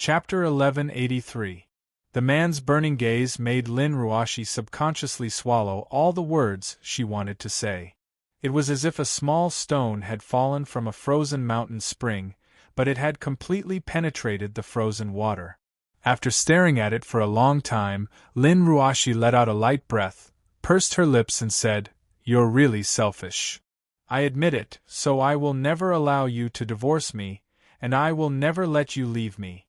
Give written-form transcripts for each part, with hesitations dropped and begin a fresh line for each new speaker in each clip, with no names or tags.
Chapter 1183. The man's burning gaze made Lin Ruashi subconsciously swallow all the words she wanted to say. It was as if a small stone had fallen from a frozen mountain spring, but it had completely penetrated the frozen water. After staring at it for a long time, Lin Ruashi let out a light breath, pursed her lips and said, "You're really selfish. I admit it, so I will never allow you to divorce me, and I will never let you leave me.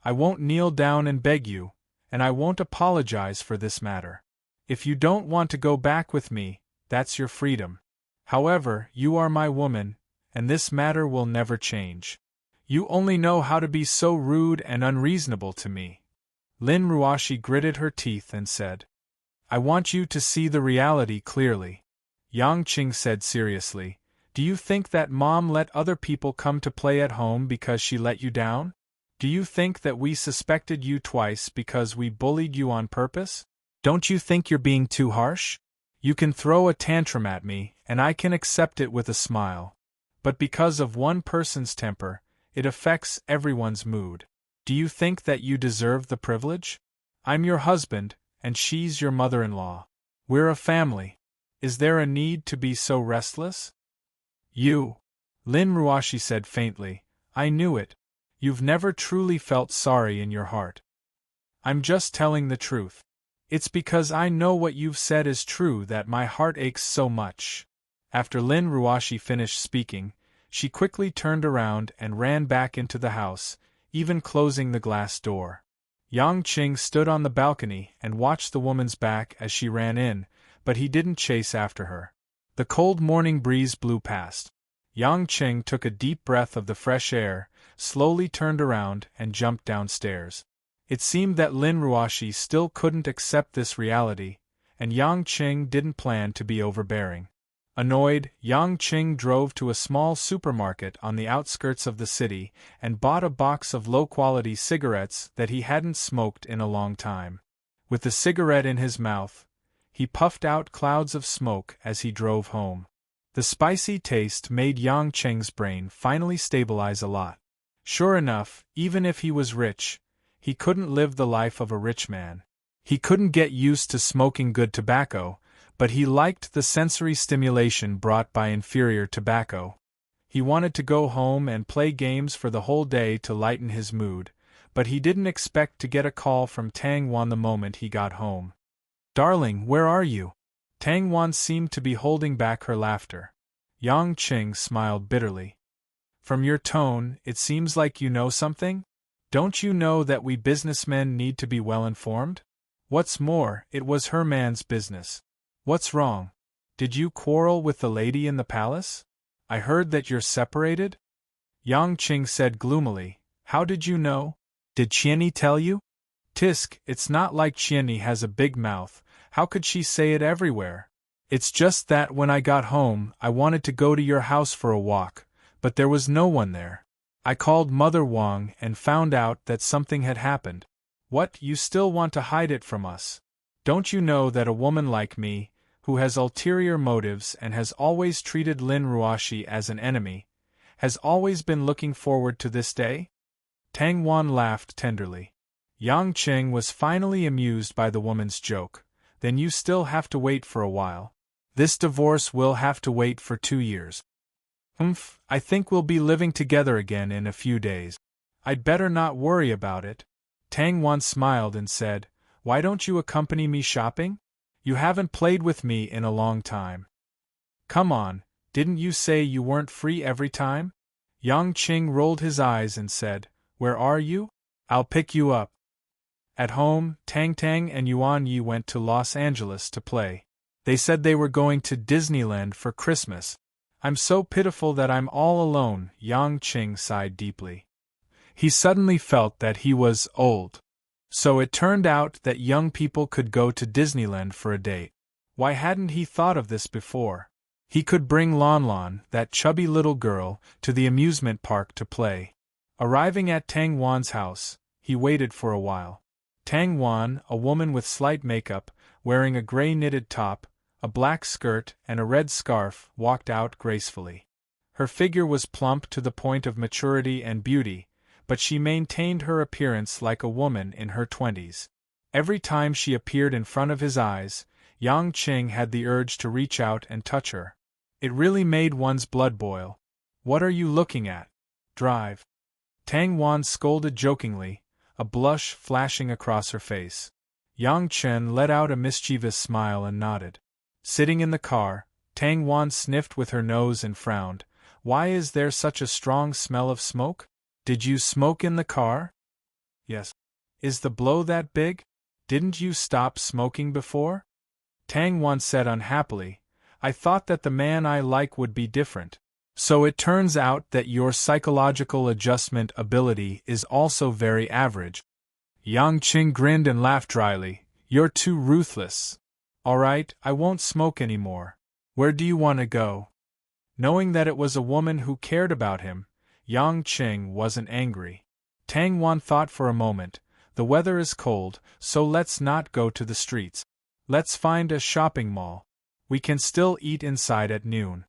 I won't kneel down and beg you, and I won't apologize for this matter. If you don't want to go back with me, that's your freedom. However, you are my woman, and this matter will never change. You only know how to be so rude and unreasonable to me." Lin Ruashi gritted her teeth and said, "I want you to see the reality clearly." Yang Qing said seriously, "Do you think that Mom let other people come to play at home because she let you down? Do you think that we suspected you twice because we bullied you on purpose? Don't you think you're being too harsh? You can throw a tantrum at me, and I can accept it with a smile. But because of one person's temper, it affects everyone's mood. Do you think that you deserve the privilege? I'm your husband, and she's your mother-in-law. We're a family. Is there a need to be so restless?" "You," Lin Ruashi said faintly, "I knew it. You've never truly felt sorry in your heart." "I'm just telling the truth. It's because I know what you've said is true that my heart aches so much." After Lin Ruashi finished speaking, she quickly turned around and ran back into the house, even closing the glass door. Yang Qing stood on the balcony and watched the woman's back as she ran in, but he didn't chase after her. The cold morning breeze blew past. Yang Qing took a deep breath of the fresh air, slowly turned around and jumped downstairs. It seemed that Lin Ruashi still couldn't accept this reality, and Yang Qing didn't plan to be overbearing. Annoyed, Yang Qing drove to a small supermarket on the outskirts of the city and bought a box of low-quality cigarettes that he hadn't smoked in a long time. With the cigarette in his mouth, he puffed out clouds of smoke as he drove home. The spicy taste made Yang Qing's brain finally stabilize a lot. Sure enough, even if he was rich, he couldn't live the life of a rich man. He couldn't get used to smoking good tobacco, but he liked the sensory stimulation brought by inferior tobacco. He wanted to go home and play games for the whole day to lighten his mood, but he didn't expect to get a call from Tang Wan the moment he got home. "Darling, where are you?" Tang Wan seemed to be holding back her laughter. Yang Qing smiled bitterly. "From your tone, it seems like you know something? Don't you know that we businessmen need to be well informed? What's more, it was her man's business. What's wrong? Did you quarrel with the lady in the palace? I heard that you're separated?" Yang Qing said gloomily, "How did you know? Did Qianni tell you?" "Tisk, it's not like Qianni has a big mouth, how could she say it everywhere? It's just that when I got home, I wanted to go to your house for a walk, but there was no one there. I called Mother Wang and found out that something had happened." "What, you still want to hide it from us? Don't you know that a woman like me, who has ulterior motives and has always treated Lin Ruashi as an enemy, has always been looking forward to this day?" Tang Wan laughed tenderly. Yang Qing was finally amused by the woman's joke. "Then you still have to wait for a while. This divorce will have to wait for 2 years. I think we'll be living together again in a few days. I'd better not worry about it." Tang Wan smiled and said, "Why don't you accompany me shopping? You haven't played with me in a long time." "Come on, didn't you say you weren't free every time?" Yang Qing rolled his eyes and said, "Where are you? I'll pick you up." At home, Tang Tang and Yuan Yi went to Los Angeles to play. They said they were going to Disneyland for Christmas. "I'm so pitiful that I'm all alone," Yang Qing sighed deeply. He suddenly felt that he was old. So it turned out that young people could go to Disneyland for a date. Why hadn't he thought of this before? He could bring Lon Lon, that chubby little girl, to the amusement park to play. Arriving at Tang Wan's house, he waited for a while. Tang Wan, a woman with slight makeup, wearing a gray knitted top, a black skirt and a red scarf, walked out gracefully. Her figure was plump to the point of maturity and beauty, but she maintained her appearance like a woman in her 20s. Every time she appeared in front of his eyes, Yang Qing had the urge to reach out and touch her. It really made one's blood boil. "What are you looking at? Drive." Tang Wan scolded jokingly, a blush flashing across her face. Yang Chen let out a mischievous smile and nodded. Sitting in the car, Tang Wan sniffed with her nose and frowned. "Why is there such a strong smell of smoke? Did you smoke in the car?" "Yes." "Is the blow that big? Didn't you stop smoking before?" Tang Wan said unhappily, "I thought that the man I like would be different. So it turns out that your psychological adjustment ability is also very average." Yang Qing grinned and laughed dryly. "You're too ruthless. All right, I won't smoke anymore. Where do you want to go?" Knowing that it was a woman who cared about him, Yang Qing wasn't angry. Tang Wan thought for a moment. "The weather is cold, so let's not go to the streets. Let's find a shopping mall. We can still eat inside at noon."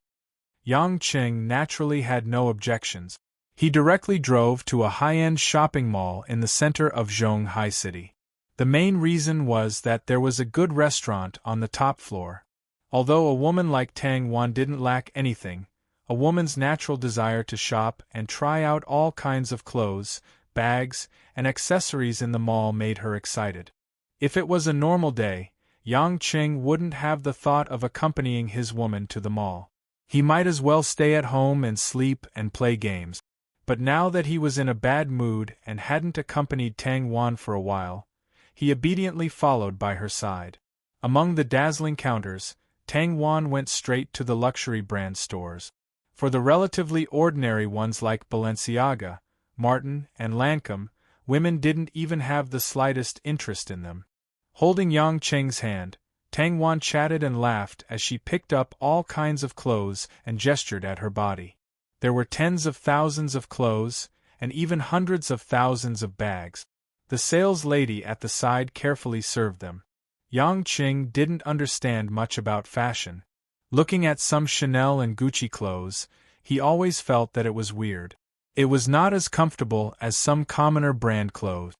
Yang Qing naturally had no objections. He directly drove to a high-end shopping mall in the center of Zhonghai City. The main reason was that there was a good restaurant on the top floor. Although a woman like Tang Wan didn't lack anything, a woman's natural desire to shop and try out all kinds of clothes, bags, and accessories in the mall made her excited. If it was a normal day, Yang Qing wouldn't have the thought of accompanying his woman to the mall. He might as well stay at home and sleep and play games. But now that he was in a bad mood and hadn't accompanied Tang Wan for a while, he obediently followed by her side. Among the dazzling counters, Tang Wan went straight to the luxury brand stores. For the relatively ordinary ones like Balenciaga, Martin, and Lancôme, women didn't even have the slightest interest in them. Holding Yang Qing's hand, Tang Wan chatted and laughed as she picked up all kinds of clothes and gestured at her body. There were tens of thousands of clothes, and even hundreds of thousands of bags. The sales lady at the side carefully served them. Yang Qing didn't understand much about fashion. Looking at some Chanel and Gucci clothes, he always felt that it was weird. It was not as comfortable as some commoner brand clothes.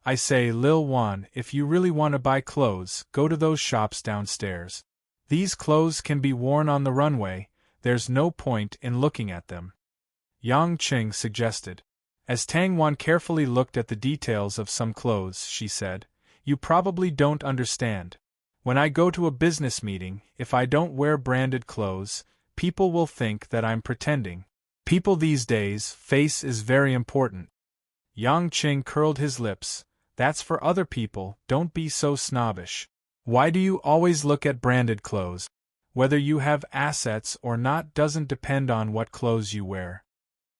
"I say, Lil Wan, if you really want to buy clothes, go to those shops downstairs. These clothes can be worn on the runway, there's no point in looking at them," Yang Qing suggested. As Tang Wan carefully looked at the details of some clothes, she said, "You probably don't understand. When I go to a business meeting, if I don't wear branded clothes, people will think that I'm pretending. People these days, face is very important." Yang Qing curled his lips. "That's for other people, don't be so snobbish. Why do you always look at branded clothes? Whether you have assets or not doesn't depend on what clothes you wear."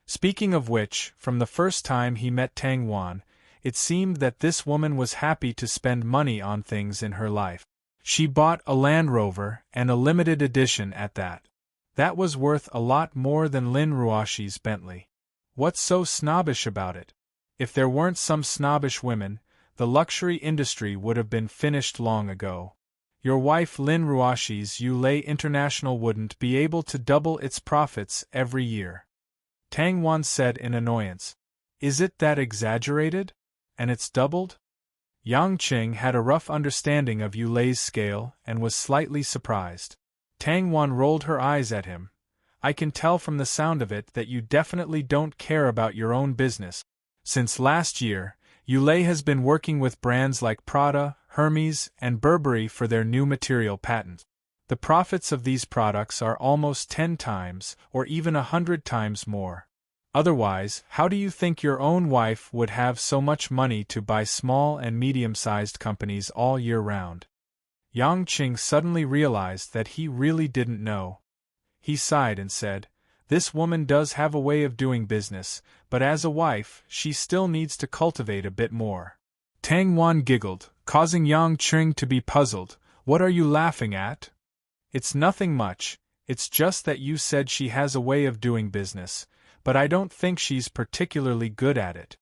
Speaking of which, from the first time he met Tang Wan, it seemed that this woman was happy to spend money on things in her life. She bought a Land Rover, and a limited edition at that. That was worth a lot more than Lin Ruoshi's Bentley. What's so snobbish about it? If there weren't some snobbish women, the luxury industry would have been finished long ago. Your wife Lin Ruoshi's Yulei International wouldn't be able to double its profits every year. Tang Wan said in annoyance. "Is it that exaggerated? And it's doubled?" Yang Qing had a rough understanding of Yulei's scale and was slightly surprised. Tang Wan rolled her eyes at him. "I can tell from the sound of it that you definitely don't care about your own business. Since last year, Yulei has been working with brands like Prada, Hermes, and Burberry for their new material patents. The profits of these products are almost 10 times, or even 100 times more. Otherwise, how do you think your own wife would have so much money to buy small and medium-sized companies all year round?" Yang Qing suddenly realized that he really didn't know. He sighed and said, "This woman does have a way of doing business, but as a wife, she still needs to cultivate a bit more." Tang Wan giggled, causing Yang Qing to be puzzled. "What are you laughing at?" "It's nothing much, it's just that you said she has a way of doing business, but I don't think she's particularly good at it.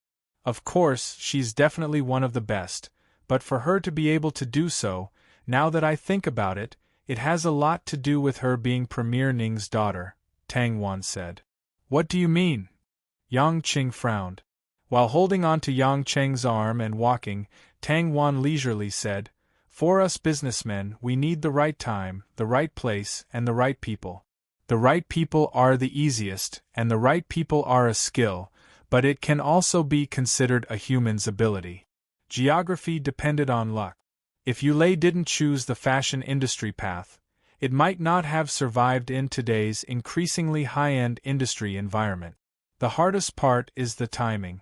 Of course, she's definitely one of the best, but for her to be able to do so, now that I think about it, it has a lot to do with her being Premier Ning's daughter," Tang Wan said. "What do you mean?" Yang Qing frowned. While holding on to Yang Cheng's arm and walking, Tang Wan leisurely said, "For us businessmen, we need the right time, the right place, and the right people. The right people are the easiest, and the right people are a skill, but it can also be considered a human's ability. Geography depended on luck. If Yulei didn't choose the fashion industry path, it might not have survived in today's increasingly high-end industry environment. The hardest part is the timing.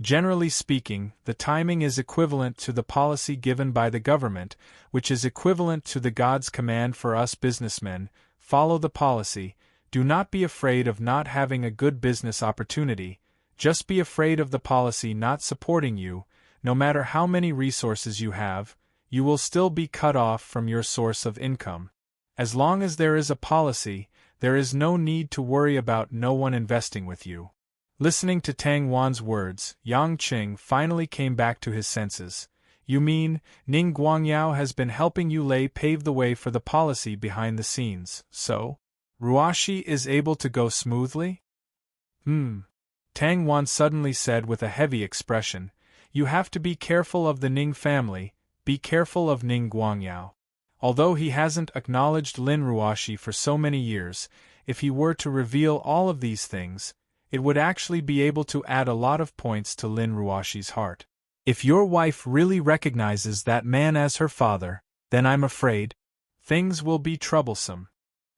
Generally speaking, the timing is equivalent to the policy given by the government, which is equivalent to the God's command for us businessmen: follow the policy. Do not be afraid of not having a good business opportunity, just be afraid of the policy not supporting you. No matter how many resources you have, you will still be cut off from your source of income. As long as there is a policy, there is no need to worry about no one investing with you." Listening to Tang Wan's words, Yang Qing finally came back to his senses. "You mean, Ning Guangyao has been helping Yulei pave the way for the policy behind the scenes, so Ruashi is able to go smoothly?" Tang Wan suddenly said with a heavy expression, "You have to be careful of the Ning family, be careful of Ning Guangyao. Although he hasn't acknowledged Lin Ruashi for so many years, if he were to reveal all of these things, it would actually be able to add a lot of points to Lin Ruashi's heart. If your wife really recognizes that man as her father, then I'm afraid things will be troublesome."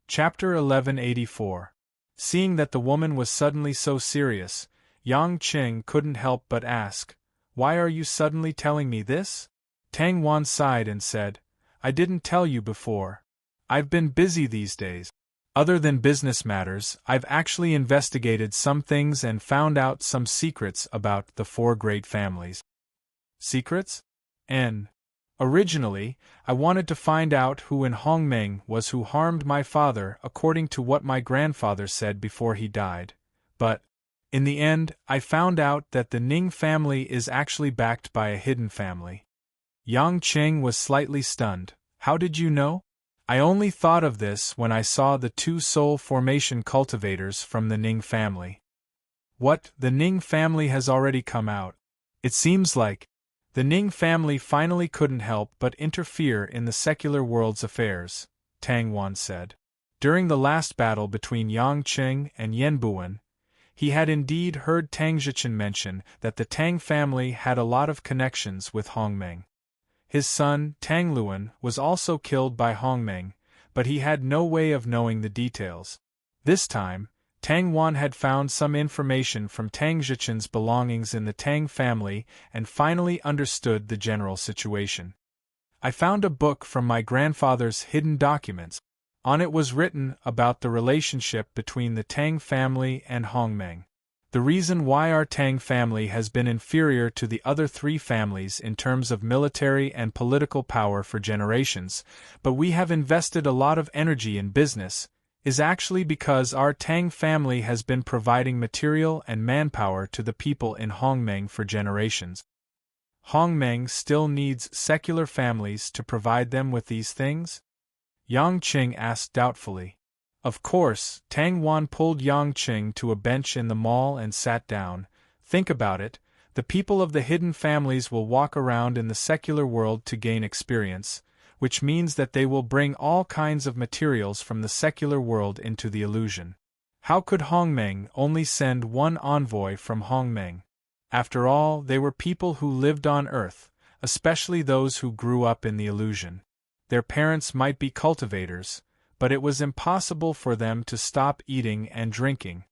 Chapter 1184. Seeing that the woman was suddenly so serious, Yang Qing couldn't help but ask, "Why are you suddenly telling me this?" Tang Wan sighed and said, "I didn't tell you before. I've been busy these days. Other than business matters, I've actually investigated some things and found out some secrets about the four great families." Secrets? Originally, I wanted to find out who in Hongmeng was who harmed my father according to what my grandfather said before he died, but, in the end, I found out that the Ning family is actually backed by a hidden family. Yang Qing was slightly stunned. "How did you know?" "I only thought of this when I saw the two soul formation cultivators from the Ning family." "What, the Ning family has already come out? It seems like the Ning family finally couldn't help but interfere in the secular world's affairs," Tang Wan said. During the last battle between Yang Qing and Yen Buan, he had indeed heard Tang Zhichen mention that the Tang family had a lot of connections with Hongmeng. His son, Tang Luan, was also killed by Hongmeng, but he had no way of knowing the details. This time, Tang Wan had found some information from Tang Zhichen's belongings in the Tang family and finally understood the general situation. "I found a book from my grandfather's hidden documents. On it was written about the relationship between the Tang family and Hongmeng. The reason why our Tang family has been inferior to the other three families in terms of military and political power for generations, but we have invested a lot of energy in business, is actually because our Tang family has been providing material and manpower to the people in Hongmeng for generations. Hongmeng still needs secular families to provide them with these things?" Yang Qing asked doubtfully. Of course. Tang Wan pulled Yang Qing to a bench in the mall and sat down. "Think about it, the people of the hidden families will walk around in the secular world to gain experience, which means that they will bring all kinds of materials from the secular world into the illusion. How could Hongmeng only send one envoy from Hongmeng? After all, they were people who lived on Earth, especially those who grew up in the illusion. Their parents might be cultivators, but it was impossible for them to stop eating and drinking.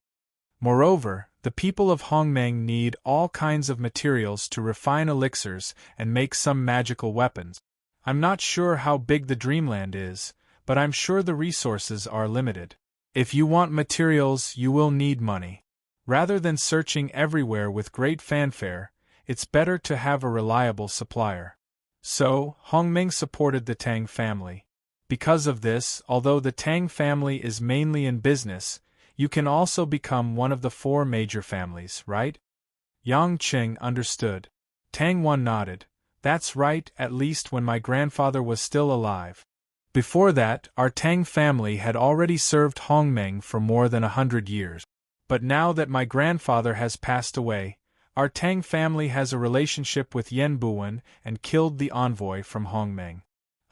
Moreover, the people of Hongmeng need all kinds of materials to refine elixirs and make some magical weapons. I'm not sure how big the dreamland is, but I'm sure the resources are limited. If you want materials, you will need money. Rather than searching everywhere with great fanfare, it's better to have a reliable supplier." So, Hongmeng supported the Tang family. Because of this, although the Tang family is mainly in business, you can also become one of the four major families, right? Yang Qing understood. Tang Wan nodded. "That's right, at least when my grandfather was still alive. Before that, our Tang family had already served Hongmeng for more than 100 years. But now that my grandfather has passed away, Our Tang family has a relationship with Yen Buwen and killed the envoy from Hongmeng.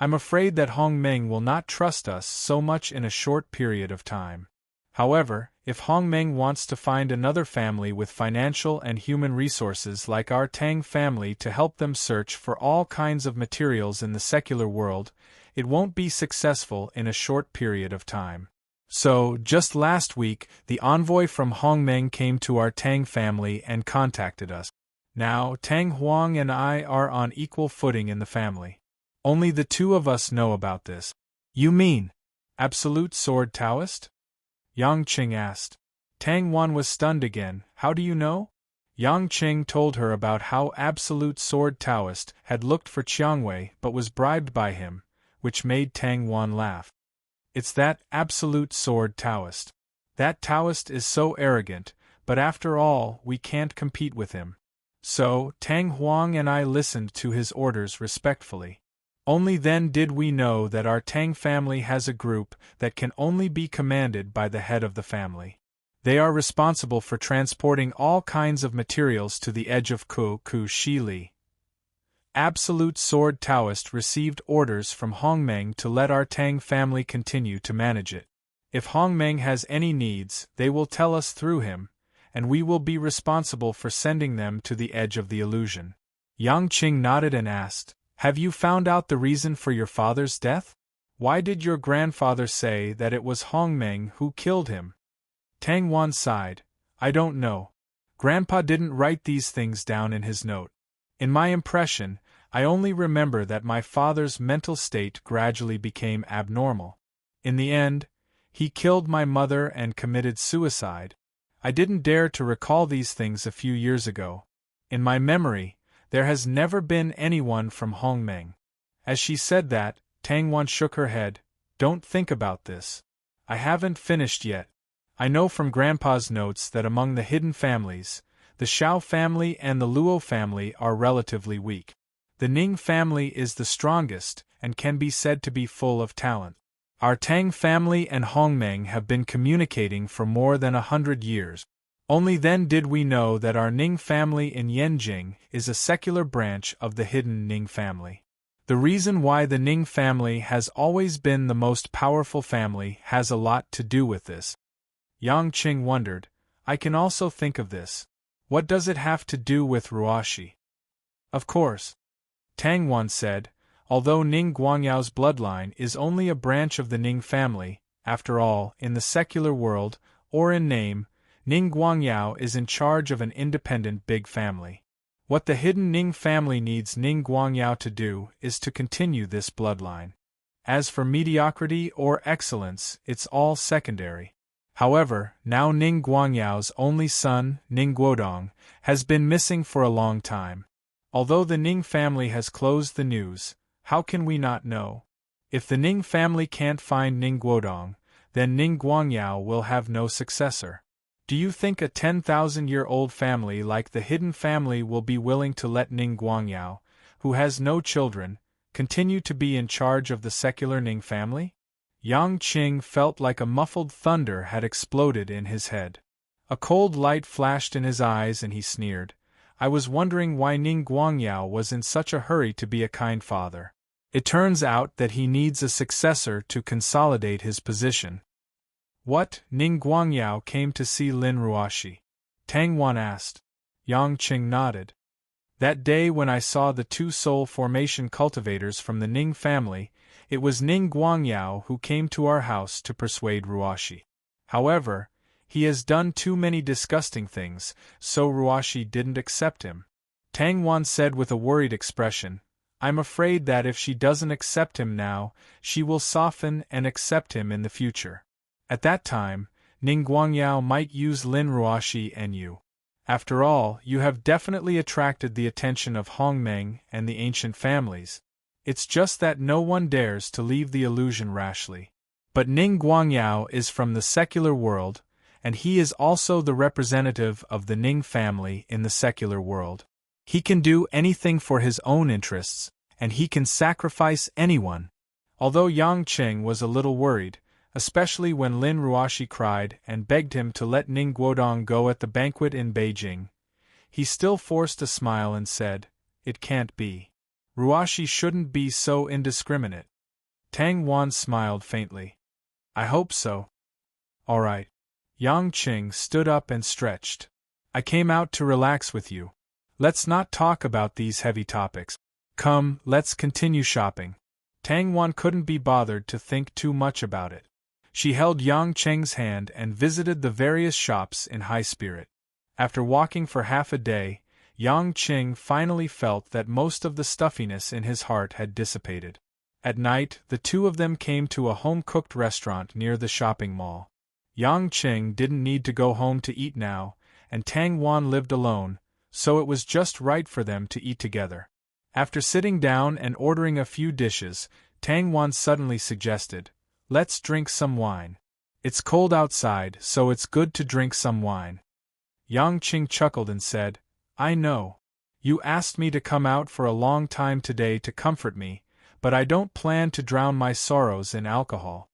I'm afraid that Hongmeng will not trust us so much in a short period of time. However, if Hongmeng wants to find another family with financial and human resources like our Tang family to help them search for all kinds of materials in the secular world, it won't be successful in a short period of time. So, just last week, the envoy from Hongmeng came to our Tang family and contacted us. Now, Tang Huang and I are on equal footing in the family. Only the two of us know about this. You mean absolute sword Taoist? Yang Qing asked. Tang Wan was stunned again. How do you know? Yang Qing told her about how absolute sword Taoist had looked for Qiangwei but was bribed by him, which made Tang Wan laugh. It's that absolute sword Taoist. That Taoist is so arrogant, but after all, we can't compete with him. So, Tang Huang and I listened to his orders respectfully. Only then did we know that our Tang family has a group that can only be commanded by the head of the family. They are responsible for transporting all kinds of materials to the edge of Ku Shi Li. Absolute Sword Taoist received orders from Hongmeng to let our Tang family continue to manage it. If Hongmeng has any needs, they will tell us through him, and we will be responsible for sending them to the edge of the illusion. Yang Qing nodded and asked, Have you found out the reason for your father's death? Why did your grandfather say that it was Hongmeng who killed him? Tang Wan sighed. I don't know. Grandpa didn't write these things down in his note. In my impression, I only remember that my father's mental state gradually became abnormal. In the end, he killed my mother and committed suicide. I didn't dare to recall these things a few years ago. In my memory, there has never been anyone from Hongmeng. As she said that, Tang Wan shook her head. Don't think about this. I haven't finished yet. I know from Grandpa's notes that among the hidden families, the Xiao family and the Luo family are relatively weak. The Ning family is the strongest and can be said to be full of talent. Our Tang family and Hongmeng have been communicating for more than 100 years. Only then did we know that our Ning family in Yanjing is a secular branch of the hidden Ning family. The reason why the Ning family has always been the most powerful family has a lot to do with this. Yang Qing wondered, I can also think of this. What does it have to do with Ruoxi? Of course. Tang Wan said, although Ning Guangyao's bloodline is only a branch of the Ning family, after all, in the secular world, or in name, Ning Guangyao is in charge of an independent big family. What the hidden Ning family needs Ning Guangyao to do is to continue this bloodline. As for mediocrity or excellence, it's all secondary. However, now Ning Guangyao's only son, Ning Guodong, has been missing for a long time. Although the Ning family has closed the news, how can we not know? If the Ning family can't find Ning Guodong, then Ning Guangyao will have no successor. Do you think a 10,000-year-old family like the hidden family will be willing to let Ning Guangyao, who has no children, continue to be in charge of the secular Ning family? Yang Qing felt like a muffled thunder had exploded in his head. A cold light flashed in his eyes and he sneered. I was wondering why Ning Guangyao was in such a hurry to be a kind father. It turns out that he needs a successor to consolidate his position. What? Ning Guangyao came to see Lin Ruoxi? Tang Wan asked. Yang Qing nodded. That day when I saw the two soul formation cultivators from the Ning family, it was Ning Guangyao who came to our house to persuade Ruoxi. However, he has done too many disgusting things, so Ruoxi didn't accept him. Tang Wan said with a worried expression, I'm afraid that if she doesn't accept him now, she will soften and accept him in the future. At that time, Ning Guangyao might use Lin Ruoxi and you. After all, you have definitely attracted the attention of Hongmeng and the ancient families. It's just that no one dares to leave the illusion rashly. But Ning Guangyao is from the secular world, and he is also the representative of the Ning family in the secular world. He can do anything for his own interests, and he can sacrifice anyone. Although Yang Qing was a little worried, especially when Lin Ruoxi cried and begged him to let Ning Guodong go at the banquet in Beijing, He still forced a smile and said, "It can't be. Ruashi shouldn't be so indiscriminate." Tang Wan smiled faintly. "I hope so." "All right." Yang Qing stood up and stretched. "I came out to relax with you. Let's not talk about these heavy topics. Come, let's continue shopping." Tang Wan couldn't be bothered to think too much about it. She held Yang Cheng's hand and visited the various shops in high spirit. After walking for half a day, Yang Qing finally felt that most of the stuffiness in his heart had dissipated. At night, the two of them came to a home-cooked restaurant near the shopping mall. Yang Qing didn't need to go home to eat now, and Tang Wan lived alone, so it was just right for them to eat together. After sitting down and ordering a few dishes, Tang Wan suddenly suggested, "Let's drink some wine. It's cold outside, so it's good to drink some wine." Yang Qing chuckled and said, "I know. You asked me to come out for a long time today to comfort me, but I don't plan to drown my sorrows in alcohol."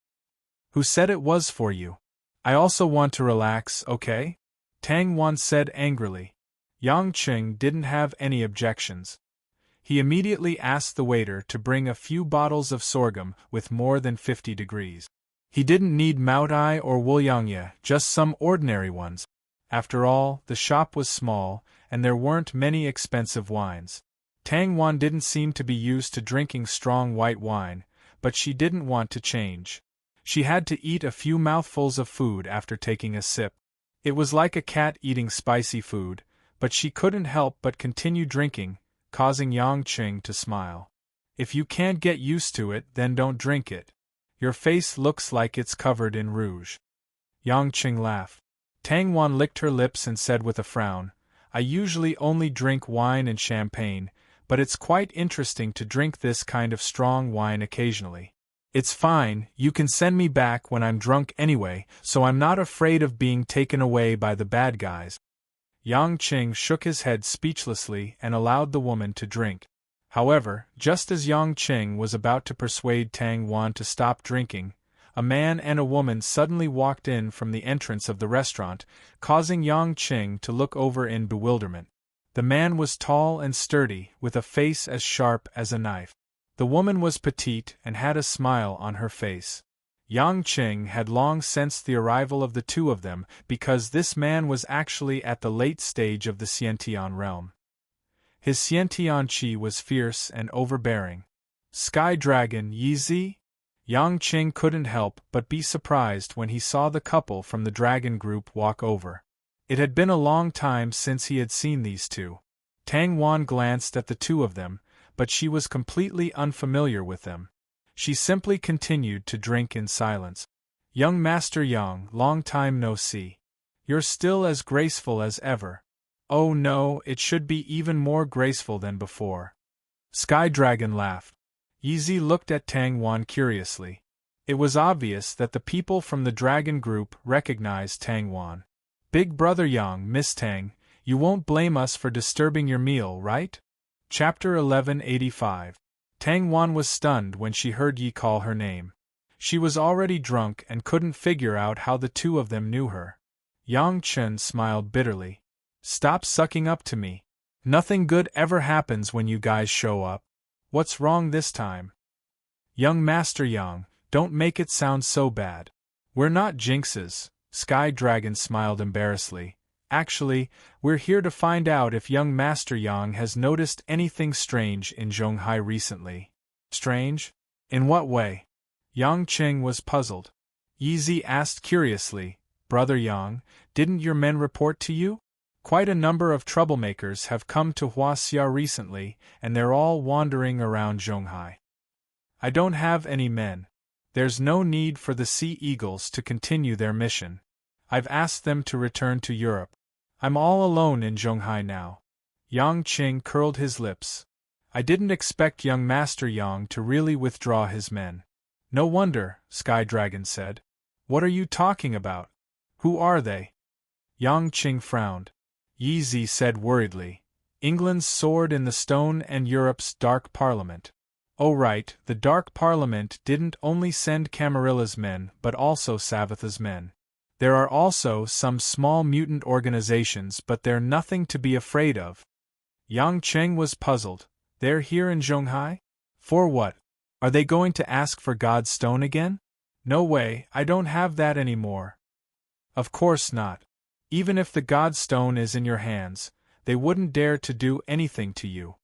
"Who said it was for you? I also want to relax, okay?" Tang Wan said angrily. Yang Qing didn't have any objections. He immediately asked the waiter to bring a few bottles of sorghum with more than 50 degrees. He didn't need Maotai or Wuliangye, just some ordinary ones. After all, the shop was small, and there weren't many expensive wines. Tang Wan didn't seem to be used to drinking strong white wine, but she didn't want to change. She had to eat a few mouthfuls of food after taking a sip. It was like a cat eating spicy food, but she couldn't help but continue drinking, causing Yang Qing to smile. "If you can't get used to it, then don't drink it. Your face looks like it's covered in rouge." Yang Qing laughed. Tang Wan licked her lips and said with a frown, "I usually only drink wine and champagne, but it's quite interesting to drink this kind of strong wine occasionally. It's fine, you can send me back when I'm drunk anyway, so I'm not afraid of being taken away by the bad guys." Yang Qing shook his head speechlessly and allowed the woman to drink. However, just as Yang Qing was about to persuade Tang Wan to stop drinking, a man and a woman suddenly walked in from the entrance of the restaurant, causing Yang Qing to look over in bewilderment. The man was tall and sturdy, with a face as sharp as a knife. The woman was petite and had a smile on her face. Yang Qing had long sensed the arrival of the two of them because this man was actually at the late stage of the Xiantian realm. His Xiantian qi was fierce and overbearing. "Sky Dragon Yizi?" Yang Qing couldn't help but be surprised when he saw the couple from the dragon group walk over. It had been a long time since he had seen these two. Tang Wan glanced at the two of them, but she was completely unfamiliar with them. She simply continued to drink in silence. "Young Master Yang, long time no see. You're still as graceful as ever." "Oh no, it should be even more graceful than before." Sky Dragon laughed. Yizi looked at Tang Wan curiously. It was obvious that the people from the dragon group recognized Tang Wan. "Big brother Yang, Miss Tang, you won't blame us for disturbing your meal, right?" Chapter 1185. Tang Wan was stunned when she heard Yi call her name. She was already drunk and couldn't figure out how the two of them knew her. Yang Chen smiled bitterly. "Stop sucking up to me. Nothing good ever happens when you guys show up. What's wrong this time?" "Young Master Yang, don't make it sound so bad. We're not jinxes," Sky Dragon smiled embarrassedly. "Actually, we're here to find out if young Master Yang has noticed anything strange in Zhonghai recently." "Strange? In what way?" Yang Qing was puzzled. Yizi asked curiously, "Brother Yang, didn't your men report to you? Quite a number of troublemakers have come to Huaxia recently, and they're all wandering around Zhonghai." "I don't have any men. There's no need for the Sea Eagles to continue their mission. I've asked them to return to Europe. I'm all alone in Zhonghai now." Yang Qing curled his lips. "I didn't expect young Master Yang to really withdraw his men." "No wonder," Sky Dragon said. "What are you talking about? Who are they?" Yang Qing frowned. Yizi said worriedly, "England's sword in the stone and Europe's Dark Parliament." "Oh right, the Dark Parliament didn't only send Camarilla's men but also Savatha's men. There are also some small mutant organizations, but they're nothing to be afraid of. Yang Cheng was puzzled. They're here in Zhonghai? For what? Are they going to ask for God's stone again? No way, I don't have that anymore. Of course not. Even if the God's stone is in your hands, they wouldn't dare to do anything to you.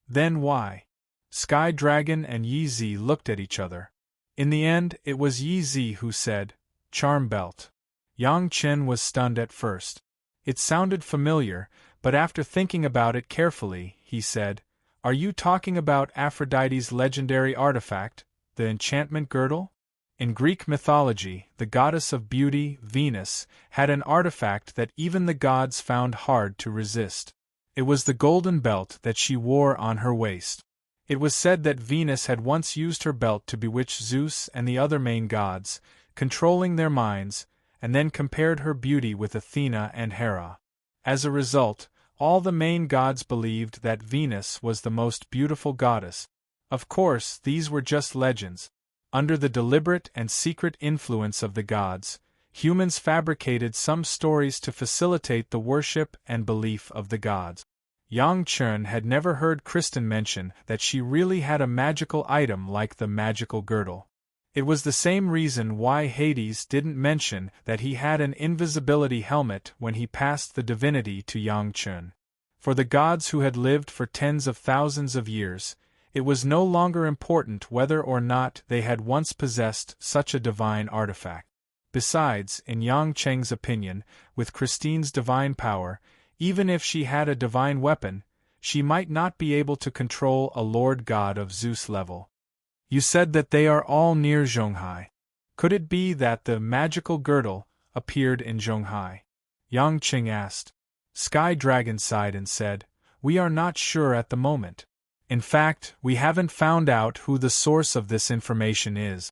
Then why? Sky Dragon and Yi Zi looked at each other. In the end, it was Yi Zi who said, "Charm belt." Yang Chen was stunned at first. It sounded familiar, but after thinking about it carefully, he said, "Are you talking about Aphrodite's legendary artifact, the enchantment girdle?" In Greek mythology, the goddess of beauty, Venus, had an artifact that even the gods found hard to resist. It was the golden belt that she wore on her waist. It was said that Venus had once used her belt to bewitch Zeus and the other main gods, controlling their minds, and then compared her beauty with Athena and Hera. As a result, all the main gods believed that Venus was the most beautiful goddess. Of course, these were just legends. Under the deliberate and secret influence of the gods, humans fabricated some stories to facilitate the worship and belief of the gods. Yang Chen had never heard Kristen mention that she really had a magical item like the magical girdle. It was the same reason why Hades didn't mention that he had an invisibility helmet when he passed the divinity to Yang Chen. For the gods who had lived for tens of thousands of years, it was no longer important whether or not they had once possessed such a divine artifact. Besides, in Yang Cheng's opinion, with Christine's divine power, even if she had a divine weapon, she might not be able to control a Lord God of Zeus level. You said that they are all near Zhonghai. Could it be that the magical girdle appeared in Zhonghai? Yang Cheng asked. Sky Dragon sighed and said, "We are not sure at the moment. In fact, we haven't found out who the source of this information is."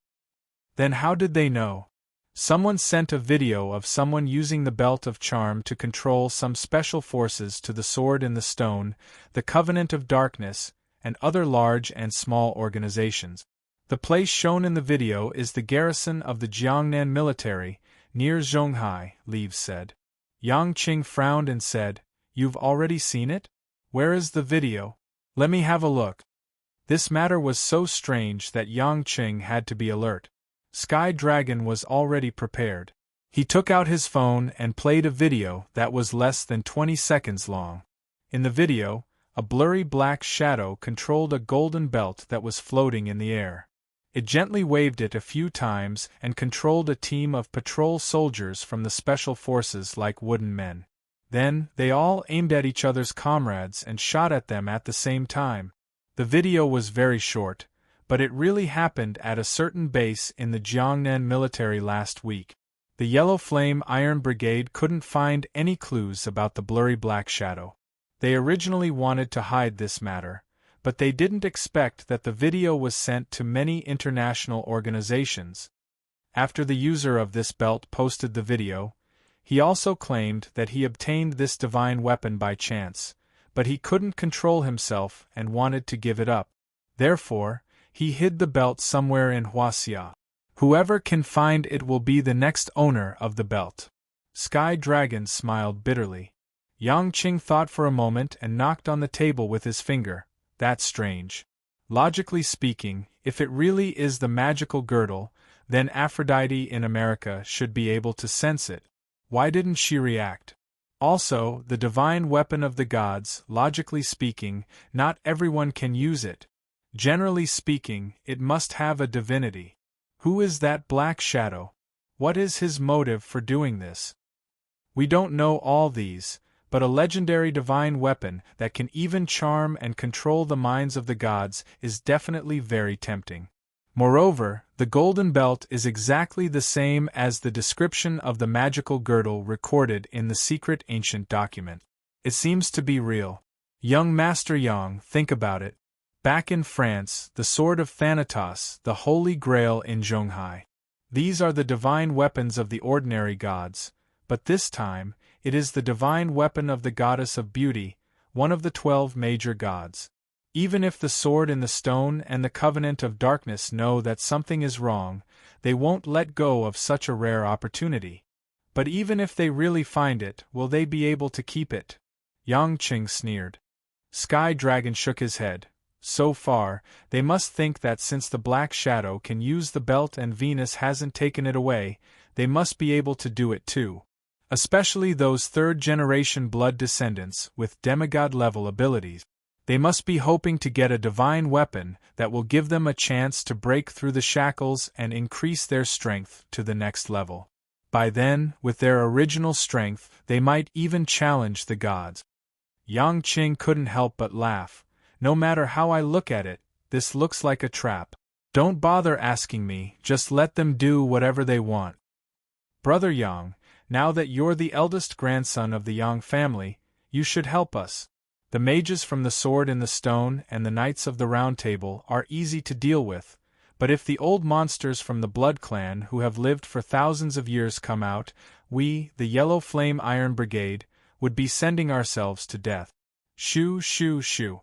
Then how did they know? Someone sent a video of someone using the Belt of Charm to control some special forces to the Sword in the Stone, the Covenant of Darkness, and other large and small organizations. The place shown in the video is the garrison of the Jiangnan military, near Zhonghai, Leaves said. Yang Qing frowned and said, "You've already seen it? Where is the video? Let me have a look." This matter was so strange that Yang Qing had to be alert. Sky Dragon was already prepared. He took out his phone and played a video that was less than 20 seconds long. In the video, a blurry black shadow controlled a golden belt that was floating in the air. It gently waved it a few times and controlled a team of patrol soldiers from the special forces like wooden men. Then, they all aimed at each other's comrades and shot at them at the same time. The video was very short, but it really happened at a certain base in the Jiangnan military last week. The Yellow Flame Iron Brigade couldn't find any clues about the blurry black shadow. They originally wanted to hide this matter, but they didn't expect that the video was sent to many international organizations. After the user of this belt posted the video, he also claimed that he obtained this divine weapon by chance, but he couldn't control himself and wanted to give it up. Therefore, he hid the belt somewhere in Huaxia. Whoever can find it will be the next owner of the belt. Sky Dragon smiled bitterly. Yang Qing thought for a moment and knocked on the table with his finger. That's strange. Logically speaking, if it really is the magical girdle, then Aphrodite in America should be able to sense it. Why didn't she react? Also, the divine weapon of the gods, logically speaking, not everyone can use it. Generally speaking, it must have a divinity. Who is that black shadow? What is his motive for doing this? We don't know all these, but a legendary divine weapon that can even charm and control the minds of the gods is definitely very tempting. Moreover, the golden belt is exactly the same as the description of the magical girdle recorded in the secret ancient document. It seems to be real. Young Master Yang, think about it. Back in France, the sword of Thanatos, the Holy Grail in Zhonghai. These are the divine weapons of the ordinary gods, but this time, it is the divine weapon of the goddess of beauty, one of the 12 major gods. Even if the sword in the stone and the covenant of darkness know that something is wrong, they won't let go of such a rare opportunity. But even if they really find it, will they be able to keep it? Yang Qing sneered. Sky Dragon shook his head. So far, they must think that since the Black Shadow can use the belt and Venus hasn't taken it away, they must be able to do it too. Especially those third-generation blood descendants with demigod-level abilities. They must be hoping to get a divine weapon that will give them a chance to break through the shackles and increase their strength to the next level. By then, with their original strength, they might even challenge the gods. Yang Qing couldn't help but laugh. No matter how I look at it, this looks like a trap. Don't bother asking me, just let them do whatever they want. Brother Yang, now that you're the eldest grandson of the Yang family, you should help us. The mages from the Sword in the Stone and the Knights of the Round Table are easy to deal with, but if the old monsters from the Blood Clan who have lived for thousands of years come out, we, the Yellow Flame Iron Brigade, would be sending ourselves to death. Shoo, shoo, shoo.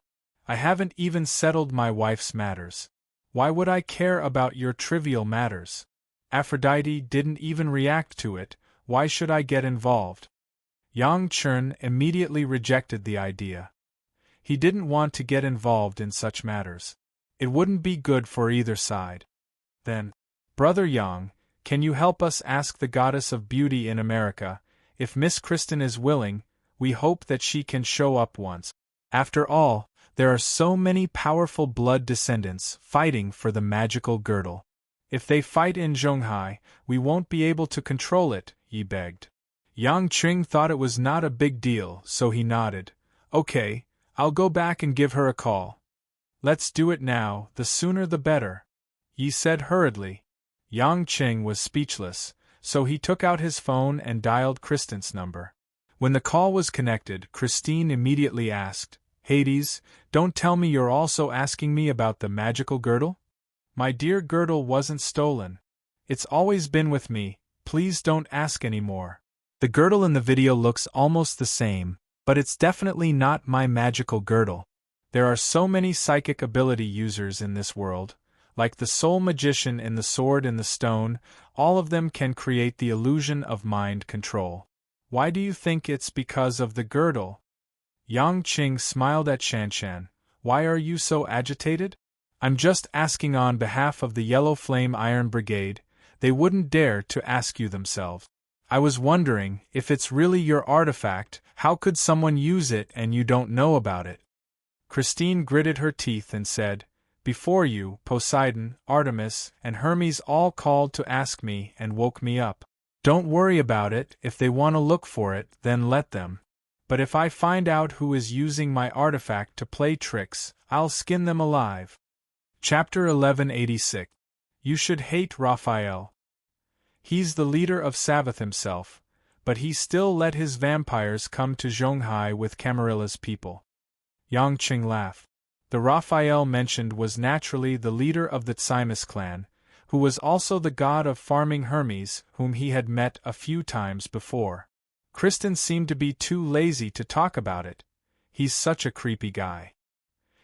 I haven't even settled my wife's matters. Why would I care about your trivial matters? Aphrodite didn't even react to it, why should I get involved? Yang Chern immediately rejected the idea. He didn't want to get involved in such matters. It wouldn't be good for either side. Then, Brother Yang, can you help us ask the Goddess of Beauty in America? If Miss Kristen is willing, we hope that she can show up once. After all, there are so many powerful blood descendants fighting for the magical girdle. If they fight in Zhonghai, we won't be able to control it, he begged. Yang Qing thought it was not a big deal, so he nodded. Okay, I'll go back and give her a call. Let's do it now, the sooner the better, Yi said hurriedly. Yang Qing was speechless, so he took out his phone and dialed Kristen's number. When the call was connected, Christine immediately asked, Hades, don't tell me you're also asking me about the magical girdle? My dear girdle wasn't stolen. It's always been with me, please don't ask anymore. The girdle in the video looks almost the same, but it's definitely not my magical girdle. There are so many psychic ability users in this world, like the soul magician in the Sword in the Stone, all of them can create the illusion of mind control. Why do you think it's because of the girdle? Yang Qing smiled at Shanshan. Why are you so agitated? I'm just asking on behalf of the Yellow Flame Iron Brigade. They wouldn't dare to ask you themselves. I was wondering, if it's really your artifact, how could someone use it and you don't know about it? Christine gritted her teeth and said, Before you, Poseidon, Artemis, and Hermes all called to ask me and woke me up. Don't worry about it, if they want to look for it, then let them. But if I find out who is using my artifact to play tricks, I'll skin them alive. Chapter 1186. You should hate Raphael. He's the leader of Savath himself, but he still let his vampires come to Zhonghai with Camarilla's people. Yang Qing laughed. The Raphael mentioned was naturally the leader of the Tsimus clan, who was also the god of farming Hermes, whom he had met a few times before. Kristen seemed to be too lazy to talk about it. He's such a creepy guy.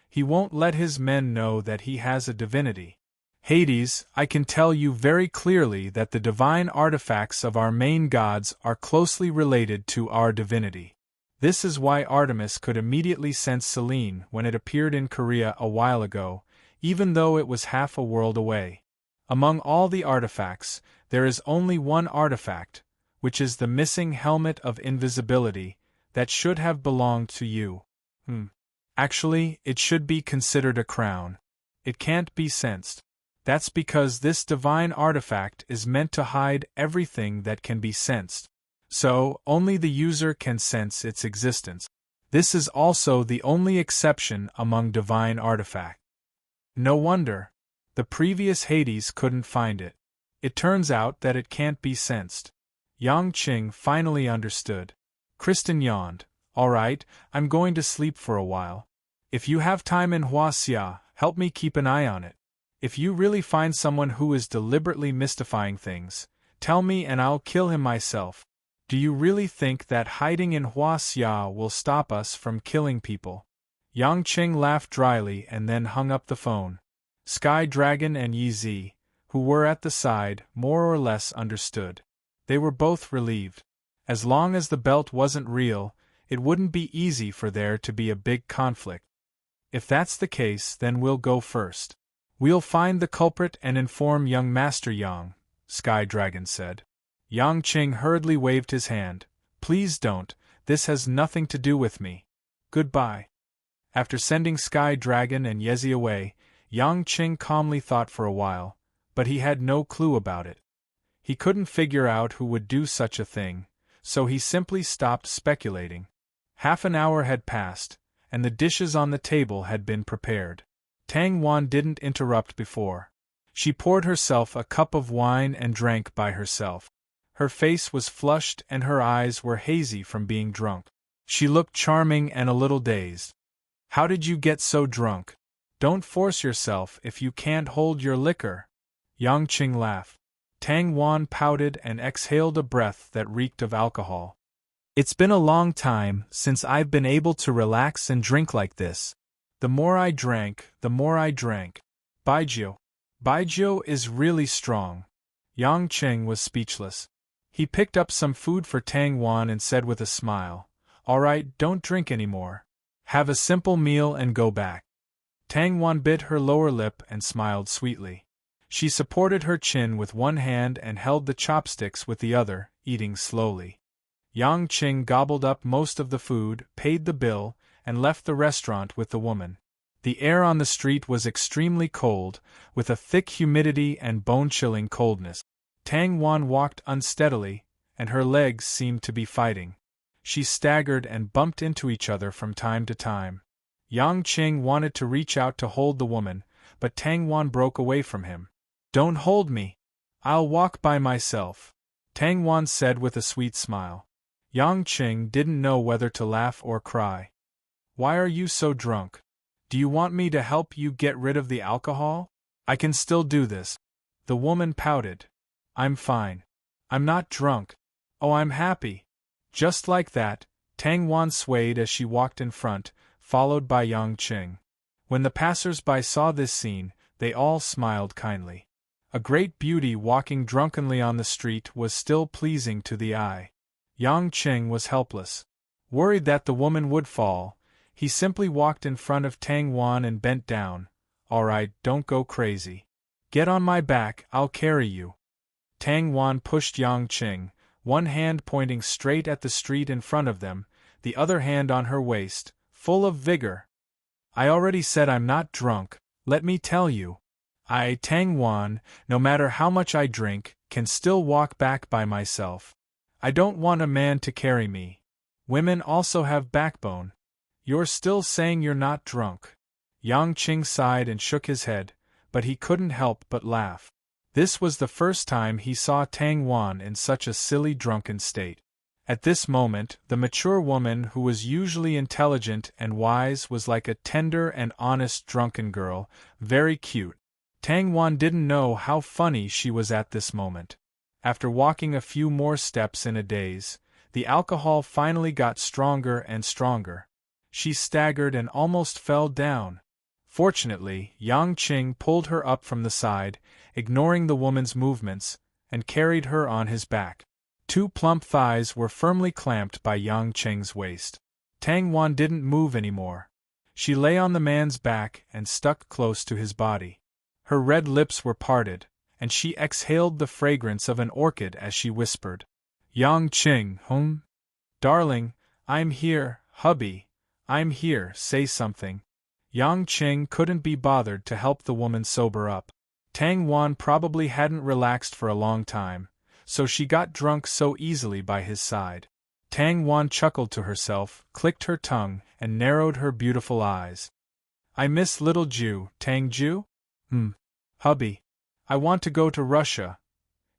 He won't let his men know that he has a divinity. Hades, I can tell you very clearly that the divine artifacts of our main gods are closely related to our divinity. This is why Artemis could immediately sense Selene when it appeared in Korea a while ago, even though it was half a world away. Among all the artifacts, there is only one artifact, which is the missing helmet of invisibility, that should have belonged to you. Actually, it should be considered a crown. It can't be sensed. That's because this divine artifact is meant to hide everything that can be sensed. So, only the user can sense its existence. This is also the only exception among divine artifacts. No wonder. The previous Hades couldn't find it. It turns out that it can't be sensed. Yang Qing finally understood. Kristen yawned. All right, I'm going to sleep for a while. If you have time in Huaxia, help me keep an eye on it. If you really find someone who is deliberately mystifying things, tell me and I'll kill him myself. Do you really think that hiding in Huaxia will stop us from killing people? Yang Qing laughed dryly and then hung up the phone. Sky Dragon and Yi Zi, who were at the side, more or less understood. They were both relieved. As long as the belt wasn't real, it wouldn't be easy for there to be a big conflict. If that's the case, then we'll go first. We'll find the culprit and inform young Master Yang, Sky Dragon said. Yang Qing hurriedly waved his hand. Please don't, this has nothing to do with me. Goodbye. After sending Sky Dragon and Yezi away, Yang Qing calmly thought for a while, but he had no clue about it. He couldn't figure out who would do such a thing, so he simply stopped speculating. Half an hour had passed, and the dishes on the table had been prepared. Tang Wan didn't interrupt before. She poured herself a cup of wine and drank by herself. Her face was flushed and her eyes were hazy from being drunk. She looked charming and a little dazed. How did you get so drunk? Don't force yourself if you can't hold your liquor. Yang Qing laughed. Tang Wan pouted and exhaled a breath that reeked of alcohol. It's been a long time since I've been able to relax and drink like this. The more I drank, the more I drank. Baijiu is really strong. Yang Qing was speechless. He picked up some food for Tang Wan and said with a smile, All right, don't drink anymore. Have a simple meal and go back. Tang Wan bit her lower lip and smiled sweetly. She supported her chin with one hand and held the chopsticks with the other, eating slowly. Yang Qing gobbled up most of the food, paid the bill, and left the restaurant with the woman. The air on the street was extremely cold, with a thick humidity and bone-chilling coldness. Tang Wan walked unsteadily, and her legs seemed to be fighting. She staggered and bumped into each other from time to time. Yang Qing wanted to reach out to hold the woman, but Tang Wan broke away from him. Don't hold me. I'll walk by myself, Tang Wan said with a sweet smile. Yang Qing didn't know whether to laugh or cry. Why are you so drunk? Do you want me to help you get rid of the alcohol? I can still do this. The woman pouted. I'm fine. I'm not drunk. Oh, I'm happy. Just like that, Tang Wan swayed as she walked in front, followed by Yang Qing. When the passers-by saw this scene, they all smiled kindly. A great beauty walking drunkenly on the street was still pleasing to the eye. Yang Qing was helpless. Worried that the woman would fall, he simply walked in front of Tang Wan and bent down. All right, don't go crazy. Get on my back, I'll carry you. Tang Wan pushed Yang Qing, one hand pointing straight at the street in front of them, the other hand on her waist, full of vigor. I already said I'm not drunk, let me tell you. Tang Wan, no matter how much I drink, can still walk back by myself. I don't want a man to carry me. Women also have backbone. You're still saying you're not drunk. Yang Qing sighed and shook his head, but he couldn't help but laugh. This was the first time he saw Tang Wan in such a silly drunken state. At this moment, the mature woman who was usually intelligent and wise was like a tender and honest drunken girl, very cute. Tang Wan didn't know how funny she was at this moment. After walking a few more steps in a daze, the alcohol finally got stronger and stronger. She staggered and almost fell down. Fortunately, Yang Qing pulled her up from the side, ignoring the woman's movements, and carried her on his back. Two plump thighs were firmly clamped by Yang Qing's waist. Tang Wan didn't move anymore. She lay on the man's back and stuck close to his body. Her red lips were parted, and she exhaled the fragrance of an orchid as she whispered, Yang Qing, Darling, I'm here, hubby, I'm here, say something. Yang Qing couldn't be bothered to help the woman sober up. Tang Wan probably hadn't relaxed for a long time, so she got drunk so easily by his side. Tang Wan chuckled to herself, clicked her tongue, and narrowed her beautiful eyes. I miss little Jew, Tang Ju? Hubby. I want to go to Russia.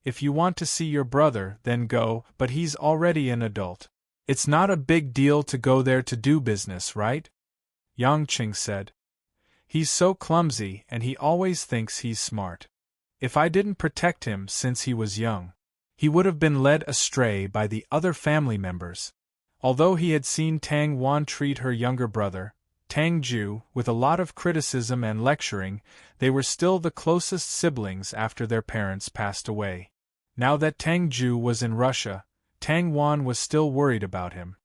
If you want to see your brother, then go, but he's already an adult. It's not a big deal to go there to do business, right? Yang Qing said. He's so clumsy and he always thinks he's smart. If I didn't protect him since he was young, he would have been led astray by the other family members. Although he had seen Tang Wan treat her younger brother, Tang Ju, with a lot of criticism and lecturing, they were still the closest siblings after their parents passed away. Now that Tang Ju was in Russia, Tang Wan was still worried about him.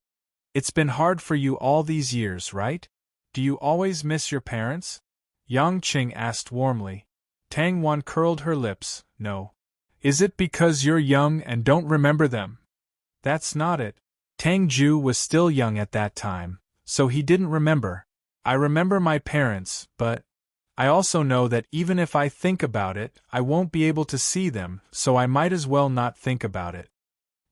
It's been hard for you all these years, right? Do you always miss your parents? Yang Qing asked warmly. Tang Wan curled her lips. No. Is it because you're young and don't remember them? That's not it. Tang Ju was still young at that time, so he didn't remember. I remember my parents, but I also know that even if I think about it, I won't be able to see them, so I might as well not think about it.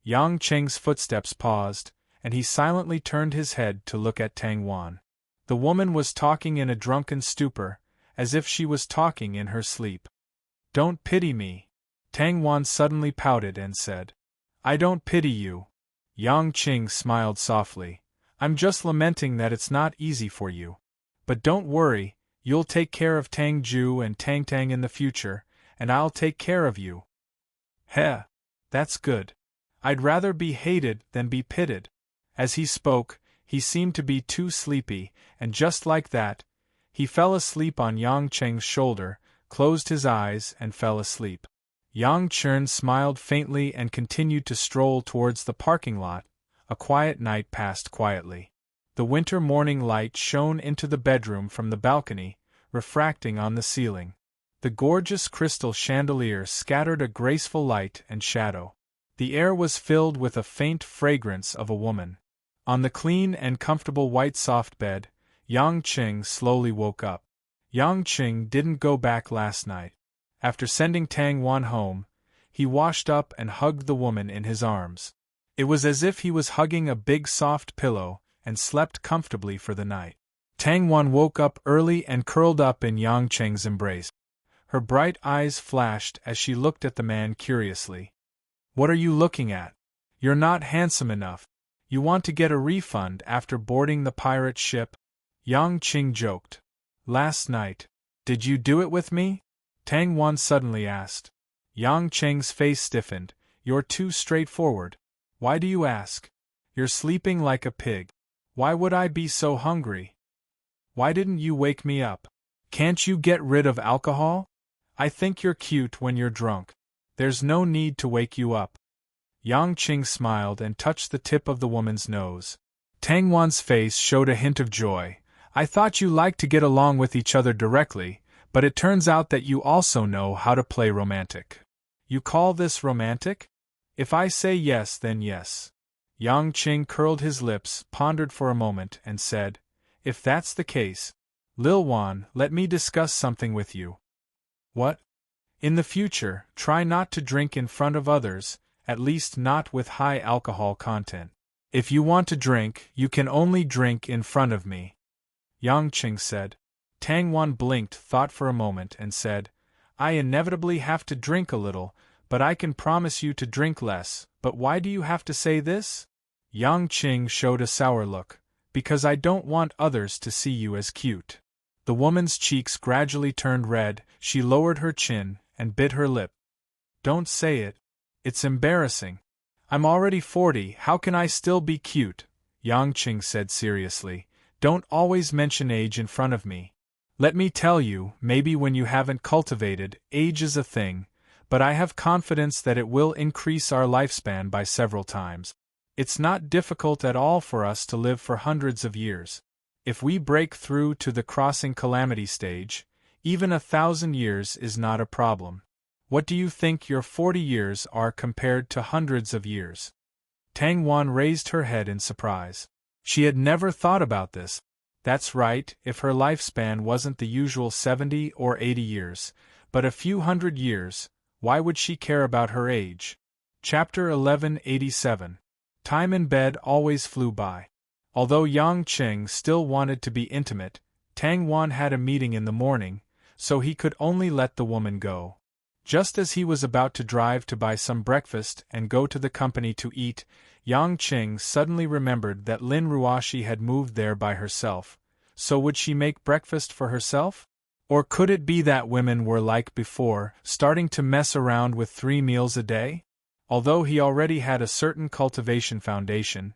Yang Qing's footsteps paused, and he silently turned his head to look at Tang Wan. The woman was talking in a drunken stupor, as if she was talking in her sleep. Don't pity me. Tang Wan suddenly pouted and said. I don't pity you. Yang Qing smiled softly. I'm just lamenting that it's not easy for you. But don't worry, you'll take care of Tang Ju and Tang Tang in the future, and I'll take care of you. Heh, that's good. I'd rather be hated than be pitied. As he spoke, he seemed to be too sleepy, and just like that, he fell asleep on Yang Qing's shoulder, closed his eyes and fell asleep. Yang Qing smiled faintly and continued to stroll towards the parking lot. A quiet night passed quietly. The winter morning light shone into the bedroom from the balcony, refracting on the ceiling. The gorgeous crystal chandelier scattered a graceful light and shadow. The air was filled with a faint fragrance of a woman. On the clean and comfortable white soft bed, Yang Qing slowly woke up. Yang Qing didn't go back last night. After sending Tang Wan home, he washed up and hugged the woman in his arms. It was as if he was hugging a big soft pillow, and slept comfortably for the night. Tang Wan woke up early and curled up in Yang Qing's embrace. Her bright eyes flashed as she looked at the man curiously. What are you looking at? You're not handsome enough. You want to get a refund after boarding the pirate ship? Yang Qing joked. Last night. Did you do it with me? Tang Wan suddenly asked. Yang Qing's face stiffened. You're too straightforward. Why do you ask? You're sleeping like a pig. Why would I be so hungry? Why didn't you wake me up? Can't you get rid of alcohol? I think you're cute when you're drunk. There's no need to wake you up. Yang Qing smiled and touched the tip of the woman's nose. Tang Wan's face showed a hint of joy. I thought you liked to get along with each other directly, but it turns out that you also know how to play romantic. You call this romantic? If I say yes, then yes. Yang Qing curled his lips, pondered for a moment, and said, If that's the case, Lil Wan, let me discuss something with you. What? In the future, try not to drink in front of others, at least not with high alcohol content. If you want to drink, you can only drink in front of me. Yang Qing said. Tang Wan blinked, thought for a moment, and said, I inevitably have to drink a little, but I can promise you to drink less. But why do you have to say this? Yang Qing showed a sour look. Because I don't want others to see you as cute. The woman's cheeks gradually turned red, she lowered her chin, and bit her lip. Don't say it. It's embarrassing. I'm already 40, how can I still be cute? Yang Qing said seriously. Don't always mention age in front of me. Let me tell you, maybe when you haven't cultivated, age is a thing, but I have confidence that it will increase our lifespan by several times. It's not difficult at all for us to live for hundreds of years. If we break through to the crossing calamity stage, even 1,000 years is not a problem. What do you think your 40 years are compared to hundreds of years? Tang Wan raised her head in surprise. She had never thought about this. That's right, if her lifespan wasn't the usual 70 or 80 years, but a few hundred years, why would she care about her age? Chapter 1187. Time in bed always flew by. Although Yang Qing still wanted to be intimate, Tang Wan had a meeting in the morning, so he could only let the woman go. Just as he was about to drive to buy some breakfast and go to the company to eat, Yang Qing suddenly remembered that Lin Ruoshi had moved there by herself. So would she make breakfast for herself? Or could it be that women were like before, starting to mess around with 3 meals a day? Although he already had a certain cultivation foundation,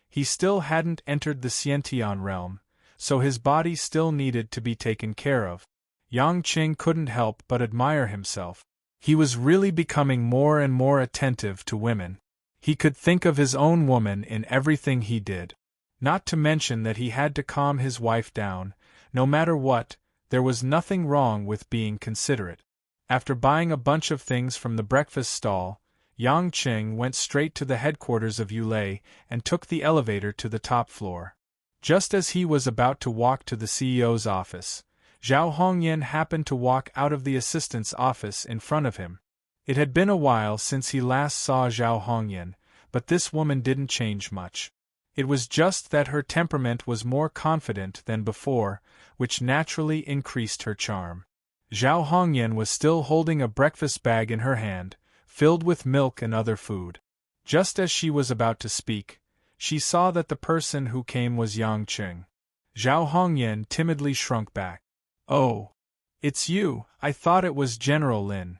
he still hadn't entered the Xiantian realm, so his body still needed to be taken care of. Yang Qing couldn't help but admire himself. He was really becoming more and more attentive to women. He could think of his own woman in everything he did. Not to mention that he had to calm his wife down. No matter what, there was nothing wrong with being considerate. After buying a bunch of things from the breakfast stall, Yang Qing went straight to the headquarters of Yulei and took the elevator to the top floor. Just as he was about to walk to the CEO's office, Zhao Hongyan happened to walk out of the assistant's office in front of him. It had been a while since he last saw Zhao Hongyan, but this woman didn't change much. It was just that her temperament was more confident than before, which naturally increased her charm. Zhao Hongyan was still holding a breakfast bag in her hand, filled with milk and other food. Just as she was about to speak, she saw that the person who came was Yang Qing. Zhao Hongyan timidly shrunk back. "Oh, it's you. I thought it was General Lin."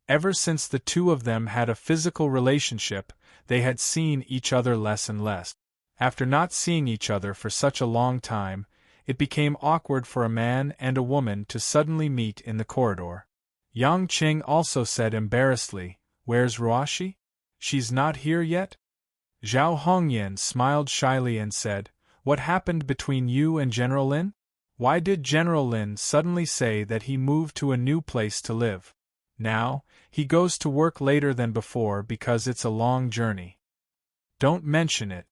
Ever since the two of them had a physical relationship, they had seen each other less and less. After not seeing each other for such a long time, it became awkward for a man and a woman to suddenly meet in the corridor. Yang Qing also said embarrassedly, "Where's Ruashi? She's not here yet?" Zhao Hongyan smiled shyly and said, "What happened between you and General Lin? Why did General Lin suddenly say that he moved to a new place to live? Now, he goes to work later than before because it's a long journey." "Don't mention it."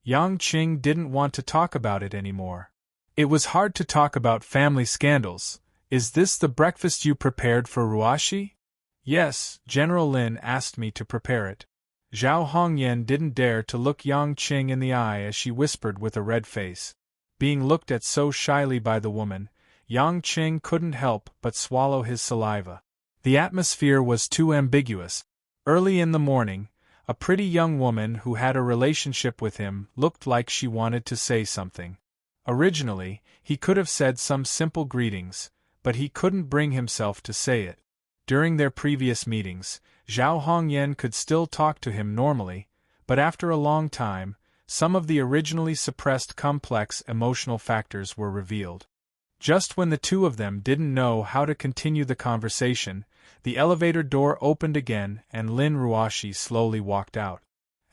Yang Qing didn't want to talk about it anymore. It was hard to talk about family scandals. "Is this the breakfast you prepared for Ruashi?" "Yes, General Lin asked me to prepare it." Zhao Hongyan didn't dare to look Yang Qing in the eye as she whispered with a red face. Being looked at so shyly by the woman, Yang Qing couldn't help but swallow his saliva. The atmosphere was too ambiguous. Early in the morning, a pretty young woman who had a relationship with him looked like she wanted to say something. Originally, he could have said some simple greetings, but he couldn't bring himself to say it. During their previous meetings, Zhao Hongyan could still talk to him normally, but after a long time, some of the originally suppressed complex emotional factors were revealed. Just when the two of them didn't know how to continue the conversation, the elevator door opened again and Lin Ruashi slowly walked out.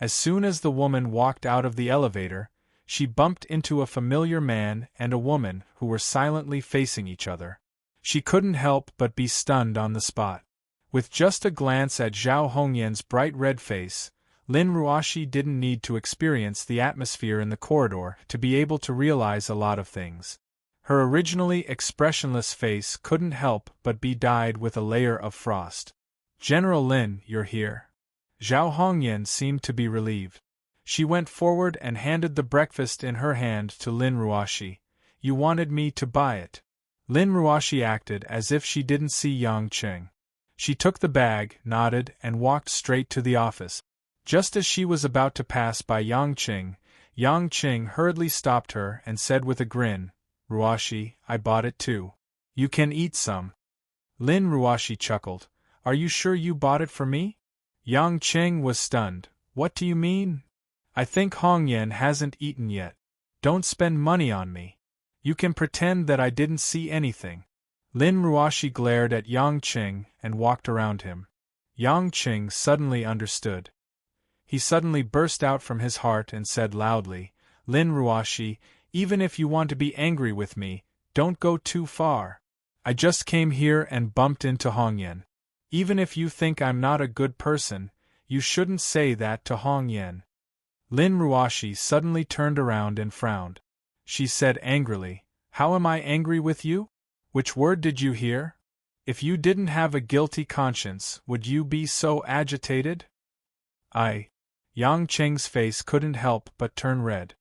As soon as the woman walked out of the elevator, she bumped into a familiar man and a woman who were silently facing each other. She couldn't help but be stunned on the spot. With just a glance at Zhao Hongyan's bright red face, Lin Ruashi didn't need to experience the atmosphere in the corridor to be able to realize a lot of things. Her originally expressionless face couldn't help but be dyed with a layer of frost. "General Lin, you're here." Zhao Hongyan seemed to be relieved. She went forward and handed the breakfast in her hand to Lin Ruashi. "You wanted me to buy it." Lin Ruashi acted as if she didn't see Yang Qing. She took the bag, nodded, and walked straight to the office. Just as she was about to pass by Yang Qing hurriedly stopped her and said with a grin, "Ruashi, I bought it too. You can eat some." Lin Ruashi chuckled. "Are you sure you bought it for me?" Yang Qing was stunned. "What do you mean?" "I think Hongyan hasn't eaten yet. Don't spend money on me. You can pretend that I didn't see anything." Lin Ruashi glared at Yang Qing and walked around him. Yang Qing suddenly understood. He suddenly burst out from his heart and said loudly, "Lin Ruashi, even if you want to be angry with me, don't go too far. I just came here and bumped into Hongyan. Even if you think I'm not a good person, you shouldn't say that to Hongyan." Lin Ruashi suddenly turned around and frowned. She said angrily, "How am I angry with you? Which word did you hear? If you didn't have a guilty conscience, would you be so agitated?" Yang Qing's face couldn't help but turn red.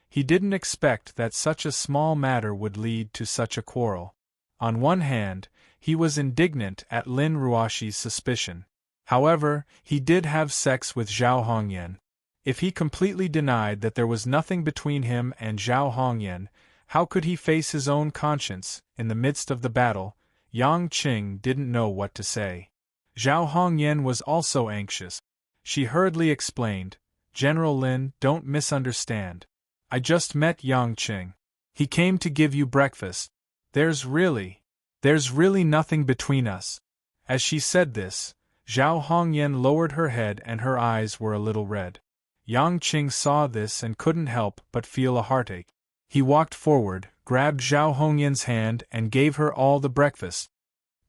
He didn't expect that such a small matter would lead to such a quarrel. On one hand, he was indignant at Lin Ruashi's suspicion. However, he did have sex with Zhao Hongyan. If he completely denied that there was nothing between him and Zhao Hongyan, how could he face his own conscience? In the midst of the battle, Yang Qing didn't know what to say. Zhao Hongyan was also anxious. She hurriedly explained, "General Lin, don't misunderstand. I just met Yang Qing. He came to give you breakfast. There's really nothing between us." As she said this, Zhao Hongyan lowered her head and her eyes were a little red. Yang Qing saw this and couldn't help but feel a heartache. He walked forward, grabbed Zhao Hongyan's hand and gave her all the breakfast.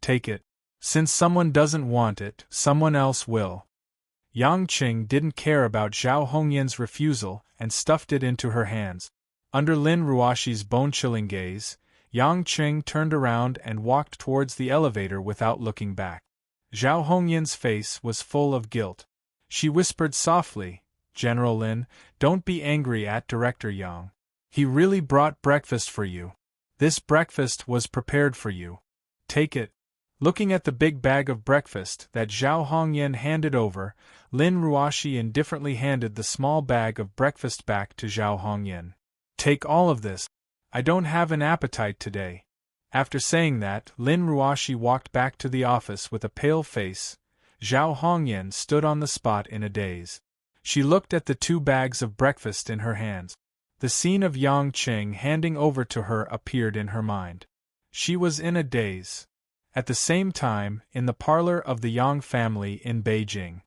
Take it. Since someone doesn't want it, someone else will. Yang Qing didn't care about Zhao Hongyan's refusal and stuffed it into her hands. Under Lin Ruoshi's bone-chilling gaze, Yang Qing turned around and walked towards the elevator without looking back. Zhao Hongyan's face was full of guilt. She whispered softly, "General Lin, don't be angry at Director Yang. He really brought breakfast for you. This breakfast was prepared for you. Take it." Looking at the big bag of breakfast that Zhao Hongyan handed over, Lin Ruoshi indifferently handed the small bag of breakfast back to Zhao Hongyan. "Take all of this. I don't have an appetite today." After saying that, Lin Ruoshi walked back to the office with a pale face. Zhao Hongyan stood on the spot in a daze. She looked at the 2 bags of breakfast in her hands. The scene of Yang Qing handing over to her appeared in her mind. She was in a daze. At the same time, in the parlor of the Yang family in Beijing.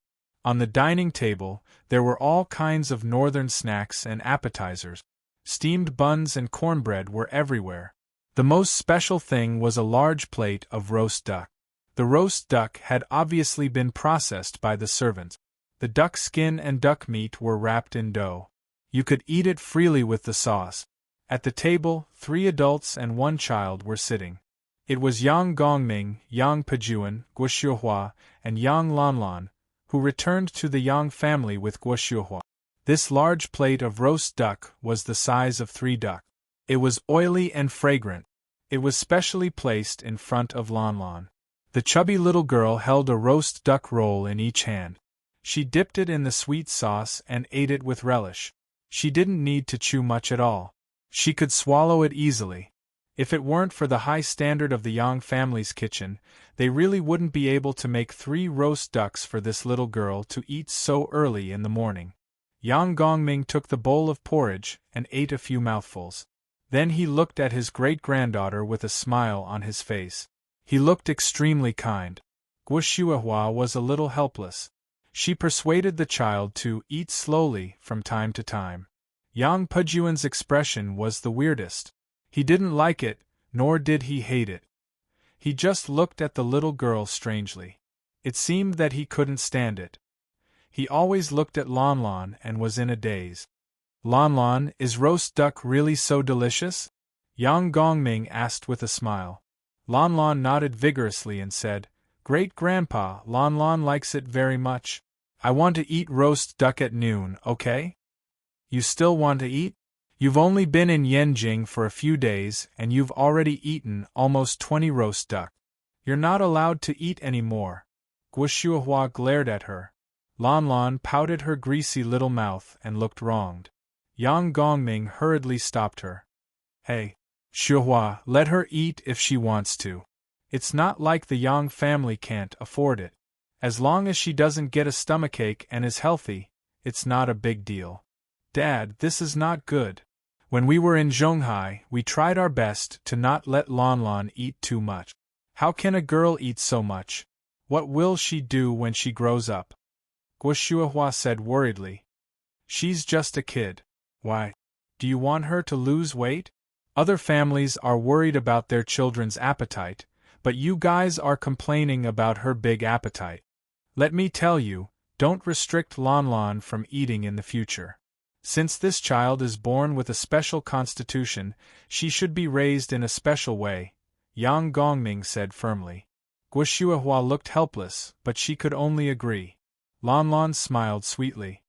On the dining table, there were all kinds of northern snacks and appetizers. Steamed buns and cornbread were everywhere. The most special thing was a large plate of roast duck. The roast duck had obviously been processed by the servants. The duck skin and duck meat were wrapped in dough. You could eat it freely with the sauce. At the table, 3 adults and 1 child were sitting. It was Yang Gongming, Yang Pejuan, Guo Xiuhua, and Yang Lanlan, who returned to the Yang family with Guo Xiuhua. This large plate of roast duck was the size of 3 ducks. It was oily and fragrant. It was specially placed in front of Lanlan. The chubby little girl held a roast duck roll in each hand. She dipped it in the sweet sauce and ate it with relish. She didn't need to chew much at all. She could swallow it easily. If it weren't for the high standard of the Yang family's kitchen, they really wouldn't be able to make 3 roast ducks for this little girl to eat so early in the morning. Yang Gongming took the bowl of porridge and ate a few mouthfuls. Then he looked at his great-granddaughter with a smile on his face. He looked extremely kind. Guo Xiuhua was a little helpless. She persuaded the child to eat slowly from time to time. Yang Pejuan's expression was the weirdest. He didn't like it, nor did he hate it. He just looked at the little girl strangely. It seemed that he couldn't stand it. He always looked at Lanlan and was in a daze. "Lanlan, is roast duck really so delicious?" Yang Gongming asked with a smile. Lanlan nodded vigorously and said, "Great-grandpa, Lanlan likes it very much. I want to eat roast duck at noon, okay?" "You still want to eat? You've only been in Yenjing for a few days and you've already eaten almost 20 roast duck. You're not allowed to eat any more." Guo Xiuhua glared at her. Lanlan pouted her greasy little mouth and looked wronged. Yang Gongming hurriedly stopped her. "Hey, Xiuhua, let her eat if she wants to. It's not like the Yang family can't afford it. As long as she doesn't get a stomachache and is healthy, it's not a big deal." "Dad, this is not good. When we were in Zhonghai, we tried our best to not let Lanlan eat too much. How can a girl eat so much? What will she do when she grows up?" Guo Xiuhua said worriedly. "She's just a kid. Why? Do you want her to lose weight? Other families are worried about their children's appetite, but you guys are complaining about her big appetite. Let me tell you, don't restrict Lanlan from eating in the future. Since this child is born with a special constitution, she should be raised in a special way," Yang Gongming said firmly. Guo Xiuhua looked helpless, but she could only agree. Lanlan smiled sweetly.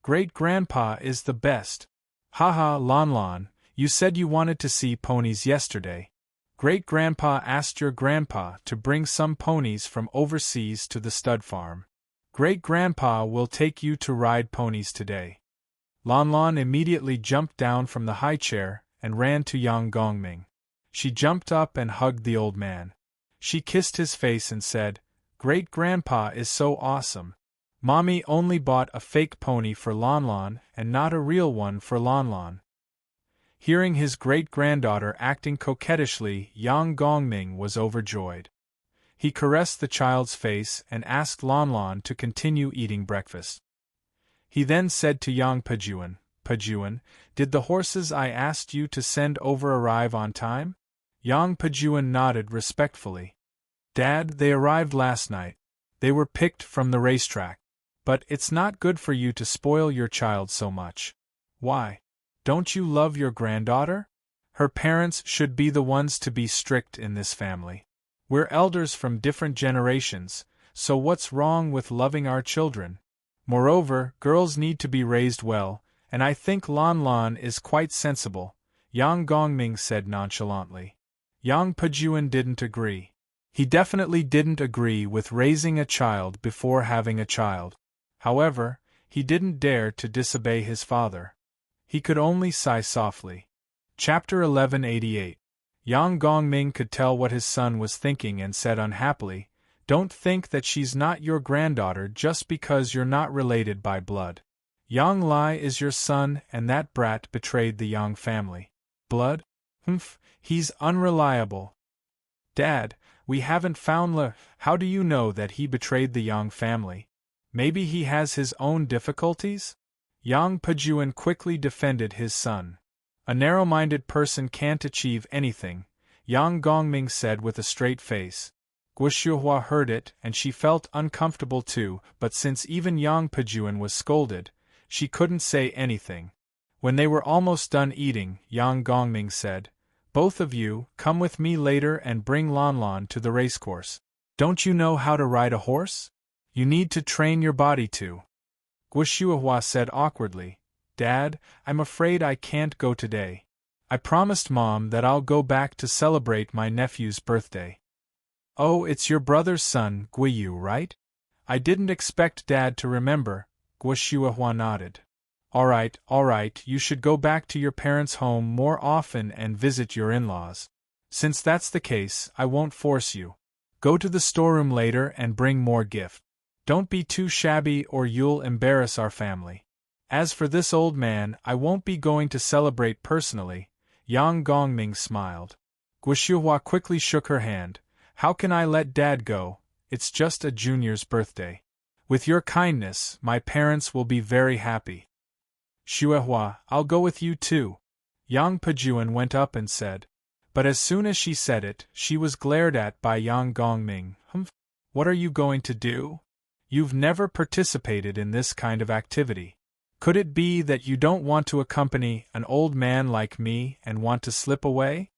"Great-grandpa is the best. Haha, Lanlan, you said you wanted to see ponies yesterday. Great-grandpa asked your grandpa to bring some ponies from overseas to the stud farm. Great-grandpa will take you to ride ponies today." Lanlan immediately jumped down from the high chair and ran to Yang Gongming. She jumped up and hugged the old man. She kissed his face and said, "Great-grandpa is so awesome. Mommy only bought a fake pony for Lanlan and not a real one for Lanlan." Hearing his great-granddaughter acting coquettishly, Yang Gongming was overjoyed. He caressed the child's face and asked Lon Lon to continue eating breakfast. He then said to Yang Pajuan, Pajuan, did the horses I asked you to send over arrive on time? Yang Pajuan nodded respectfully. Dad, they arrived last night. They were picked from the racetrack. But it's not good for you to spoil your child so much. Why? Don't you love your granddaughter? Her parents should be the ones to be strict in this family. We're elders from different generations, so what's wrong with loving our children? Moreover, girls need to be raised well, and I think Lon Lon is quite sensible, Yang Gongming said nonchalantly. Yang Pajuan didn't agree. He definitely didn't agree with raising a child before having a child. However, he didn't dare to disobey his father. He could only sigh softly. Chapter 1188. Yang Gongming could tell what his son was thinking and said unhappily, Don't think that she's not your granddaughter just because you're not related by blood. Yang Lai is your son and that brat betrayed the Yang family. Blood? Humph, he's unreliable. Dad, we haven't found How do you know that he betrayed the Yang family? Maybe he has his own difficulties? Yang Pajuan quickly defended his son. A narrow-minded person can't achieve anything, Yang Gongming said with a straight face. Guoshihua heard it and she felt uncomfortable too, but since even Yang Pajuan was scolded, she couldn't say anything. When they were almost done eating, Yang Gongming said, Both of you, come with me later and bring Lon Lon to the racecourse. Don't you know how to ride a horse? You need to train your body to. Guoshihua said awkwardly, Dad, I'm afraid I can't go today. I promised Mom that I'll go back to celebrate my nephew's birthday. Oh, it's your brother's son, Guiyu, right? I didn't expect Dad to remember, Guoshihua nodded. All right, you should go back to your parents' home more often and visit your in-laws. Since that's the case, I won't force you. Go to the storeroom later and bring more gift. Don't be too shabby or you'll embarrass our family. As for this old man, I won't be going to celebrate personally, Yang Gongming smiled. Guoshihua quickly shook her hand. How can I let Dad go? It's just a junior's birthday. With your kindness, my parents will be very happy. Shuehua, I'll go with you too. Yang Pajuan went up and said. But as soon as she said it, she was glared at by Yang Gongming. What are you going to do? You've never participated in this kind of activity. Could it be that you don't want to accompany an old man like me and want to slip away?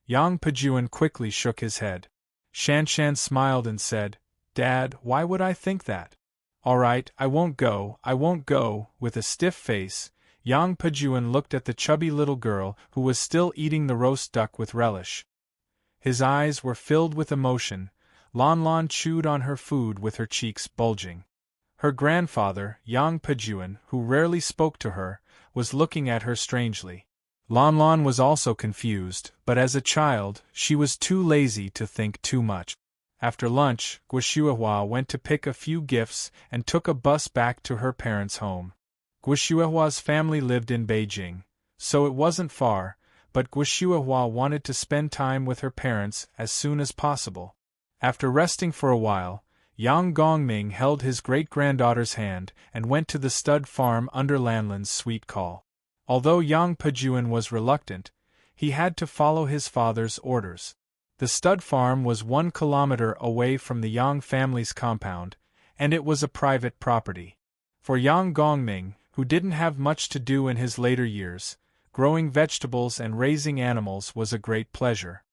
Yang Pajuan quickly shook his head. Shanshan smiled and said, Dad, why would I think that? All right, I won't go. With a stiff face, Yang Pajuan looked at the chubby little girl who was still eating the roast duck with relish. His eyes were filled with emotion. Lon Lon chewed on her food with her cheeks bulging. Her grandfather, Yang Pajuan, who rarely spoke to her, was looking at her strangely. Lon Lon was also confused, but as a child, she was too lazy to think too much. After lunch, Guoshihua went to pick a few gifts and took a bus back to her parents' home. Guoshihua's family lived in Beijing, so it wasn't far, but Guoshihua wanted to spend time with her parents as soon as possible. After resting for a while, Yang Gongming held his great-granddaughter's hand and went to the stud farm under Lanlin's sweet call. Although Yang Pajuan was reluctant, he had to follow his father's orders. The stud farm was 1 kilometer away from the Yang family's compound, and it was a private property. For Yang Gongming, who didn't have much to do in his later years, growing vegetables and raising animals was a great pleasure.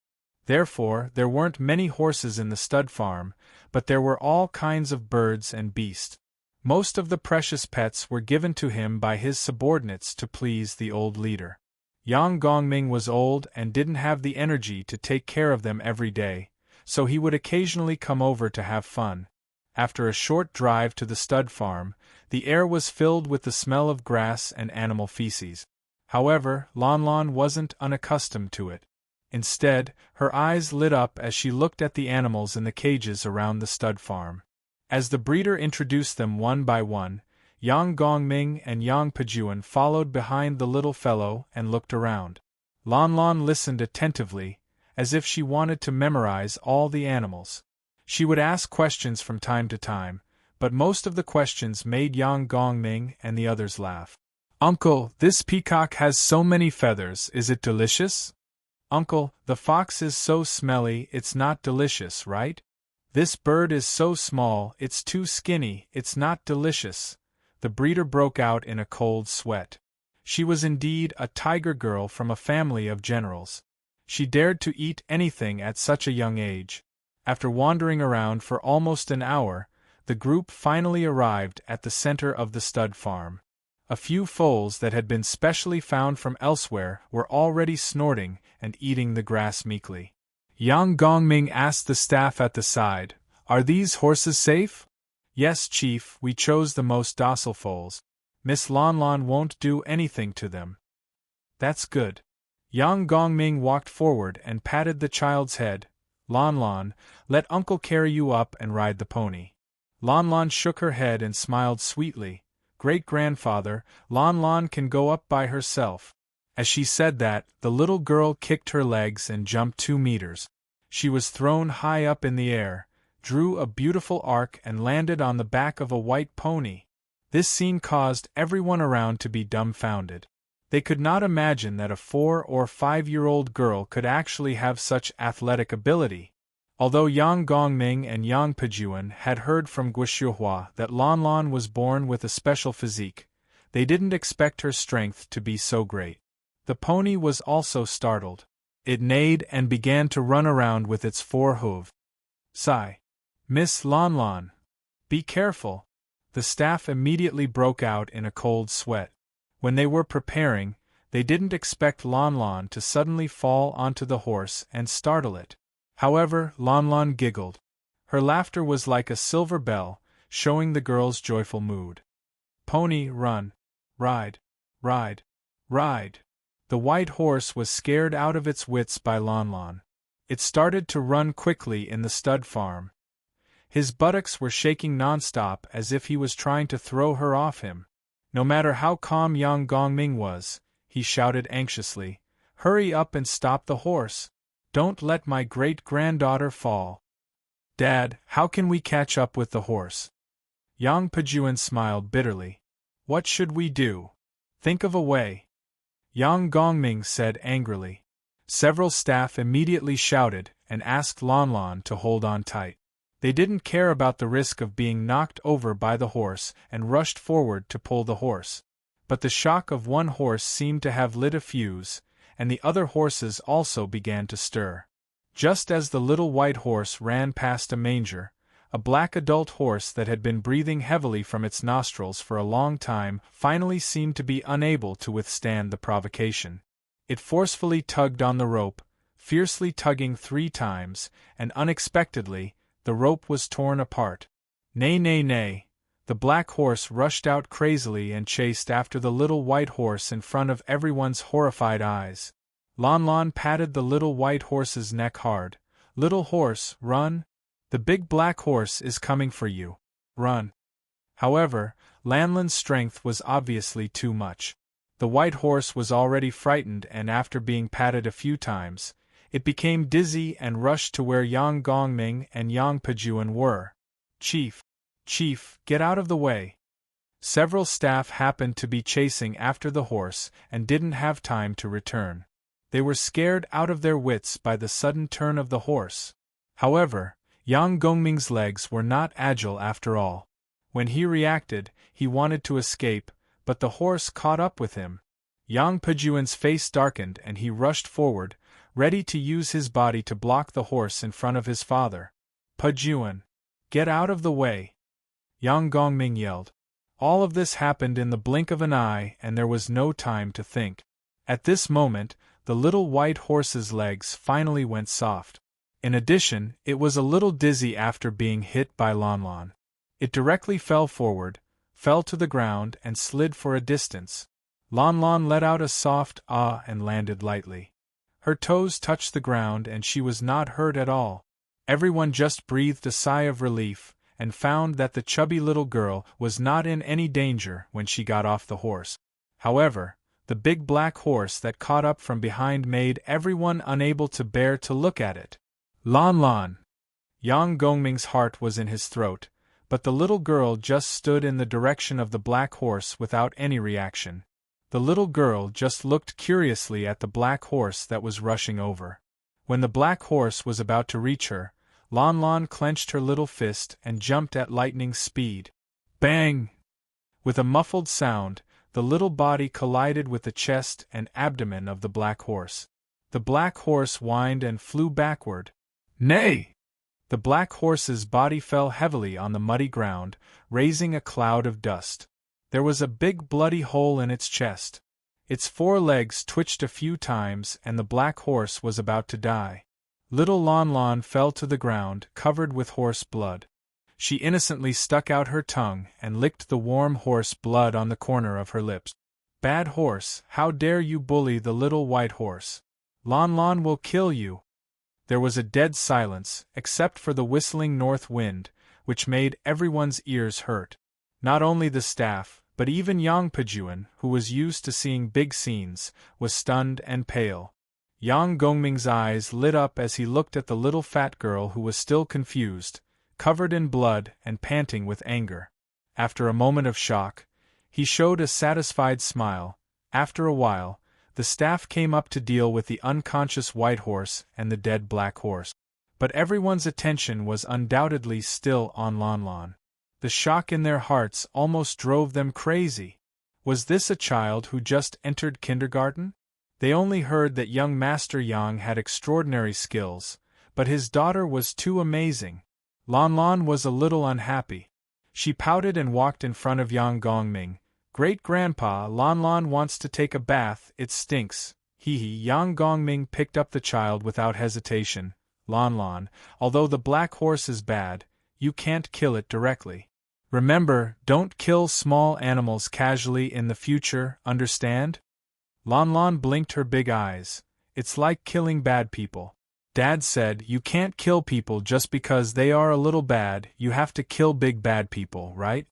Therefore, there weren't many horses in the stud farm, but there were all kinds of birds and beasts. Most of the precious pets were given to him by his subordinates to please the old leader. Yang Gongming was old and didn't have the energy to take care of them every day, so he would occasionally come over to have fun. After a short drive to the stud farm, the air was filled with the smell of grass and animal feces. However, Lon Lon wasn't unaccustomed to it. Instead, her eyes lit up as she looked at the animals in the cages around the stud farm. As the breeder introduced them one by one, Yang Gongming and Yang Pajuan followed behind the little fellow and looked around. Lon Lon listened attentively, as if she wanted to memorize all the animals. She would ask questions from time to time, but most of the questions made Yang Gongming and the others laugh. Uncle, this peacock has so many feathers, is it delicious? Uncle, the fox is so smelly, it's not delicious, right? This bird is so small, it's too skinny, it's not delicious. The breeder broke out in a cold sweat. She was indeed a tiger girl from a family of generals. She dared to eat anything at such a young age. After wandering around for almost an hour, the group finally arrived at the center of the stud farm. A few foals that had been specially found from elsewhere were already snorting and eating the grass meekly. Yang Gongming asked the staff at the side, "Are these horses safe?" "Yes, Chief, we chose the most docile foals. Miss Lon Lon won't do anything to them." "That's good." Yang Gongming walked forward and patted the child's head. "Lon Lon, let Uncle carry you up and ride the pony." Lon Lon shook her head and smiled sweetly. "Great-grandfather, Lon Lon can go up by herself." As she said that, the little girl kicked her legs and jumped 2 meters. She was thrown high up in the air, drew a beautiful arc and landed on the back of a white pony. This scene caused everyone around to be dumbfounded. They could not imagine that a 4 or 5-year-old girl could actually have such athletic ability. Although Yang Gongming and Yang Pejuan had heard from Guxiuhua that Lon Lon was born with a special physique, they didn't expect her strength to be so great. The pony was also startled. It neighed and began to run around with its 4 hooves. "Sigh. Miss Lon Lon. Be careful." The staff immediately broke out in a cold sweat. When they were preparing, they didn't expect Lon Lon to suddenly fall onto the horse and startle it. However, Lon Lon giggled. Her laughter was like a silver bell, showing the girl's joyful mood. "Pony, run. Ride. Ride. Ride." The white horse was scared out of its wits by Lon Lon. It started to run quickly in the stud farm. His buttocks were shaking non-stop as if he was trying to throw her off him. No matter how calm Yang Gongming was, he shouted anxiously, "Hurry up and stop the horse! Don't let my great-granddaughter fall." "Dad, how can we catch up with the horse?" Yang Pejuan smiled bitterly. "What should we do? Think of a way." Yang Gongming said angrily. Several staff immediately shouted and asked Lon Lon to hold on tight. They didn't care about the risk of being knocked over by the horse and rushed forward to pull the horse. But the shock of one horse seemed to have lit a fuse, and the other horses also began to stir. Just as the little white horse ran past a manger, a black adult horse that had been breathing heavily from its nostrils for a long time finally seemed to be unable to withstand the provocation. It forcefully tugged on the rope, fiercely tugging 3 times, and unexpectedly, the rope was torn apart. "Nay, nay, nay!" The black horse rushed out crazily and chased after the little white horse in front of everyone's horrified eyes. Lon Lon patted the little white horse's neck hard. "Little horse, run! The big black horse is coming for you. Run!" However, Lanlin's strength was obviously too much. The white horse was already frightened, and after being patted a few times, it became dizzy and rushed to where Yang Gongming and Yang Pejuan were. "Chief! Chief, get out of the way!" Several staff happened to be chasing after the horse and didn't have time to return. They were scared out of their wits by the sudden turn of the horse. However, Yang Gongming's legs were not agile after all. When he reacted, he wanted to escape, but the horse caught up with him. Yang Pejuan's face darkened and he rushed forward, ready to use his body to block the horse in front of his father. "Pejuan! Get out of the way!" Yang Gongming yelled. All of this happened in the blink of an eye and there was no time to think. At this moment, the little white horse's legs finally went soft. In addition, it was a little dizzy after being hit by Lon Lon. It directly fell forward, fell to the ground and slid for a distance. Lon Lon let out a soft ah and landed lightly. Her toes touched the ground and she was not hurt at all. Everyone just breathed a sigh of relief, and found that the chubby little girl was not in any danger when she got off the horse. However, the big black horse that caught up from behind made everyone unable to bear to look at it. "Lon Lon! Yang Gongming's heart was in his throat, but the little girl just stood in the direction of the black horse without any reaction. The little girl just looked curiously at the black horse that was rushing over. When the black horse was about to reach her, Lon Lon clenched her little fist and jumped at lightning speed. Bang! With a muffled sound, the little body collided with the chest and abdomen of the black horse. The black horse whined and flew backward. Nay! The black horse's body fell heavily on the muddy ground, raising a cloud of dust. There was a big bloody hole in its chest. Its 4 legs twitched a few times and the black horse was about to die. Little Lon Lon fell to the ground, covered with horse blood. She innocently stuck out her tongue and licked the warm horse blood on the corner of her lips. Bad horse, how dare you bully the little white horse? Lon Lon will kill you. There was a dead silence, except for the whistling north wind, which made everyone's ears hurt. Not only the staff, but even Yang Pejuan, who was used to seeing big scenes, was stunned and pale. Yang Gongming's eyes lit up as he looked at the little fat girl who was still confused, covered in blood and panting with anger. After a moment of shock, he showed a satisfied smile. After a while, the staff came up to deal with the unconscious white horse and the dead black horse. But everyone's attention was undoubtedly still on Lon Lon. The shock in their hearts almost drove them crazy. Was this a child who just entered kindergarten? They only heard that young Master Yang had extraordinary skills, but his daughter was too amazing. Lon Lon was a little unhappy. She pouted and walked in front of Yang Gongming. Great-grandpa, Lon Lon wants to take a bath, it stinks. Hee hee. Yang Gongming picked up the child without hesitation. Lon Lon, although the black horse is bad, you can't kill it directly. Remember, don't kill small animals casually in the future, understand? Lon Lon blinked her big eyes. It's like killing bad people. Dad said you can't kill people just because they are a little bad, you have to kill big bad people, right?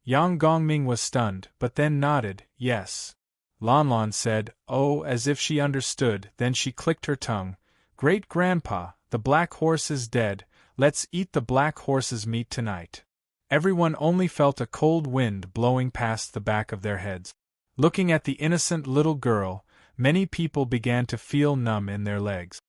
Yang Gongming was stunned, but then nodded, yes. Lon Lon said, oh, as if she understood, then she clicked her tongue. Great-grandpa, the black horse is dead, let's eat the black horse's meat tonight. Everyone only felt a cold wind blowing past the back of their heads. Looking at the innocent little girl, many people began to feel numb in their legs.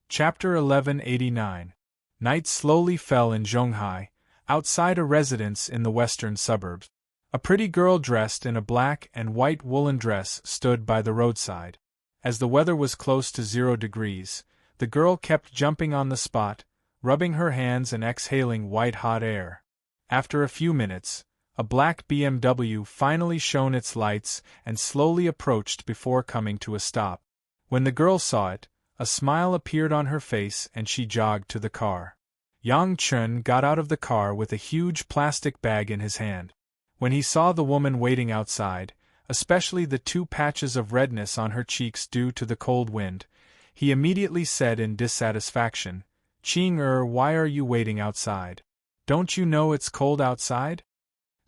Chapter 1189. Night slowly fell in Zhonghai, outside a residence in the western suburbs. A pretty girl dressed in a black and white woolen dress stood by the roadside. As the weather was close to 0 degrees, the girl kept jumping on the spot, rubbing her hands and exhaling white-hot air. After a few minutes, a black BMW finally shone its lights and slowly approached before coming to a stop. When the girl saw it, a smile appeared on her face and she jogged to the car. Yang Chun got out of the car with a huge plastic bag in his hand. When he saw the woman waiting outside, especially the 2 patches of redness on her cheeks due to the cold wind, he immediately said in dissatisfaction, Ching-er, why are you waiting outside? Don't you know it's cold outside?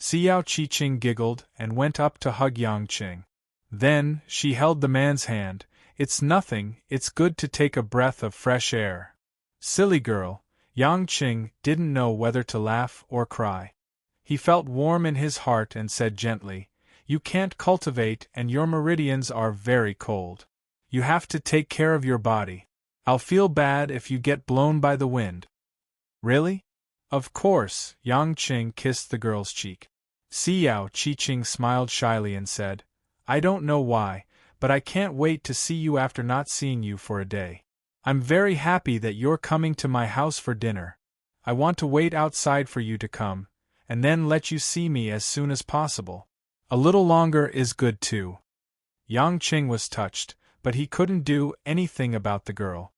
Xiao Qi-ching giggled and went up to hug Yang Qing. Then, she held the man's hand. It's nothing, it's good to take a breath of fresh air. Silly girl, Yang Qing didn't know whether to laugh or cry. He felt warm in his heart and said gently, you can't cultivate and your meridians are very cold. You have to take care of your body. I'll feel bad if you get blown by the wind. Really? Of course, Yang Qing kissed the girl's cheek. Xiao Qi-ching smiled shyly and said, I don't know why, but I can't wait to see you after not seeing you for a day. I'm very happy that you're coming to my house for dinner. I want to wait outside for you to come, and then let you see me as soon as possible. A little longer is good too. Yang Qing was touched, but he couldn't do anything about the girl.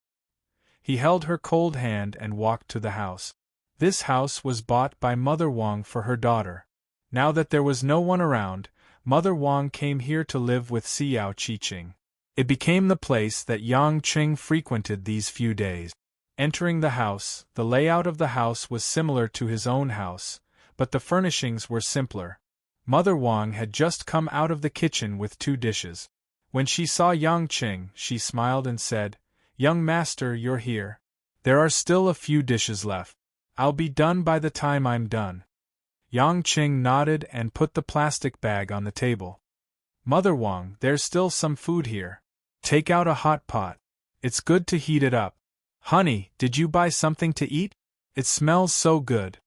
He held her cold hand and walked to the house. This house was bought by Mother Wang for her daughter. Now that there was no one around, Mother Wang came here to live with Xiao Qi-ching. It became the place that Yang Qing frequented these few days. Entering the house, the layout of the house was similar to his own house, but the furnishings were simpler. Mother Wang had just come out of the kitchen with 2 dishes. When she saw Yang Qing, she smiled and said, Young master, you're here. There are still a few dishes left. I'll be done by the time I'm done. Yang Qing nodded and put the plastic bag on the table. Mother Wang, there's still some food here. Take out a hot pot. It's good to heat it up. Honey, did you buy something to eat? It smells so good.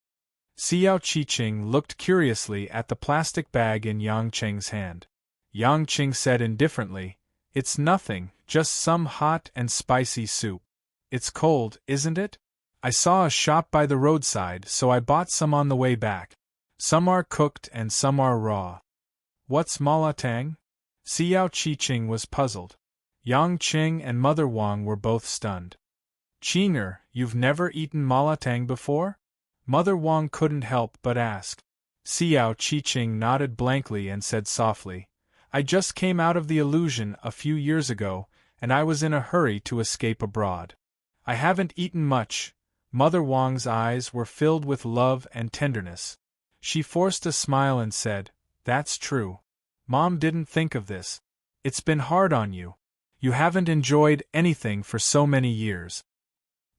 Xiao Qiqing looked curiously at the plastic bag in Yang Qing's hand. Yang Qing said indifferently, "It's nothing, just some hot and spicy soup. It's cold, isn't it? I saw a shop by the roadside, so I bought some on the way back. Some are cooked and some are raw." What's malatang? Xiao Qiqing was puzzled. Yang Qing and Mother Wang were both stunned. Qing'er, you've never eaten malatang before? Mother Wang couldn't help but ask. Xiao Qiqing nodded blankly and said softly, "I just came out of the illusion a few years ago, and I was in a hurry to escape abroad. I haven't eaten much." Mother Wang's eyes were filled with love and tenderness. She forced a smile and said, "That's true. Mom didn't think of this. It's been hard on you. You haven't enjoyed anything for so many years."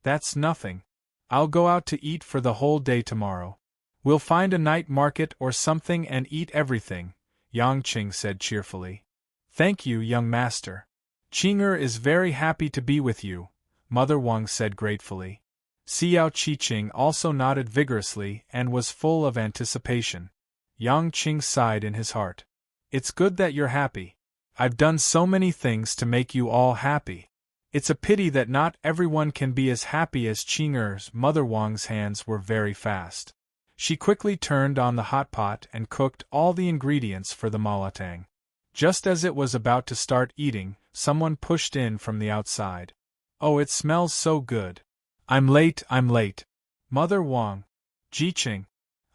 "That's nothing. I'll go out to eat for the whole day tomorrow. We'll find a night market or something and eat everything," Yang Qing said cheerfully. "Thank you, young master. Qing'er is very happy to be with you," Mother Wang said gratefully. Xiao Qiqing also nodded vigorously and was full of anticipation. Yang Qing sighed in his heart. "It's good that you're happy. I've done so many things to make you all happy. It's a pity that not everyone can be as happy as Qing'er's." Mother Wang's hands were very fast. She quickly turned on the hot pot and cooked all the ingredients for the malatang. Just as it was about to start eating, someone pushed in from the outside. "Oh, it smells so good. I'm late. Mother Wang. Jiqing.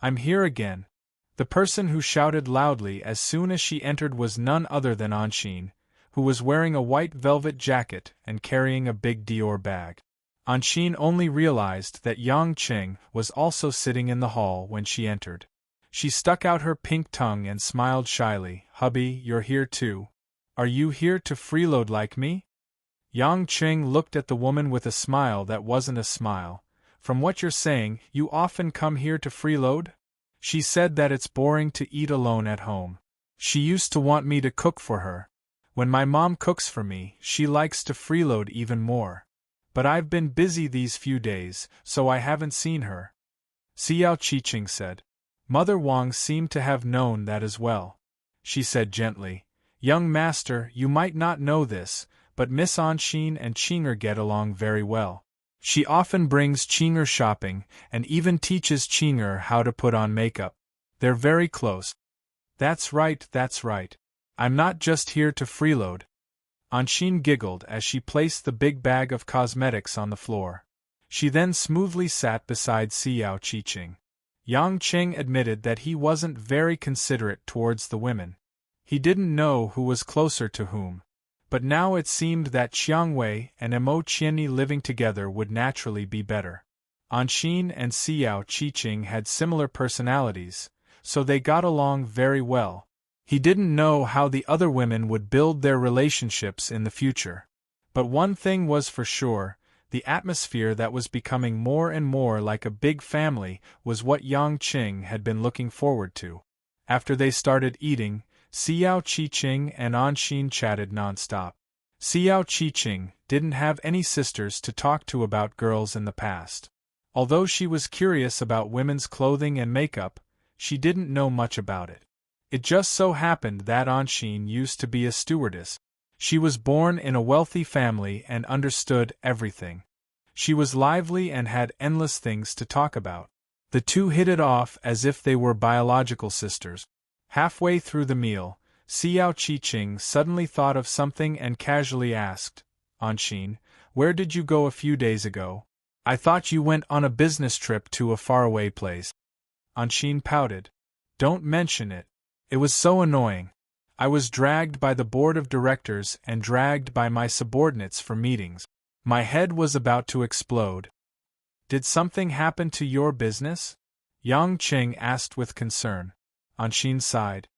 I'm here again." The person who shouted loudly as soon as she entered was none other than Anshin, who was wearing a white velvet jacket and carrying a big Dior bag. Anshin only realized that Yang Qing was also sitting in the hall when she entered. She stuck out her pink tongue and smiled shyly. "Hubby, you're here too. Are you here to freeload like me?" Yang Qing looked at the woman with a smile that wasn't a smile. "From what you're saying, you often come here to freeload?" She said that it's boring to eat alone at home. She used to want me to cook for her. When my mom cooks for me, she likes to freeload even more. But I've been busy these few days, so I haven't seen her," Xiao Qiqing said. Mother Wang seemed to have known that as well. She said gently, "Young master, you might not know this, but Miss Anshin and Qing'er get along very well. She often brings Qing'er shopping, and even teaches Qing'er how to put on makeup. They're very close." That's right. I'm not just here to freeload." Anshin giggled as she placed the big bag of cosmetics on the floor. She then smoothly sat beside Xiao Qiqing. Yang Qing admitted that he wasn't very considerate towards the women. He didn't know who was closer to whom. But now it seemed that Qiang Wei and Mo Qianni living together would naturally be better. Anshin and Xiao Qiqing had similar personalities, so they got along very well. He didn't know how the other women would build their relationships in the future. But one thing was for sure, the atmosphere that was becoming more and more like a big family was what Yang Qing had been looking forward to. After they started eating, Xiao Qiqing and Anshin chatted nonstop. Xiao Qiqing didn't have any sisters to talk to about girls in the past. Although she was curious about women's clothing and makeup, she didn't know much about it. It just so happened that Anshin used to be a stewardess. She was born in a wealthy family and understood everything. She was lively and had endless things to talk about. The two hit it off as if they were biological sisters. Halfway through the meal, Xiao Qiqing suddenly thought of something and casually asked, "Anshin, where did you go a few days ago? I thought you went on a business trip to a faraway place." Anshin pouted. "Don't mention it. It was so annoying. I was dragged by the board of directors and dragged by my subordinates for meetings. My head was about to explode." "Did something happen to your business?" Yang Qing asked with concern. Anshin sighed.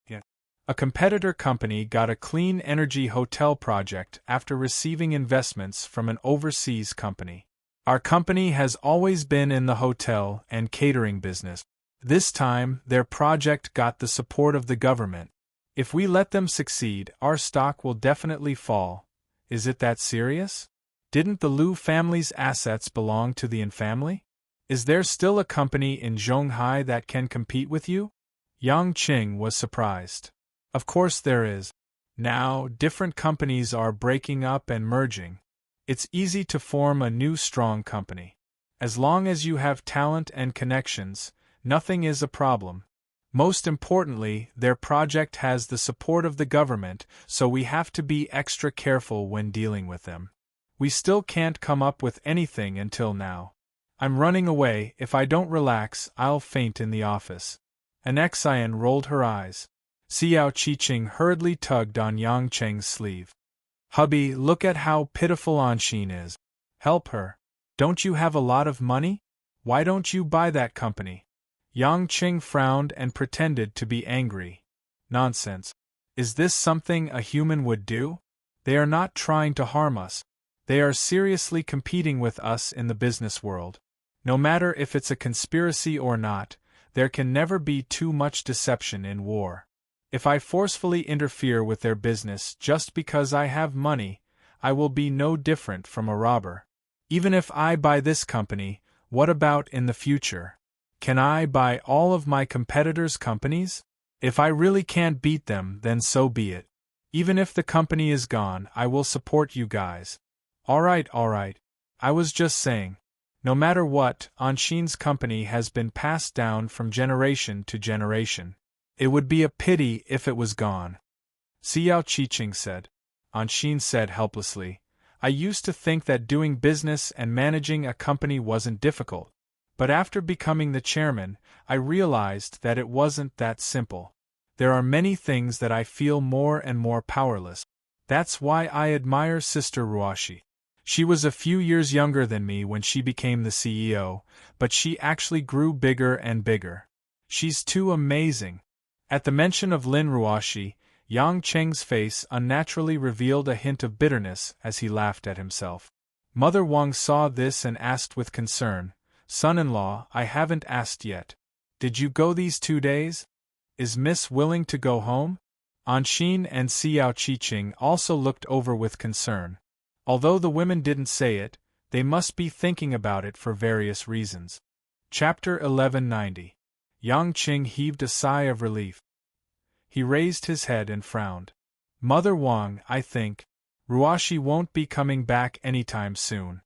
"Yeah. A competitor company got a clean energy hotel project after receiving investments from an overseas company. Our company has always been in the hotel and catering business. This time, their project got the support of the government. If we let them succeed, our stock will definitely fall. Is it that serious? Didn't the Liu family's assets belong to the Yin family? Is there still a company in Zhonghai that can compete with you? Yang Qing was surprised. Of course there is. Now, different companies are breaking up and merging. It's easy to form a new strong company. As long as you have talent and connections, nothing is a problem. Most importantly, their project has the support of the government, so we have to be extra careful when dealing with them. We still can't come up with anything until now. I'm running away. If I don't relax, I'll faint in the office. Alexian rolled her eyes. Xiao Qiqing hurriedly tugged on Yang Cheng's sleeve. Hubby, look at how pitiful Anshin is. Help her. Don't you have a lot of money? Why don't you buy that company? Yang Qing frowned and pretended to be angry. Nonsense. Is this something a human would do? They are not trying to harm us. They are seriously competing with us in the business world. No matter if it's a conspiracy or not, there can never be too much deception in war. If I forcefully interfere with their business just because I have money, I will be no different from a robber. Even if I buy this company, what about in the future? Can I buy all of my competitors' companies? If I really can't beat them, then so be it. Even if the company is gone, I will support you guys. All right. I was just saying. No matter what, Anshin's company has been passed down from generation to generation. It would be a pity if it was gone. Xiao Qiqing said. Anshin said helplessly, I used to think that doing business and managing a company wasn't difficult. But after becoming the chairman, I realized that it wasn't that simple. There are many things that I feel more and more powerless. That's why I admire Sister Ruoshi. She was a few years younger than me when she became the CEO, but she actually grew bigger and bigger. She's too amazing. At the mention of Lin Ruoshi, Yang Cheng's face unnaturally revealed a hint of bitterness as he laughed at himself. Mother Wang saw this and asked with concern, Son-in-law, I haven't asked yet. Did you go these 2 days? Is Miss willing to go home? Anshin and Xiao Qiqing also looked over with concern. Although the women didn't say it, they must be thinking about it for various reasons. Chapter 1190. Yang Qing heaved a sigh of relief. He raised his head and frowned. Mother Wang, I think Ruoshi won't be coming back anytime soon.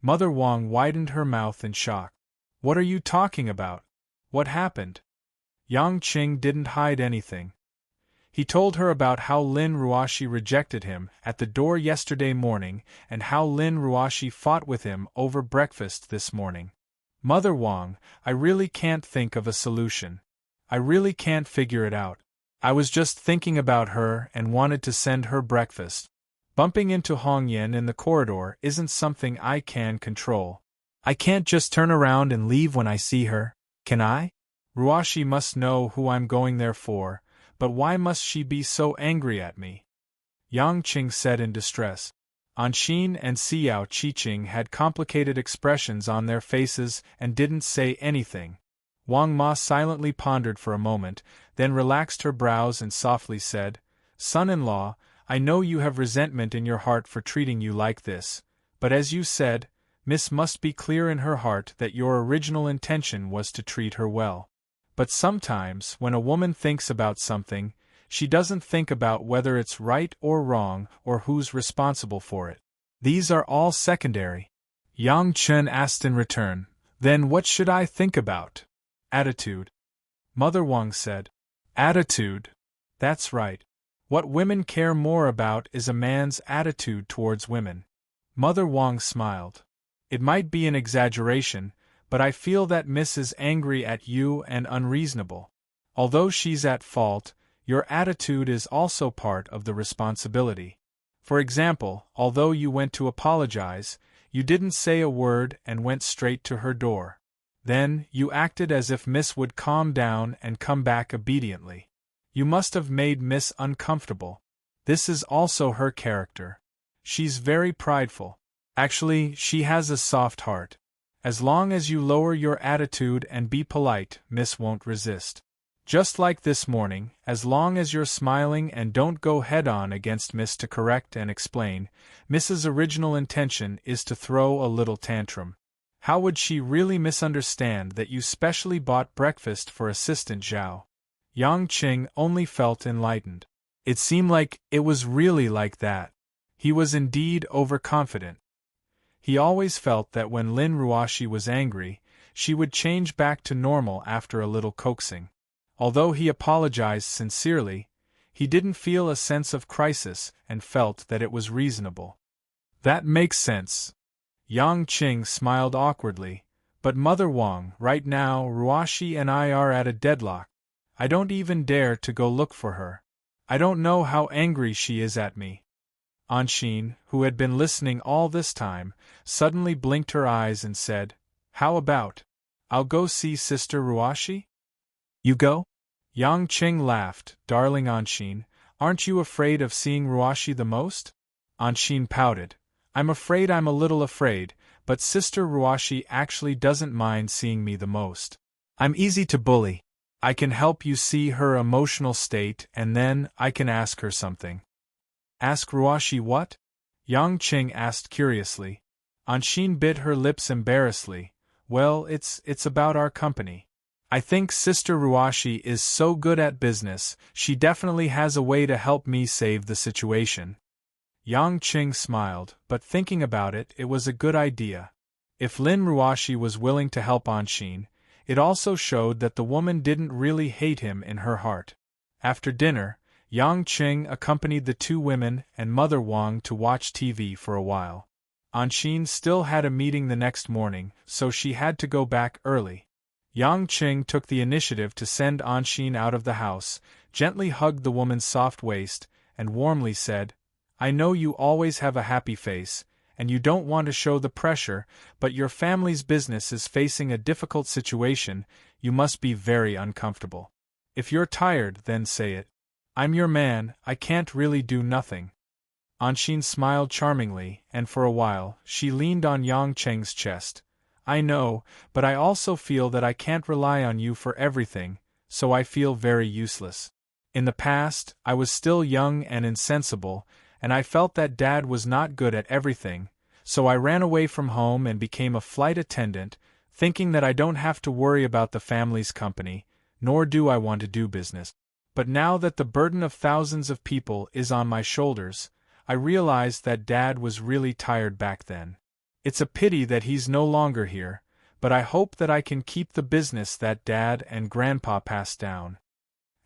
Mother Wang widened her mouth in shock. What are you talking about? What happened? Yang Qing didn't hide anything. He told her about how Lin Ruoshi rejected him at the door yesterday morning and how Lin Ruoshi fought with him over breakfast this morning. Mother Wang, I really can't think of a solution. I really can't figure it out. I was just thinking about her and wanted to send her breakfast. Bumping into Hong Yin in the corridor isn't something I can control. I can't just turn around and leave when I see her, can I? Ruoshi must know who I'm going there for, but why must she be so angry at me? Yang Qing said in distress. Anshin and Xiao Qiqing had complicated expressions on their faces and didn't say anything. Wang Ma silently pondered for a moment, then relaxed her brows and softly said, Son-in-law, I know you have resentment in your heart for treating you like this, but as you said, Miss must be clear in her heart that your original intention was to treat her well. But sometimes, when a woman thinks about something, she doesn't think about whether it's right or wrong or who's responsible for it. These are all secondary. Yang Chen asked in return, Then what should I think about? Attitude. Mother Wang said. Attitude. That's right. What women care more about is a man's attitude towards women. Mother Wang smiled. It might be an exaggeration, but I feel that Miss is angry at you and unreasonable. Although she's at fault, your attitude is also part of the responsibility. For example, although you went to apologize, you didn't say a word and went straight to her door. Then, you acted as if Miss would calm down and come back obediently. You must have made Miss uncomfortable. This is also her character. She's very prideful. Actually, she has a soft heart. As long as you lower your attitude and be polite, Miss won't resist. Just like this morning, as long as you're smiling and don't go head-on against Miss to correct and explain, Miss's original intention is to throw a little tantrum. How would she really misunderstand that you specially bought breakfast for Assistant Zhao? Yang Qing only felt enlightened. It seemed like it was really like that. He was indeed overconfident. He always felt that when Lin Ruoxi was angry, she would change back to normal after a little coaxing. Although he apologized sincerely, he didn't feel a sense of crisis and felt that it was reasonable. That makes sense. Yang Qing smiled awkwardly, but Mother Wang, right now Ruoxi and I are at a deadlock. I don't even dare to go look for her. I don't know how angry she is at me. Anshin, who had been listening all this time, suddenly blinked her eyes and said, "How about? I'll go see Sister Ruoxi?" "You go?" Yang Qing laughed. "Darling Anshin, aren't you afraid of seeing Ruoxi the most?" Anshin pouted. "I'm afraid I'm a little afraid, but Sister Ruoxi actually doesn't mind seeing me the most. I'm easy to bully. I can help you see her emotional state and then I can ask her something." "Ask Ruoxi what?" Yang Qing asked curiously. Anshin bit her lips embarrassedly. "Well, it's about our company. I think Sister Ruoxi is so good at business, she definitely has a way to help me save the situation." Yang Qing smiled, but thinking about it, it was a good idea. If Lin Ruoxi was willing to help Anshin, it also showed that the woman didn't really hate him in her heart. After dinner, Yang Qing accompanied the two women and Mother Wang to watch TV for a while. Anshin still had a meeting the next morning, so she had to go back early. Yang Qing took the initiative to send Anshin out of the house, gently hugged the woman's soft waist, and warmly said, "I know you always have a happy face, and you don't want to show the pressure, but your family's business is facing a difficult situation, you must be very uncomfortable. If you're tired, then say it. I'm your man, I can't really do nothing." Anshin smiled charmingly, and for a while, she leaned on Yang Qing's chest. "I know, but I also feel that I can't rely on you for everything, so I feel very useless. In the past, I was still young and insensible, and I felt that Dad was not good at everything, so I ran away from home and became a flight attendant, thinking that I don't have to worry about the family's company, nor do I want to do business. But now that the burden of thousands of people is on my shoulders, I realized that Dad was really tired back then. It's a pity that he's no longer here, but I hope that I can keep the business that Dad and Grandpa passed down."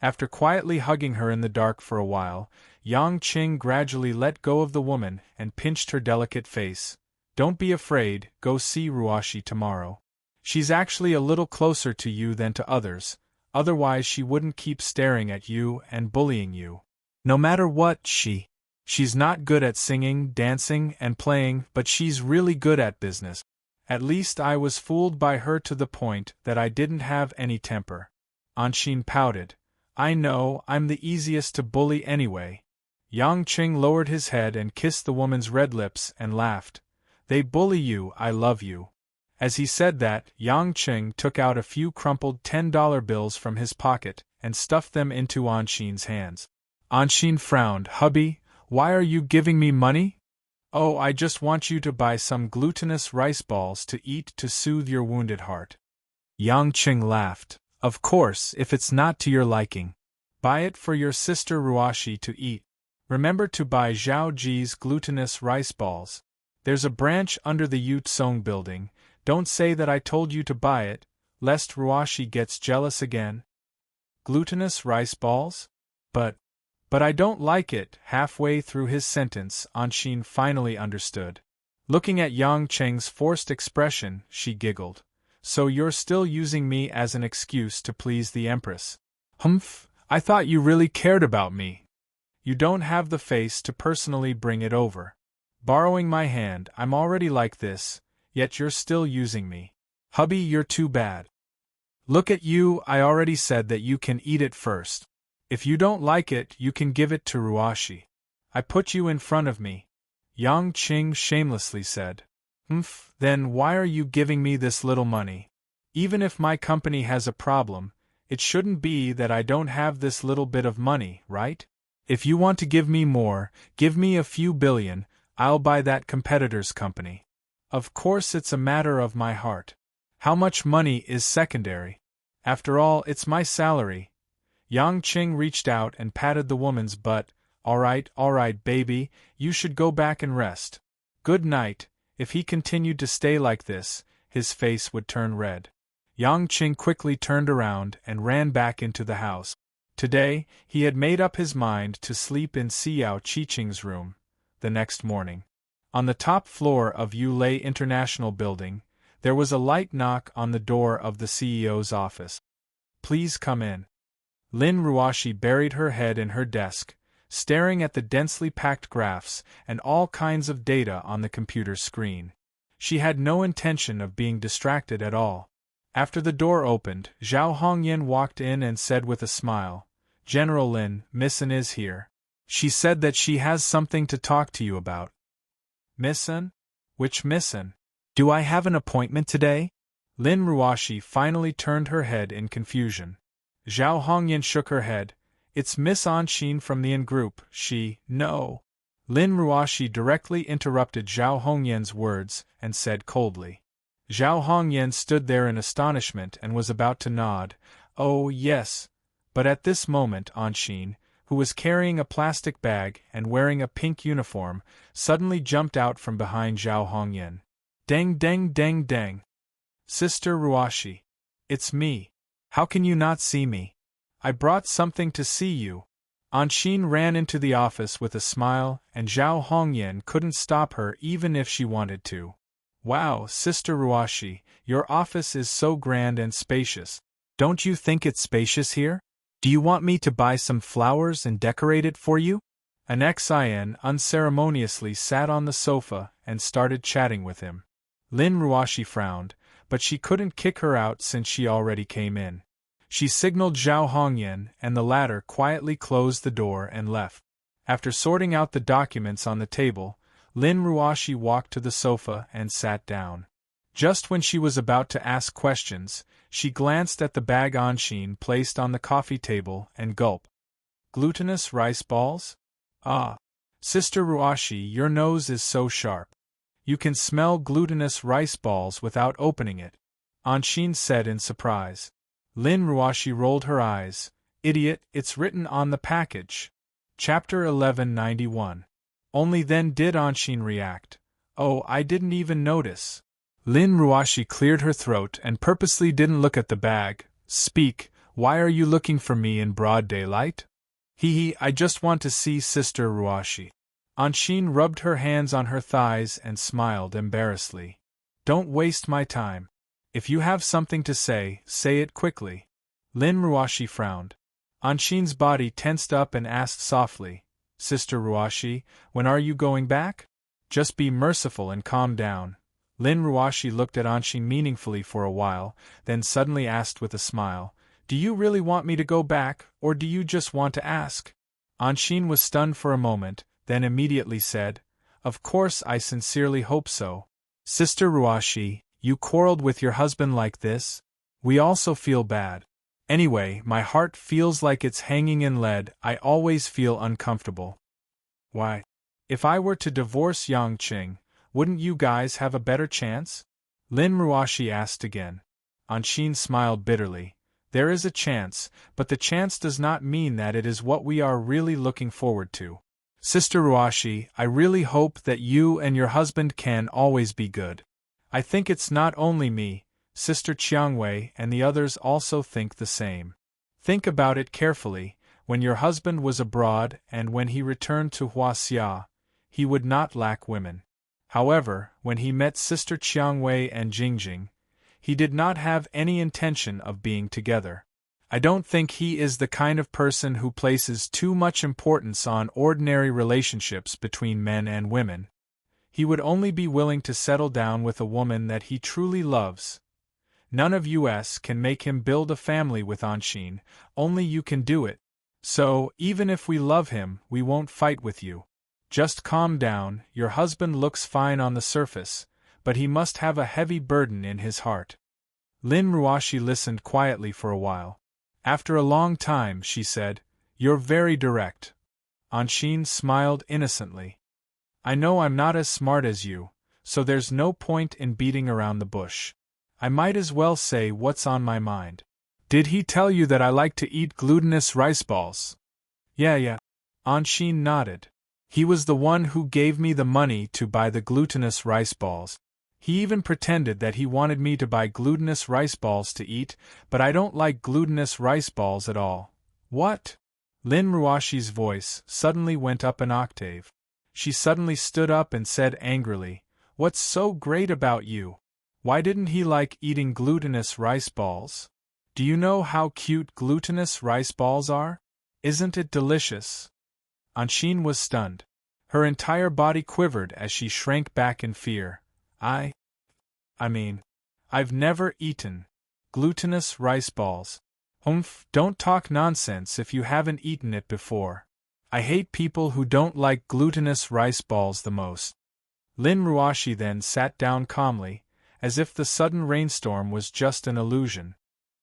After quietly hugging her in the dark for a while, Yang Qing gradually let go of the woman and pinched her delicate face. "Don't be afraid, go see Ruoxi tomorrow. She's actually a little closer to you than to others. Otherwise she wouldn't keep staring at you and bullying you. No matter what, she's not good at singing, dancing, and playing, but she's really good at business. At least I was fooled by her to the point that I didn't have any temper." Anshin pouted. "I know, I'm the easiest to bully anyway." Yang Qing lowered his head and kissed the woman's red lips and laughed. "They bully you, I love you." As he said that, Yang Qing took out a few crumpled $10 bills from his pocket and stuffed them into Anshin's hands. Anshin frowned. "Hubby, why are you giving me money?" "Oh, I just want you to buy some glutinous rice balls to eat to soothe your wounded heart." Yang Qing laughed. "Of course, if it's not to your liking. Buy it for your sister Ruoxi to eat. Remember to buy Zhao Ji's glutinous rice balls. There's a branch under the Yu Tsong building. Don't say that I told you to buy it, lest Ruoxi gets jealous again." "Glutinous rice balls? But I don't like it." Halfway through his sentence, Anshin finally understood. Looking at Yang Qing's forced expression, she giggled. "So you're still using me as an excuse to please the Empress? Humph, I thought you really cared about me. You don't have the face to personally bring it over. Borrowing my hand, I'm already like this, yet you're still using me. Hubby, you're too bad. Look at you, I already said that you can eat it first. If you don't like it, you can give it to Ruoxi. I put you in front of me." Yang Qing shamelessly said. Then why are you giving me this little money? Even if my company has a problem, it shouldn't be that I don't have this little bit of money, right? If you want to give me more, give me a few billion, I'll buy that competitor's company. Of course it's a matter of my heart. How much money is secondary. After all, it's my salary. Yang Qing reached out and patted the woman's butt. All right, baby, you should go back and rest. Good night. If he continued to stay like this, his face would turn red. Yang Qing quickly turned around and ran back into the house. Today, he had made up his mind to sleep in Xiao Qiqing's room. The next morning, on the top floor of Yulei International Building, there was a light knock on the door of the CEO's office. Please come in. Lin Ruoshi buried her head in her desk, staring at the densely packed graphs and all kinds of data on the computer screen. She had no intention of being distracted at all. After the door opened, Zhao Hongyan walked in and said with a smile, General Lin, Misson is here. She said that she has something to talk to you about. Misson? Which Misson? Do I have an appointment today? Lin Ruoshi finally turned her head in confusion. Zhao Hongyan shook her head. It's Miss Anshin from the In Group, No. Lin Ruoshi directly interrupted Zhao Hongyan's words and said coldly. Zhao Hongyan stood there in astonishment and was about to nod. Oh, yes. But at this moment Anshin, who was carrying a plastic bag and wearing a pink uniform, suddenly jumped out from behind Zhao Hongyan. Deng deng deng deng. Sister Ruoshi. It's me. How can you not see me? I brought something to see you. Anshin ran into the office with a smile, and Zhao Hongyan couldn't stop her even if she wanted to. Wow, Sister Ruoshi, your office is so grand and spacious. Don't you think it's spacious here? Do you want me to buy some flowers and decorate it for you? An Xin unceremoniously sat on the sofa and started chatting with him. Lin Ruoshi frowned, but she couldn't kick her out since she already came in. She signaled Zhao Hongyan, and the latter quietly closed the door and left. After sorting out the documents on the table, Lin Ruoshi walked to the sofa and sat down. Just when she was about to ask questions, she glanced at the bag Anshin placed on the coffee table and gulped. Glutinous rice balls? Ah. Sister Ruoshi, your nose is so sharp. You can smell glutinous rice balls without opening it, Anshin said in surprise. Lin Ruoshi rolled her eyes. Idiot, it's written on the package. Chapter 1191. Only then did Anshin react. Oh, I didn't even notice. Lin Ruoshi cleared her throat and purposely didn't look at the bag. Speak, why are you looking for me in broad daylight? I just want to see Sister Ruoshi. Anshin rubbed her hands on her thighs and smiled embarrassedly. Don't waste my time. If you have something to say it quickly. Lin Ruoshi frowned. Anshin's body tensed up and asked softly, Sister Ruoshi, when are you going back? Just be merciful and calm down. Lin Ruoshi looked at Anshin meaningfully for a while, then suddenly asked with a smile, Do you really want me to go back, or do you just want to ask? Anshin was stunned for a moment, then immediately said, Of course I sincerely hope so. Sister Ruoshi, you quarreled with your husband like this? We also feel bad. Anyway, my heart feels like it's hanging in lead. I always feel uncomfortable. Why? If I were to divorce Yang Qing, wouldn't you guys have a better chance? Lin Ruoshi asked again. Anshin smiled bitterly. There is a chance, but the chance does not mean that it is what we are really looking forward to. Sister Ruoshi, I really hope that you and your husband can always be good. I think it's not only me, Sister Qiangwei and the others also think the same. Think about it carefully. When your husband was abroad and when he returned to Huaxia, he would not lack women. However, when he met Sister Qiangwei and Jingjing, he did not have any intention of being together. I don't think he is the kind of person who places too much importance on ordinary relationships between men and women. He would only be willing to settle down with a woman that he truly loves. None of us can make him build a family with Anshin, only you can do it. So, even if we love him, we won't fight with you. Just calm down, your husband looks fine on the surface, but he must have a heavy burden in his heart. Lin Ruoshi listened quietly for a while. After a long time, she said, "You're very direct." Anshin smiled innocently. "I know I'm not as smart as you, so there's no point in beating around the bush. I might as well say what's on my mind." "Did he tell you that I like to eat glutinous rice balls?" Yeah. Anshin nodded. "He was the one who gave me the money to buy the glutinous rice balls. He even pretended that he wanted me to buy glutinous rice balls to eat, but I don't like glutinous rice balls at all." "What?" Lin Ruoshi's voice suddenly went up an octave. She suddenly stood up and said angrily, "What's so great about you? Why didn't he like eating glutinous rice balls? Do you know how cute glutinous rice balls are? Isn't it delicious?" Anshin was stunned. Her entire body quivered as she shrank back in fear. I mean, I've never eaten glutinous rice balls." "Humph, don't talk nonsense if you haven't eaten it before. I hate people who don't like glutinous rice balls the most." Lin Ruoshi then sat down calmly, as if the sudden rainstorm was just an illusion.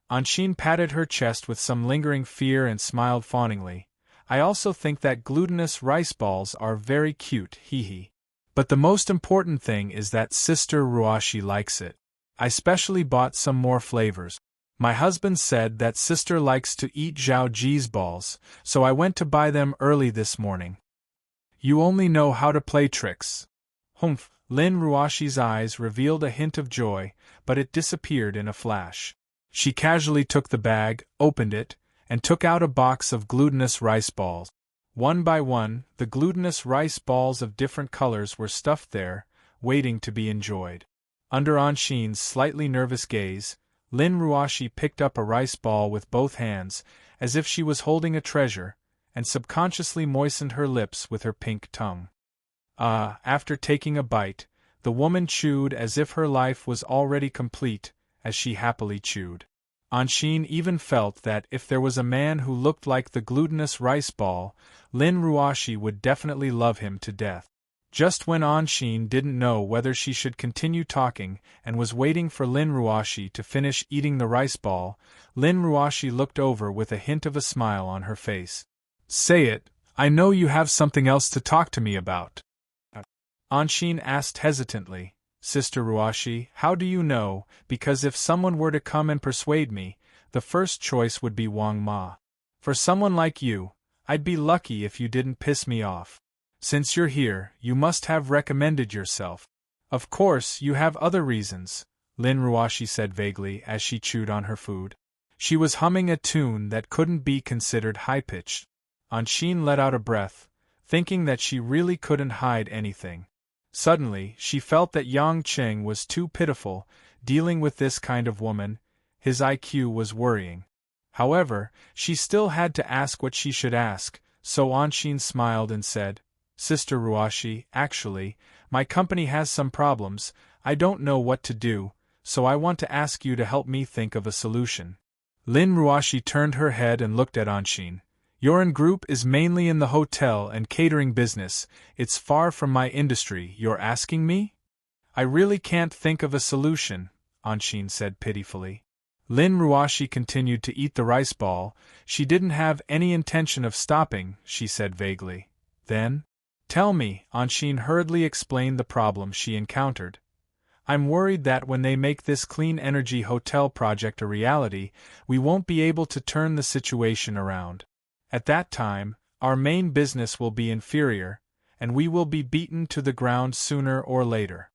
Anshin patted her chest with some lingering fear and smiled fawningly. "I also think that glutinous rice balls are very cute, hee. But the most important thing is that Sister Ruoshi likes it. I specially bought some more flavors. My husband said that Sister likes to eat Zhao Ji's balls, so I went to buy them early this morning." "You only know how to play tricks." "Humph." Lin Ruoshi's eyes revealed a hint of joy, but it disappeared in a flash. She casually took the bag, opened it, and took out a box of glutinous rice balls. One by one, the glutinous rice balls of different colors were stuffed there, waiting to be enjoyed. Under Anshin's slightly nervous gaze, Lin Ruoshi picked up a rice ball with both hands, as if she was holding a treasure, and subconsciously moistened her lips with her pink tongue. After taking a bite, the woman chewed as if her life was already complete, as she happily chewed. Anshin even felt that if there was a man who looked like the glutinous rice ball, Lin Ruoshi would definitely love him to death. Just when Anshin didn't know whether she should continue talking and was waiting for Lin Ruoshi to finish eating the rice ball, Lin Ruoshi looked over with a hint of a smile on her face. "Say it, I know you have something else to talk to me about." Anshin asked hesitantly, "Sister Ruoshi, how do you know? Because if someone were to come and persuade me, the first choice would be Wang Ma. For someone like you, I'd be lucky if you didn't piss me off. Since you're here, you must have recommended yourself." "Of course, you have other reasons," Lin Ruoshi said vaguely as she chewed on her food. She was humming a tune that couldn't be considered high-pitched. Anshin let out a breath, thinking that she really couldn't hide anything. Suddenly, she felt that Yang Cheng was too pitiful, dealing with this kind of woman. His IQ was worrying. However, she still had to ask what she should ask, so Anshin smiled and said, "Sister Ruoshi, actually, my company has some problems, I don't know what to do, so I want to ask you to help me think of a solution." Lin Ruoshi turned her head and looked at Anshin. "Your group is mainly in the hotel and catering business, it's far from my industry, you're asking me?" "I really can't think of a solution," Anshin said pitifully. Lin Ruoshi continued to eat the rice ball. She didn't have any intention of stopping, she said vaguely. "Then? Tell me," Anshin hurriedly explained the problem she encountered. "I'm worried that when they make this clean energy hotel project a reality, we won't be able to turn the situation around. At that time, our main business will be inferior, and we will be beaten to the ground sooner or later."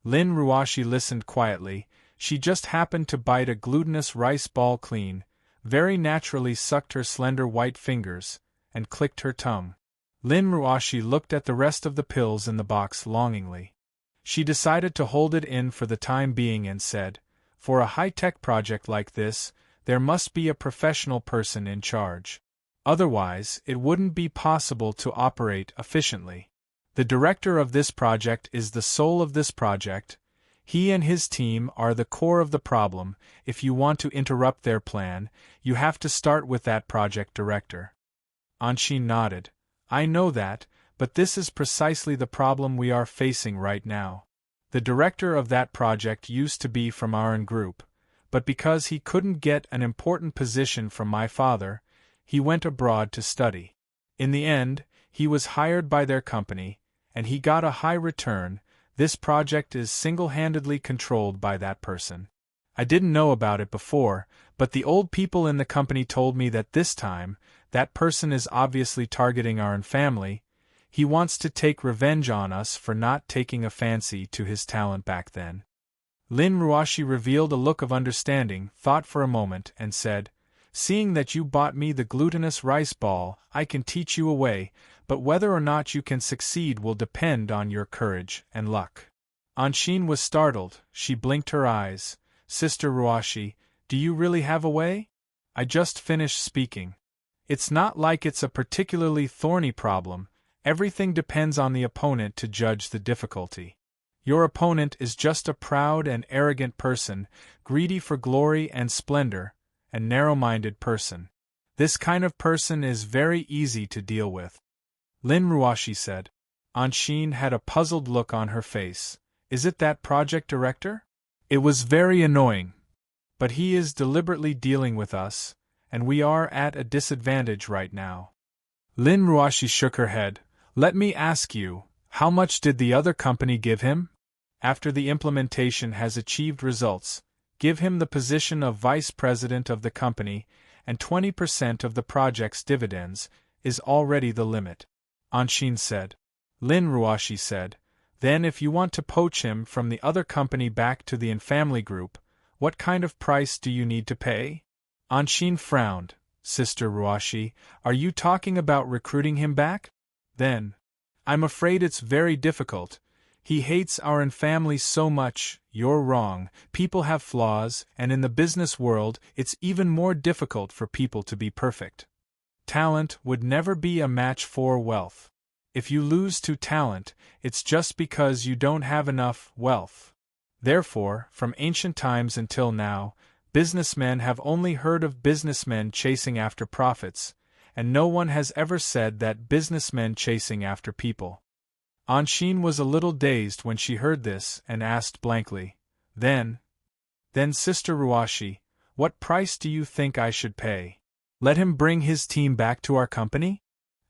Lin Ruoshi listened quietly. She just happened to bite a glutinous rice ball clean, very naturally sucked her slender white fingers, and clicked her tongue. Lin Ruoshi looked at the rest of the pills in the box longingly. She decided to hold it in for the time being and said, "For a high-tech project like this, there must be a professional person in charge. Otherwise, it wouldn't be possible to operate efficiently. The director of this project is the soul of this project. He and his team are the core of the problem. If you want to interrupt their plan, you have to start with that project director." Anshin nodded. "I know that, But this is precisely the problem we are facing right now. The director of that project used to be from our group, but because he couldn't get an important position from my father, he went abroad to study. In the end, he was hired by their company, and he got a high return. This project is single-handedly controlled by that person. I didn't know about it before, but the old people in the company told me that this time, that person is obviously targeting our family. He wants to take revenge on us for not taking a fancy to his talent back then. Lin Ruashi revealed a look of understanding, thought for a moment, and said, "Seeing that you bought me the glutinous rice ball, I can teach you a way, but whether or not you can succeed will depend on your courage and luck." Anshin was startled. She blinked her eyes. "Sister Ruashi, do you really have a way?" "I just finished speaking. It's not like it's a particularly thorny problem. Everything depends on the opponent to judge the difficulty. Your opponent is just a proud and arrogant person, greedy for glory and splendor, a narrow-minded person. This kind of person is very easy to deal with." Lin Ruashi said. Anshin had a puzzled look on her face. "Is it that project director? It was very annoying. But he is deliberately dealing with us, and we are at a disadvantage right now." Lin Ruashi shook her head. "Let me ask you, how much did the other company give him? After the implementation has achieved results, give him the position of vice president of the company, and 20% of the project's dividends is already the limit," Anshin said. Lin Ruashi said, "Then if you want to poach him from the other company back to the family group, what kind of price do you need to pay?" Anshin frowned. "Sister Ruashi, are you talking about recruiting him back? Then, I'm afraid it's very difficult. He hates our family so much." "You're wrong. People have flaws, and in the business world, it's even more difficult for people to be perfect. Talent would never be a match for wealth. If you lose to talent, it's just because you don't have enough wealth. Therefore, from ancient times until now, businessmen have only heard of businessmen chasing after profits, and no one has ever said that businessmen chasing after people." Anshin was a little dazed when she heard this and asked blankly, Then, Sister Ruashi, what price do you think I should pay? Let him bring his team back to our company?"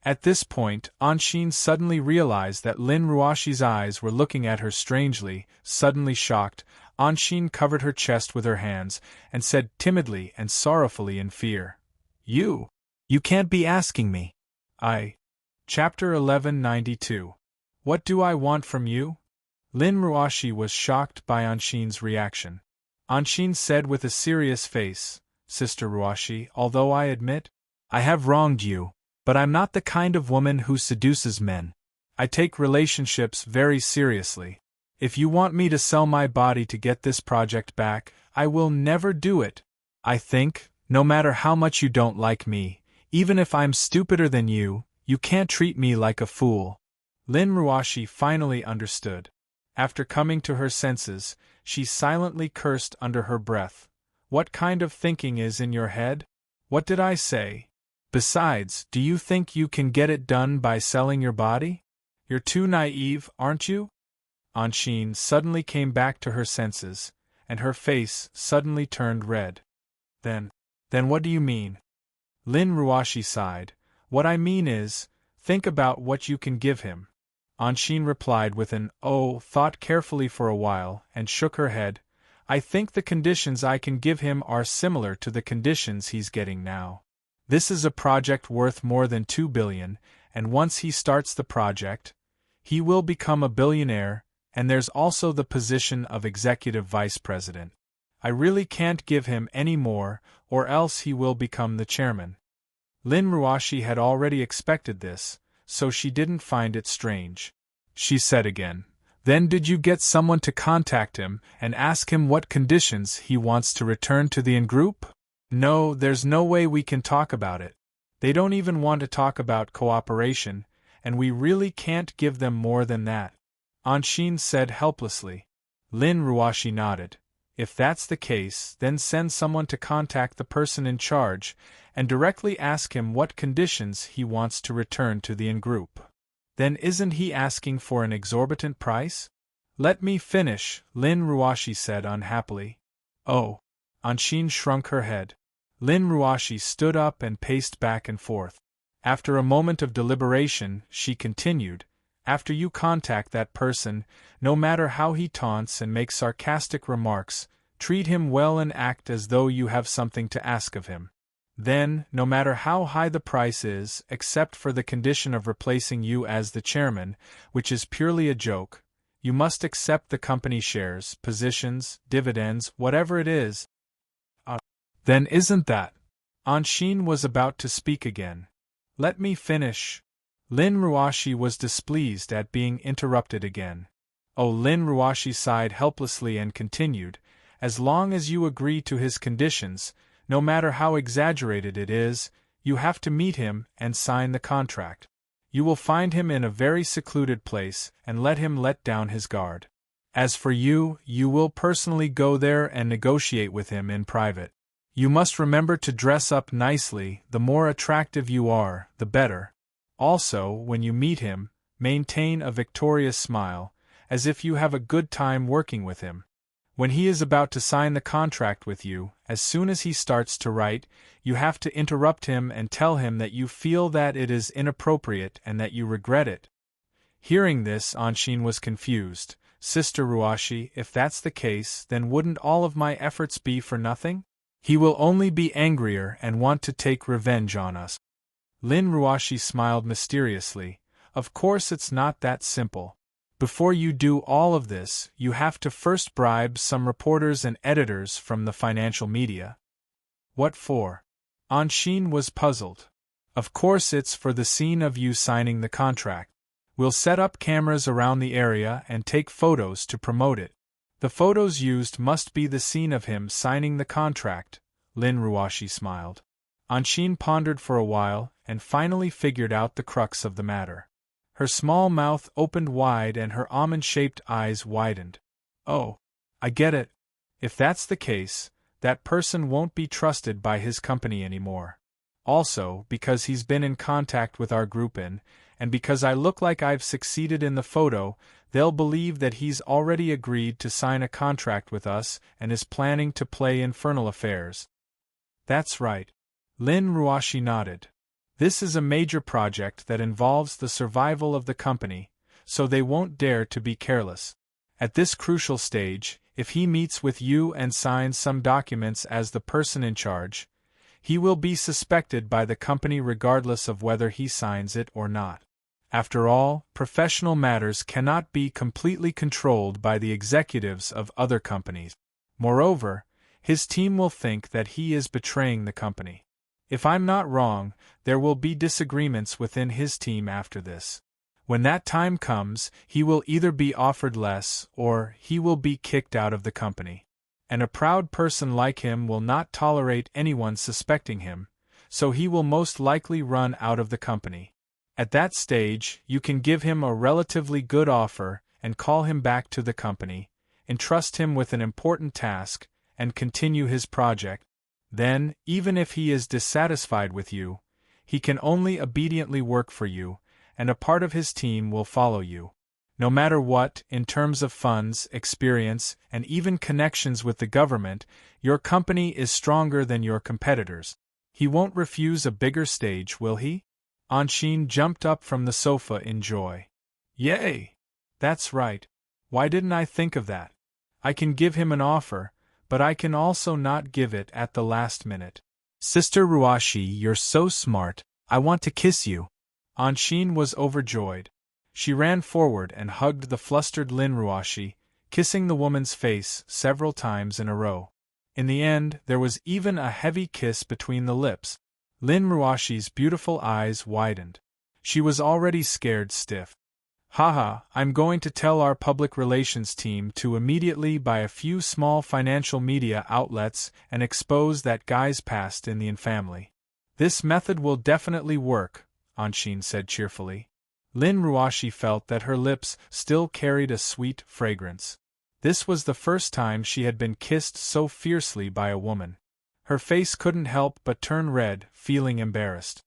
At this point, Anshin suddenly realized that Lin Ruashi's eyes were looking at her strangely. Suddenly shocked, Anshin covered her chest with her hands and said timidly and sorrowfully in fear, You can't be asking me." Chapter 1192. What do I want from you? Lin Ruashi was shocked by Anshin's reaction. Anshin said with a serious face, "Sister Ruashi, although I admit I have wronged you, but I'm not the kind of woman who seduces men. I take relationships very seriously. If you want me to sell my body to get this project back, I will never do it. I think, no matter how much you don't like me, even if I'm stupider than you can't treat me like a fool." Lin Ruashi finally understood. After coming to her senses, she silently cursed under her breath. "What kind of thinking is in your head? What did I say? Besides, do you think you can get it done by selling your body? You're too naive, aren't you?" Anshin suddenly came back to her senses, and her face suddenly turned red. Then what do you mean?" Lin Ruashi sighed. "What I mean is, think about what you can give him." Anshin replied with an thought carefully for a while, and shook her head. "I think the conditions I can give him are similar to the conditions he's getting now. This is a project worth more than 2 billion, and once he starts the project, he will become a billionaire, and there's also the position of executive vice president. I really can't give him any more, or else he will become the chairman." Lin Ruashi had already expected this, so she didn't find it strange. She said again, "Then did you get someone to contact him and ask him what conditions he wants to return to the group?" "No, there's no way we can talk about it. They don't even want to talk about cooperation, and we really can't give them more than that," Anshin said helplessly. Lin Ruashi nodded. "If that's the case, then send someone to contact the person in charge, and directly ask him what conditions he wants to return to the group." Then isn't he asking for an exorbitant price? Let me finish, Lin Ruashi said unhappily. Oh. Anshin shrunk her head. Lin Ruashi stood up and paced back and forth. After a moment of deliberation, she continued, after you contact that person, no matter how he taunts and makes sarcastic remarks, treat him well and act as though you have something to ask of him. Then, no matter how high the price is, except for the condition of replacing you as the chairman, which is purely a joke, you must accept the company shares, positions, dividends, whatever it is. Then isn't that? Anshin was about to speak again. Let me finish. Lin Ruashi was displeased at being interrupted again. Oh, Lin Ruashi sighed helplessly and continued, as long as you agree to his conditions, no matter how exaggerated it is, you have to meet him and sign the contract. You will find him in a very secluded place and let him let down his guard. As for you, you will personally go there and negotiate with him in private. You must remember to dress up nicely. The more attractive you are, the better. Also, when you meet him, maintain a victorious smile, as if you have a good time working with him. When he is about to sign the contract with you, as soon as he starts to write, you have to interrupt him and tell him that you feel that it is inappropriate and that you regret it. Hearing this, Anshin was confused. Sister Ruashi, if that's the case, then wouldn't all of my efforts be for nothing? He will only be angrier and want to take revenge on us. Lin Ruashi smiled mysteriously. Of course it's not that simple. Before you do all of this, you have to first bribe some reporters and editors from the financial media. What for? Anshin was puzzled. Of course it's for the scene of you signing the contract. We'll set up cameras around the area and take photos to promote it. The photos used must be the scene of him signing the contract, Lin Ruashi smiled. Anshin pondered for a while and finally figured out the crux of the matter. Her small mouth opened wide and her almond-shaped eyes widened. Oh, I get it. If that's the case, that person won't be trusted by his company anymore. Also, because he's been in contact with our group and because I look like I've succeeded in the photo, they'll believe that he's already agreed to sign a contract with us and is planning to play infernal affairs. That's right. Lin Ruashi nodded. This is a major project that involves the survival of the company, so they won't dare to be careless. At this crucial stage, if he meets with you and signs some documents as the person in charge, he will be suspected by the company regardless of whether he signs it or not. After all, professional matters cannot be completely controlled by the executives of other companies. Moreover, his team will think that he is betraying the company. If I'm not wrong, there will be disagreements within his team after this. When that time comes, he will either be offered less or he will be kicked out of the company. And a proud person like him will not tolerate anyone suspecting him, so he will most likely run out of the company. At that stage, you can give him a relatively good offer and call him back to the company, entrust him with an important task, and continue his project. Then, even if he is dissatisfied with you, he can only obediently work for you, and a part of his team will follow you. No matter what, in terms of funds, experience, and even connections with the government, your company is stronger than your competitors. He won't refuse a bigger stage, will he? Anshin jumped up from the sofa in joy. Yay! That's right. Why didn't I think of that? I can give him an offer, but I can also not give it at the last minute. Sister Ruashi, you're so smart. I want to kiss you. Anshin was overjoyed. She ran forward and hugged the flustered Lin Ruashi, kissing the woman's face several times in a row. In the end, there was even a heavy kiss between the lips. Lin Ruashi's beautiful eyes widened. She was already scared stiff. Haha, I'm going to tell our public relations team to immediately buy a few small financial media outlets and expose that guy's past in the family. This method will definitely work, Anshin said cheerfully. Lin Ruashi felt that her lips still carried a sweet fragrance. This was the first time she had been kissed so fiercely by a woman. Her face couldn't help but turn red, feeling embarrassed.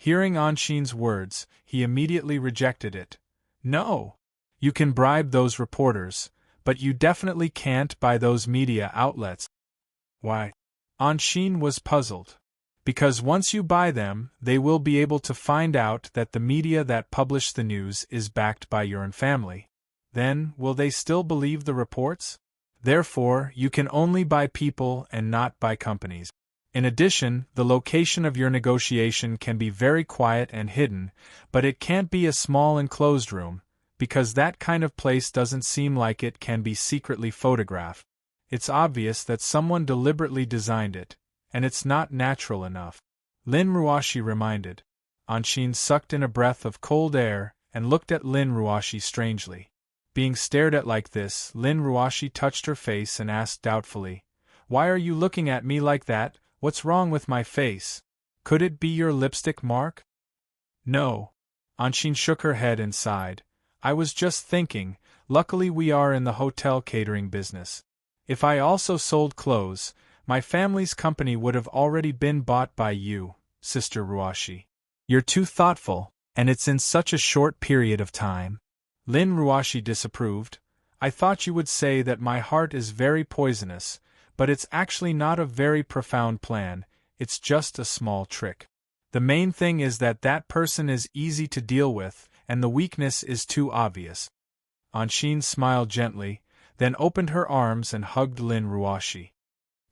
Hearing Anshin's words, he immediately rejected it. No. You can bribe those reporters, but you definitely can't buy those media outlets. Why? Anshin was puzzled. Because once you buy them, they will be able to find out that the media that publish the news is backed by your own family. Then, will they still believe the reports? Therefore, you can only buy people and not buy companies. In addition, the location of your negotiation can be very quiet and hidden, but it can't be a small enclosed room, because that kind of place doesn't seem like it can be secretly photographed. It's obvious that someone deliberately designed it, and it's not natural enough. Lin Ruashi reminded. Anshin sucked in a breath of cold air and looked at Lin Ruashi strangely. Being stared at like this, Lin Ruashi touched her face and asked doubtfully, "Why are you looking at me like that? What's wrong with my face? Could it be your lipstick mark?" "No." Anshin shook her head and sighed. "I was just thinking, luckily we are in the hotel catering business. If I also sold clothes, my family's company would have already been bought by you, Sister Ruashi. You're too thoughtful, and it's in such a short period of time." Lin Ruashi disapproved. "I thought you would say that my heart is very poisonous, but it's actually not a very profound plan, it's just a small trick. The main thing is that that person is easy to deal with, and the weakness is too obvious." Anshin smiled gently, then opened her arms and hugged Lin Ruashi.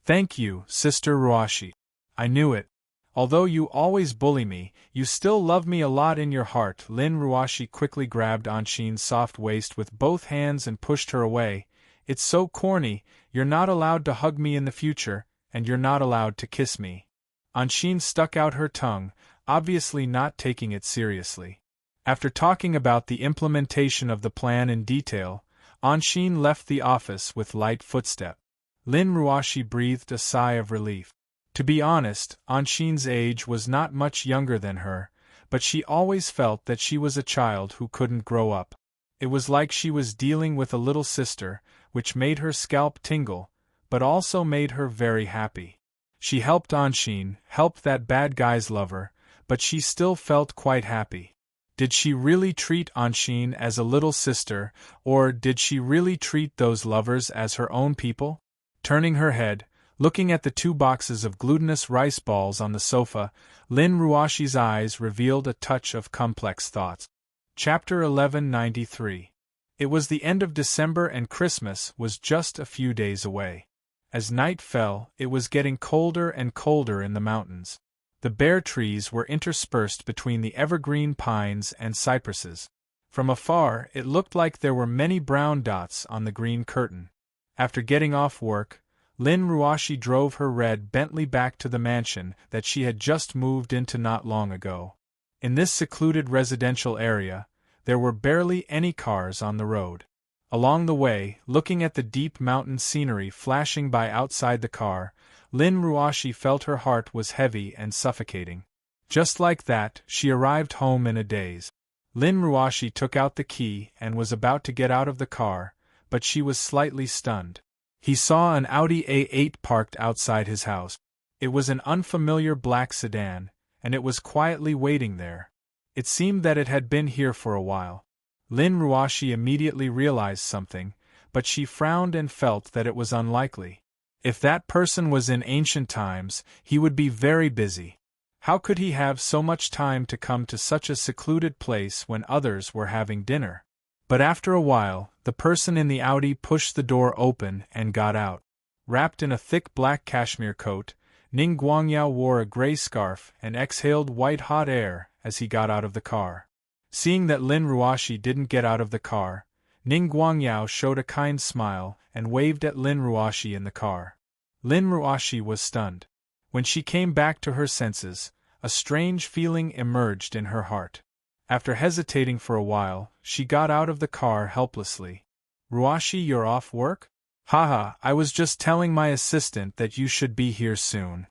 "Thank you, Sister Ruashi. I knew it. Although you always bully me, you still love me a lot in your heart." Lin Ruashi quickly grabbed Anshin's soft waist with both hands and pushed her away. "It's so corny, you're not allowed to hug me in the future, and you're not allowed to kiss me." Anshin stuck out her tongue, obviously not taking it seriously. After talking about the implementation of the plan in detail, Anshin left the office with light footstep. Lin Ruashi breathed a sigh of relief. To be honest, Anshin's age was not much younger than her, but she always felt that she was a child who couldn't grow up. It was like she was dealing with a little sister, which made her scalp tingle, but also made her very happy. She helped Anshin, helped that bad guy's lover, but she still felt quite happy. Did she really treat Anshin as a little sister, or did she really treat those lovers as her own people? Turning her head, looking at the 2 boxes of glutinous rice balls on the sofa, Lin Ruashi's eyes revealed a touch of complex thoughts. Chapter 1193. It was the end of December and Christmas was just a few days away. As night fell, it was getting colder and colder in the mountains. The bare trees were interspersed between the evergreen pines and cypresses. From afar, it looked like there were many brown dots on the green curtain. After getting off work, Lin Ruashi drove her red Bentley back to the mansion that she had just moved into not long ago. In this secluded residential area, there were barely any cars on the road. Along the way, looking at the deep mountain scenery flashing by outside the car, Lin Ruashi felt her heart was heavy and suffocating. Just like that, she arrived home in a daze. Lin Ruashi took out the key and was about to get out of the car, but she was slightly stunned. He saw an Audi A8 parked outside his house. It was an unfamiliar black sedan, and it was quietly waiting there. It seemed that it had been here for a while. Lin Ruashi immediately realized something, but she frowned and felt that it was unlikely. If that person was in ancient times, he would be very busy. How could he have so much time to come to such a secluded place when others were having dinner? But after a while, the person in the Audi pushed the door open and got out. Wrapped in a thick black cashmere coat, Ning Guangyao wore a gray scarf and exhaled white-hot air as he got out of the car. Seeing that Lin Ruashi didn't get out of the car, Ning Guangyao showed a kind smile and waved at Lin Ruashi in the car. Lin Ruashi was stunned. When she came back to her senses, a strange feeling emerged in her heart. After hesitating for a while, she got out of the car helplessly. "Ruashi, you're off work?" "Haha, I was just telling my assistant that you should be here soon."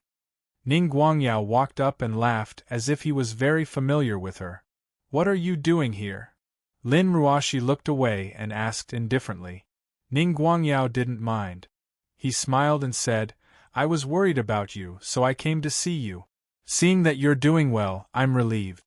Ning Guangyao walked up and laughed as if he was very familiar with her. "What are you doing here?" Lin Ruashi looked away and asked indifferently. Ning Guangyao didn't mind. He smiled and said, "I was worried about you, so I came to see you." Seeing that you're doing well, I'm relieved.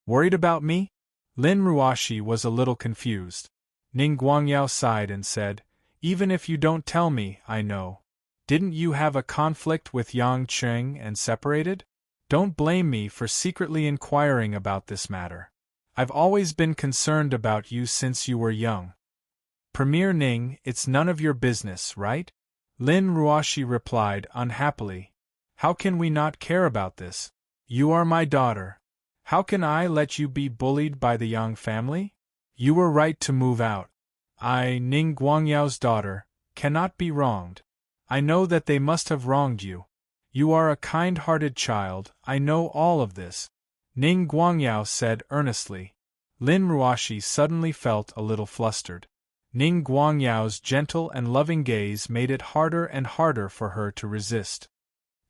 Worried about me? Lin Ruoshi was a little confused. Ning Guangyao sighed and said, even if you don't tell me, I know. Didn't you have a conflict with Yang Cheng and separated? Don't blame me for secretly inquiring about this matter. I've always been concerned about you since you were young. Premier Ning, it's none of your business, right? Lin Ruoshi replied unhappily. How can we not care about this? You are my daughter. How can I let you be bullied by the Yang family? You were right to move out. I, Ning Guangyao's daughter, cannot be wronged. I know that they must have wronged you. You are a kind-hearted child, I know all of this. Ning Guangyao said earnestly. Lin Ruoshi suddenly felt a little flustered. Ning Guangyao's gentle and loving gaze made it harder and harder for her to resist.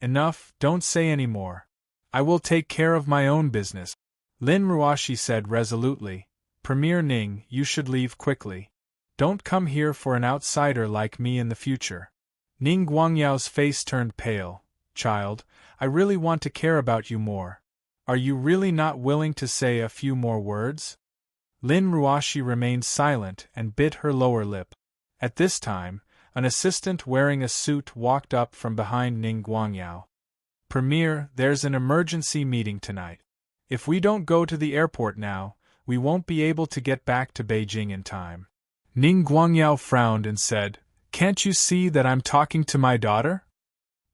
Enough, don't say any more. I will take care of my own business. Lin Ruoshi said resolutely. Premier Ning, you should leave quickly. Don't come here for an outsider like me in the future. Ning Guangyao's face turned pale. Child, I really want to care about you more. Are you really not willing to say a few more words? Lin Ruoshi remained silent and bit her lower lip. At this time, an assistant wearing a suit walked up from behind Ning Guangyao. Premier, there's an emergency meeting tonight. If we don't go to the airport now, we won't be able to get back to Beijing in time. Ning Guangyao frowned and said, Can't you see that I'm talking to my daughter?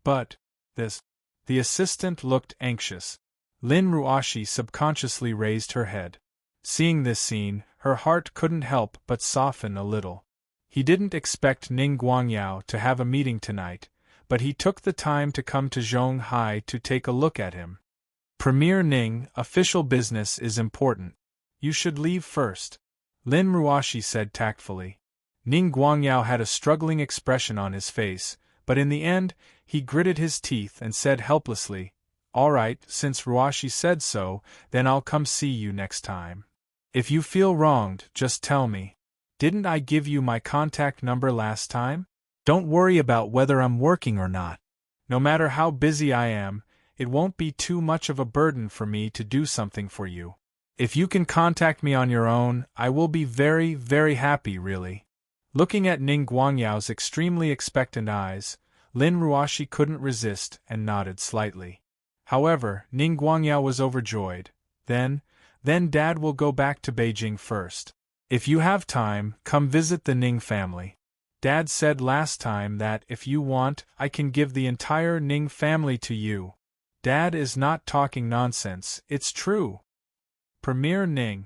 But, this. The assistant looked anxious. Lin Ruoshi subconsciously raised her head. Seeing this scene, her heart couldn't help but soften a little. He didn't expect Ning Guangyao to have a meeting tonight, but he took the time to come to Zhonghai to take a look at him. Premier Ning, official business is important. You should leave first. Lin Ruoshi said tactfully. Ning Guangyao had a struggling expression on his face, but in the end, he gritted his teeth and said helplessly, All right, since Ruoshi said so, then I'll come see you next time. If you feel wronged, just tell me. Didn't I give you my contact number last time? Don't worry about whether I'm working or not. No matter how busy I am, it won't be too much of a burden for me to do something for you. If you can contact me on your own, I will be very, very happy, really. Looking at Ning Guangyao's extremely expectant eyes, Lin Ruoshi couldn't resist and nodded slightly. However, Ning Guangyao was overjoyed. Then Dad will go back to Beijing first. If you have time, come visit the Ning family. Dad said last time that if you want, I can give the entire Ning family to you. Dad is not talking nonsense, it's true. Premier Ning.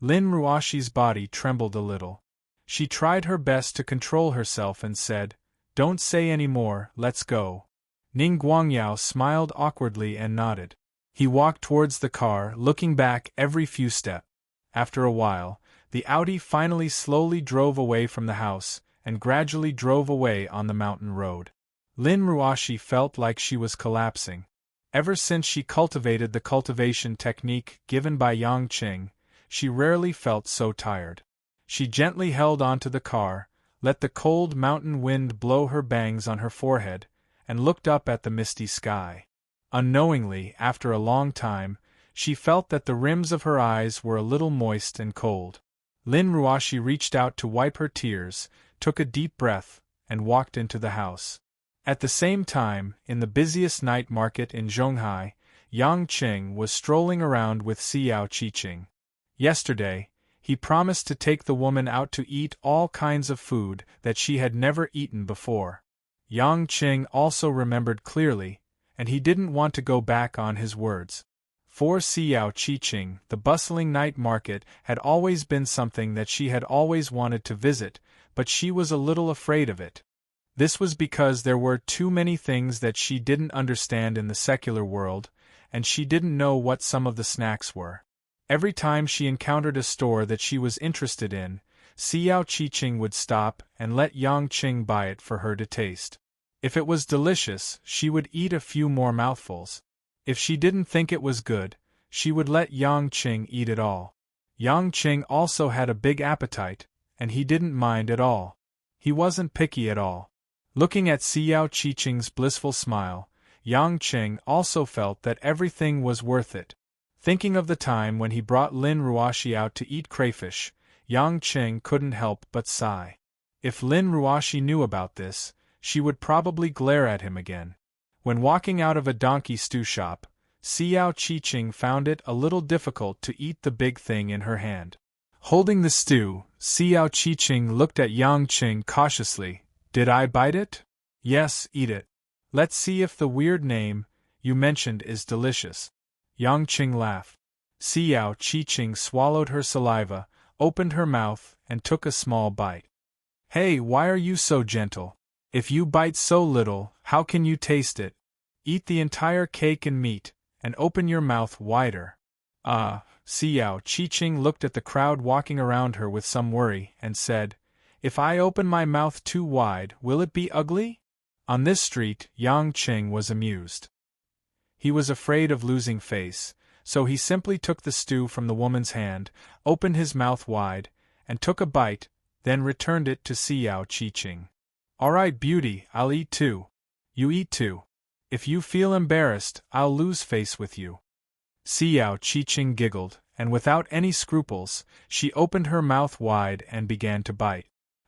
Lin Ruoshi's body trembled a little. She tried her best to control herself and said, Don't say any more, let's go. Ning Guangyao smiled awkwardly and nodded. He walked towards the car, looking back every few steps. After a while, the Audi finally slowly drove away from the house, and gradually drove away on the mountain road. Lin Ruoshi felt like she was collapsing. Ever since she cultivated the cultivation technique given by Yang Qing, she rarely felt so tired. She gently held onto the car, let the cold mountain wind blow her bangs on her forehead, and looked up at the misty sky. Unknowingly, after a long time, she felt that the rims of her eyes were a little moist and cold. Lin Ruoshi reached out to wipe her tears, took a deep breath, and walked into the house. At the same time, in the busiest night market in Zhonghai, Yang Qing was strolling around with Xiao Qiqing. Yesterday, he promised to take the woman out to eat all kinds of food that she had never eaten before. Yang Qing also remembered clearly, and he didn't want to go back on his words. For Xiao Qiqing, the bustling night market had always been something that she had always wanted to visit, but she was a little afraid of it. This was because there were too many things that she didn't understand in the secular world, and she didn't know what some of the snacks were. Every time she encountered a store that she was interested in, Xiao Qiqing would stop and let Yang Qing buy it for her to taste. If it was delicious, she would eat a few more mouthfuls. If she didn't think it was good, she would let Yang Qing eat it all. Yang Qing also had a big appetite, and he didn't mind at all. He wasn't picky at all. Looking at Xiao Qiqing's blissful smile, Yang Qing also felt that everything was worth it. Thinking of the time when he brought Lin Ruoshi out to eat crayfish, Yang Qing couldn't help but sigh. If Lin Ruoshi knew about this, she would probably glare at him again. When walking out of a donkey stew shop, Xiao Qiqing found it a little difficult to eat the big thing in her hand. Holding the stew, Xiao Qiqing looked at Yang Qing cautiously. Did I bite it? Yes, eat it. Let's see if the weird name you mentioned is delicious. Yang Qing laughed. Xiao Qiqing swallowed her saliva, opened her mouth, and took a small bite. Hey, why are you so gentle? If you bite so little, how can you taste it? Eat the entire cake and meat, and open your mouth wider. Xiao Qiqing looked at the crowd walking around her with some worry, and said, If I open my mouth too wide, will it be ugly? On this street, Yang Qing was amused. He was afraid of losing face, so he simply took the stew from the woman's hand, opened his mouth wide, and took a bite, then returned it to Xiao Qiqing. All right, beauty, I'll eat too. You eat too. If you feel embarrassed, I'll lose face with you. Xiao Qiqing giggled, and without any scruples, she opened her mouth wide and began to bite.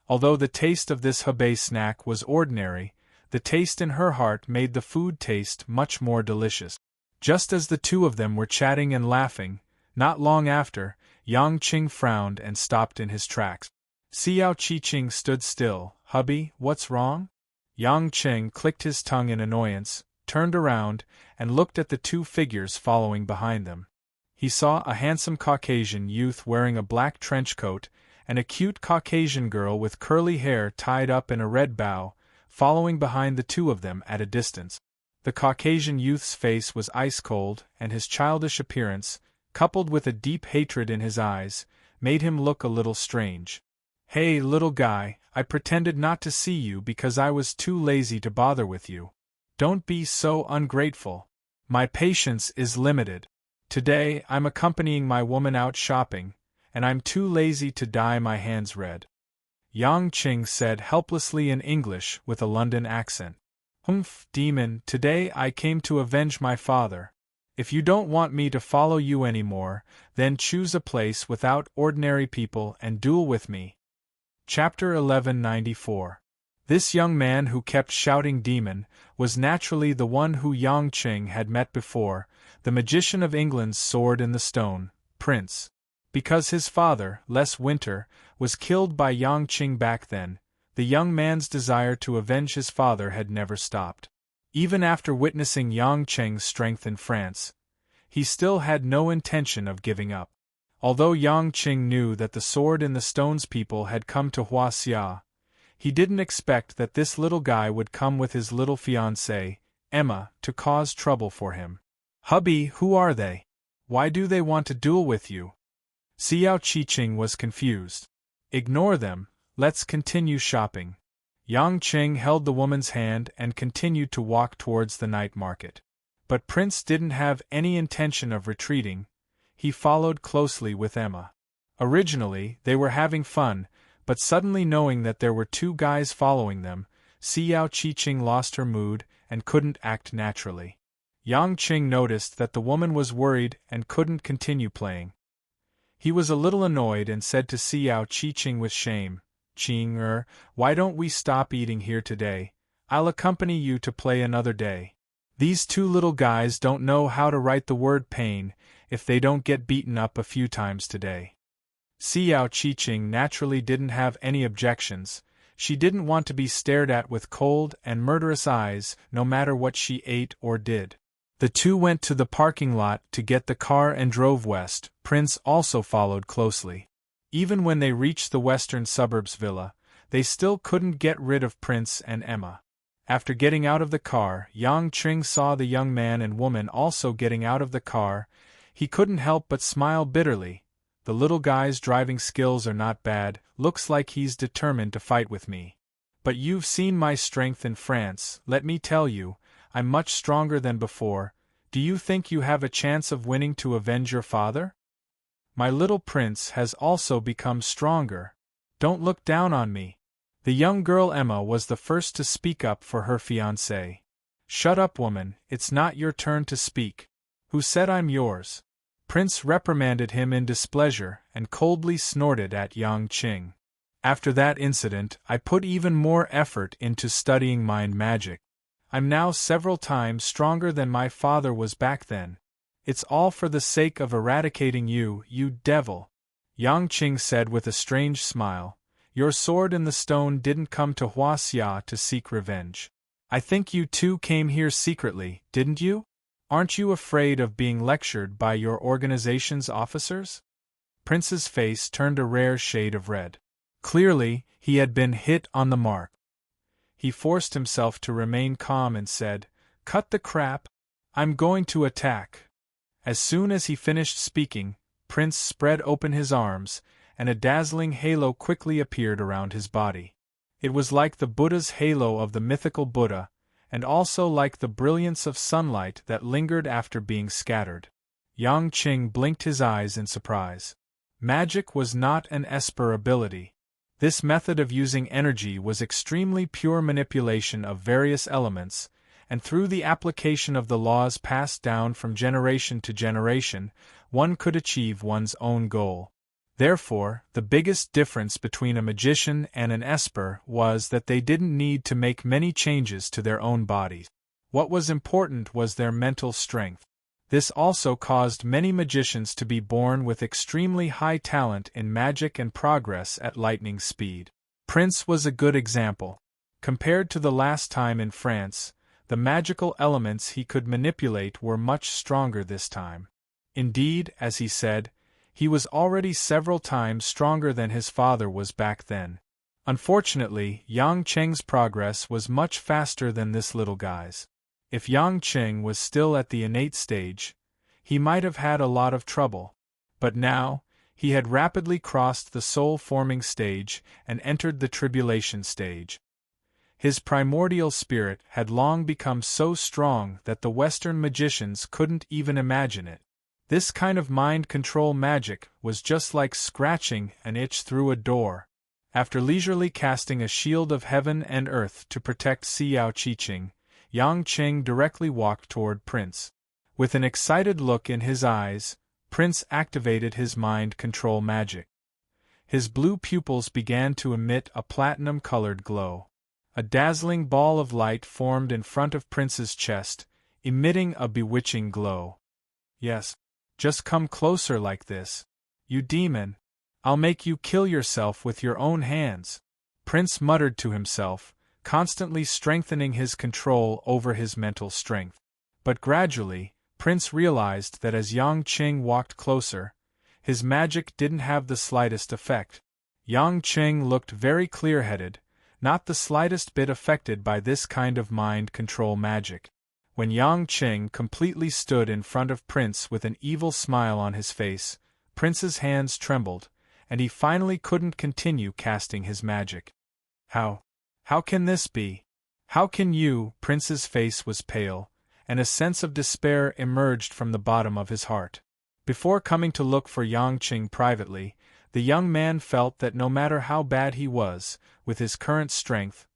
Although the taste of this Hebei snack was ordinary, the taste in her heart made the food taste much more delicious. Just as the two of them were chatting and laughing, not long after, Yang Qing frowned and stopped in his tracks. Xiao Qiqing stood still. Hubby, what's wrong? Yang Qing clicked his tongue in annoyance, turned around, and looked at the two figures following behind them. He saw a handsome Caucasian youth wearing a black trench coat, and a cute Caucasian girl with curly hair tied up in a red bow, following behind the two of them at a distance. The Caucasian youth's face was ice-cold, and his childish appearance, coupled with a deep hatred in his eyes, made him look a little strange. Hey, little guy, I pretended not to see you because I was too lazy to bother with you. Don't be so ungrateful. My patience is limited. Today, I'm accompanying my woman out shopping, and I'm too lazy to dye my hands red. Yang Qing said helplessly in English with a London accent. Humph, demon, today I came to avenge my father. If you don't want me to follow you anymore, then choose a place without ordinary people and duel with me. Chapter 1194. This young man who kept shouting demon was naturally the one who Yang Qing had met before, the magician of England's Sword in the Stone, Prince. Because his father, Les Winter, was killed by Yang Qing back then, the young man's desire to avenge his father had never stopped. Even after witnessing Yang Qing's strength in France, he still had no intention of giving up. Although Yang Qing knew that the Sword in the Stone's people had come to Huaxia, he didn't expect that this little guy would come with his little fiancée, Emma, to cause trouble for him. Hubby, who are they? Why do they want to duel with you? Xiao Qiqing was confused. Ignore them, let's continue shopping. Yang Qing held the woman's hand and continued to walk towards the night market. But Prince didn't have any intention of retreating. He followed closely with Emma. Originally, they were having fun, but suddenly knowing that there were two guys following them, Xiao Qiqing lost her mood and couldn't act naturally. Yang Qing noticed that the woman was worried and couldn't continue playing. He was a little annoyed and said to Xiao Qiqing with shame, Qing, why don't we stop eating here today? I'll accompany you to play another day. These two little guys don't know how to write the word pain if they don't get beaten up a few times today. Xiao Qiqing naturally didn't have any objections. She didn't want to be stared at with cold and murderous eyes no matter what she ate or did. The two went to the parking lot to get the car and drove west. Prince also followed closely. Even when they reached the western suburbs villa, they still couldn't get rid of Prince and Emma. After getting out of the car, Yang Qing saw the young man and woman also getting out of the car. He couldn't help but smile bitterly. The little guy's driving skills are not bad, looks like he's determined to fight with me. But you've seen my strength in France, let me tell you, I'm much stronger than before. Do you think you have a chance of winning to avenge your father? My little prince has also become stronger. Don't look down on me. The young girl Emma was the first to speak up for her fiancé. "Shut up, woman, it's not your turn to speak." "Who said I'm yours?" Prince reprimanded him in displeasure and coldly snorted at Yang Qing. "After that incident, I put even more effort into studying mind magic. I'm now several times stronger than my father was back then. It's all for the sake of eradicating you, you devil." Yang Qing said with a strange smile, "Your sword in the stone didn't come to Huaxia to seek revenge. I think you two came here secretly, didn't you? Aren't you afraid of being lectured by your organization's officers?" Prince's face turned a rare shade of red. Clearly, he had been hit on the mark. He forced himself to remain calm and said, "Cut the crap. I'm going to attack." As soon as he finished speaking, Prince spread open his arms, and a dazzling halo quickly appeared around his body. It was like the Buddha's halo of the mythical Buddha, and also like the brilliance of sunlight that lingered after being scattered. Yang Qing blinked his eyes in surprise. Magic was not an Esper ability. This method of using energy was extremely pure manipulation of various elements, and through the application of the laws passed down from generation to generation, one could achieve one's own goal. Therefore, the biggest difference between a magician and an Esper was that they didn't need to make many changes to their own bodies. What was important was their mental strength. This also caused many magicians to be born with extremely high talent in magic and progress at lightning speed. Prince was a good example. Compared to the last time in France, the magical elements he could manipulate were much stronger this time. Indeed, as he said, he was already several times stronger than his father was back then. Unfortunately, Yang Qing's progress was much faster than this little guy's. If Yang Qing was still at the innate stage, he might have had a lot of trouble. But now, he had rapidly crossed the soul-forming stage and entered the tribulation stage. His primordial spirit had long become so strong that the Western magicians couldn't even imagine it. This kind of mind control magic was just like scratching an itch through a door. After leisurely casting a shield of heaven and earth to protect Xiao Qiqing, Yang Qing directly walked toward Prince. With an excited look in his eyes, Prince activated his mind control magic. His blue pupils began to emit a platinum-colored glow. A dazzling ball of light formed in front of Prince's chest, emitting a bewitching glow. "Yes, just come closer like this. You demon! I'll make you kill yourself with your own hands," Prince muttered to himself, constantly strengthening his control over his mental strength. But gradually, Prince realized that as Yang Qing walked closer, his magic didn't have the slightest effect. Yang Qing looked very clear-headed, not the slightest bit affected by this kind of mind control magic. When Yang Qing completely stood in front of Prince with an evil smile on his face, Prince's hands trembled, and he finally couldn't continue casting his magic. How can this be? How can you?" Prince's face was pale, and a sense of despair emerged from the bottom of his heart. Before coming to look for Yang Qing privately, the young man felt that no matter how bad he was, with his current strength,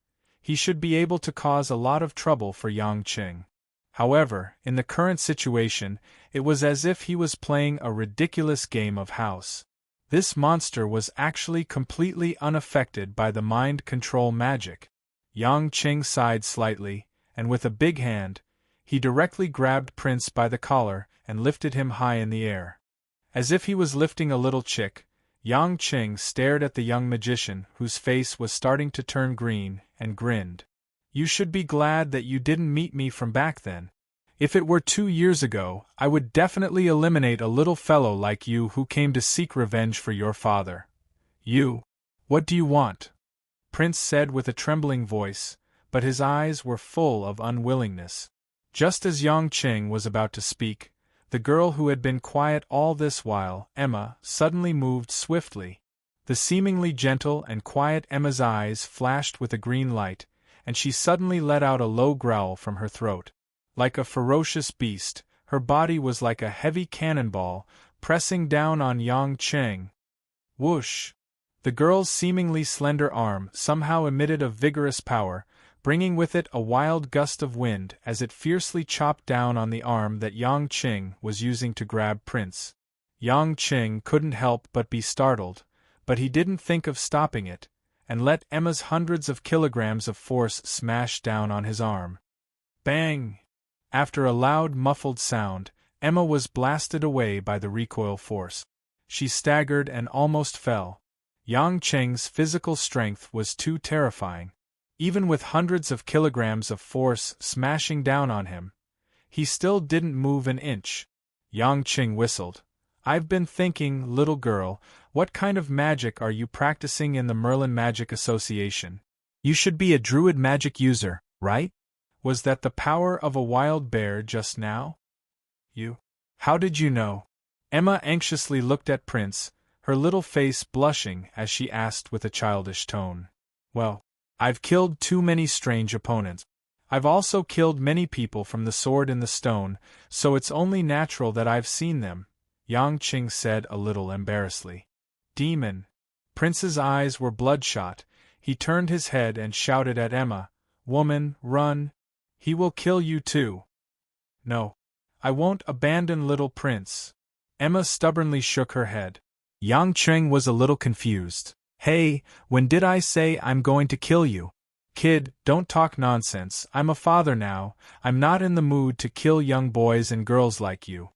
he should be able to cause a lot of trouble for Yang Qing. However, in the current situation, it was as if he was playing a ridiculous game of house. This monster was actually completely unaffected by the mind control magic. Yang Qing sighed slightly, and with a big hand, he directly grabbed Prince by the collar and lifted him high in the air. As if he was lifting a little chick, Yang Qing stared at the young magician whose face was starting to turn green, and grinned. "You should be glad that you didn't meet me from back then. If it were 2 years ago, I would definitely eliminate a little fellow like you who came to seek revenge for your father." What do you want?" Prince said with a trembling voice, but his eyes were full of unwillingness. Just as Yang Qing was about to speak, the girl who had been quiet all this while, Emma, suddenly moved swiftly. The seemingly gentle and quiet Emma's eyes flashed with a green light, and she suddenly let out a low growl from her throat. Like a ferocious beast, her body was like a heavy cannonball, pressing down on Yang Qing. Whoosh! The girl's seemingly slender arm somehow emitted a vigorous power, bringing with it a wild gust of wind as it fiercely chopped down on the arm that Yang Qing was using to grab Prince. Yang Qing couldn't help but be startled, but he didn't think of stopping it, and let Emma's hundreds of kilograms of force smash down on his arm. Bang! After a loud muffled sound, Emma was blasted away by the recoil force. She staggered and almost fell. Yang Qing's physical strength was too terrifying. Even with hundreds of kilograms of force smashing down on him, he still didn't move an inch. Yang Qing whistled. "I've been thinking, little girl, what kind of magic are you practicing in the Merlin Magic Association? You should be a druid magic user, right? Was that the power of a wild bear just now? You? How did you know?" Emma anxiously looked at Prince, her little face blushing as she asked with a childish tone. "Well, I've killed too many strange opponents. I've also killed many people from the sword in the stone, so it's only natural that I've seen them," Yang Qing said a little embarrassedly. "Demon!" Prince's eyes were bloodshot. He turned his head and shouted at Emma, "Woman, run! He will kill you too." "No. I won't abandon little Prince." Emma stubbornly shook her head. Yang Qing was a little confused. "Hey, when did I say I'm going to kill you? Kid, don't talk nonsense. I'm a father now. I'm not in the mood to kill young boys and girls like you."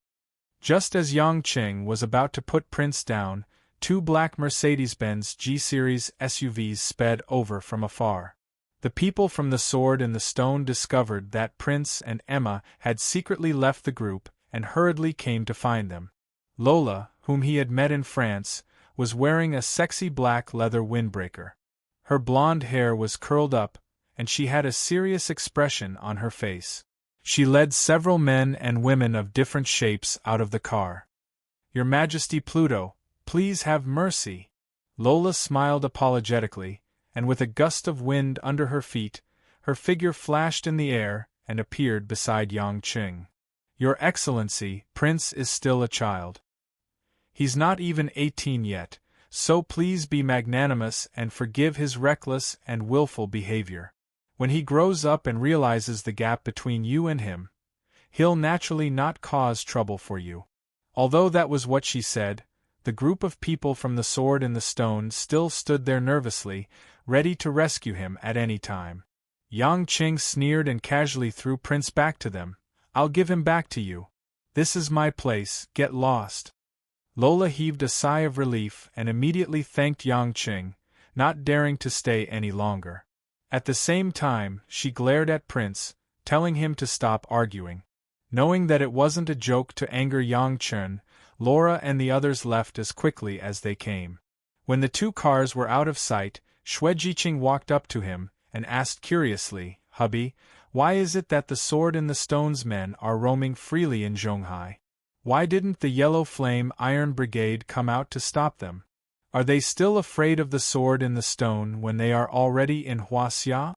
Just as Yang Qing was about to put Prince down, two black Mercedes-Benz G-Series SUVs sped over from afar. The people from the Sword in the Stone discovered that Prince and Emma had secretly left the group and hurriedly came to find them. Lola, whom he had met in France, was wearing a sexy black leather windbreaker. Her blonde hair was curled up, and she had a serious expression on her face. She led several men and women of different shapes out of the car. "Your Majesty Pluto, please have mercy." Lola smiled apologetically, and with a gust of wind under her feet, her figure flashed in the air and appeared beside Yang Qing. "Your Excellency, Prince is still a child. He's not even 18 yet, so please be magnanimous and forgive his reckless and willful behavior. When he grows up and realizes the gap between you and him, he'll naturally not cause trouble for you." Although that was what she said, the group of people from the Sword in the Stone still stood there nervously, ready to rescue him at any time. Yang Qing sneered and casually threw Prince back to them. "I'll give him back to you. This is my place, get lost." Lola heaved a sigh of relief and immediately thanked Yang Qing, not daring to stay any longer. At the same time, she glared at Prince, telling him to stop arguing. Knowing that it wasn't a joke to anger Yang Qing, Laura and the others left as quickly as they came. When the two cars were out of sight, Xue Jiqing walked up to him and asked curiously, "Hubby, why is it that the Sword in the Stone's men are roaming freely in Zhonghai? Why didn't the Yellow Flame Iron Brigade come out to stop them? Are they still afraid of the Sword in the Stone when they are already in Huaxia?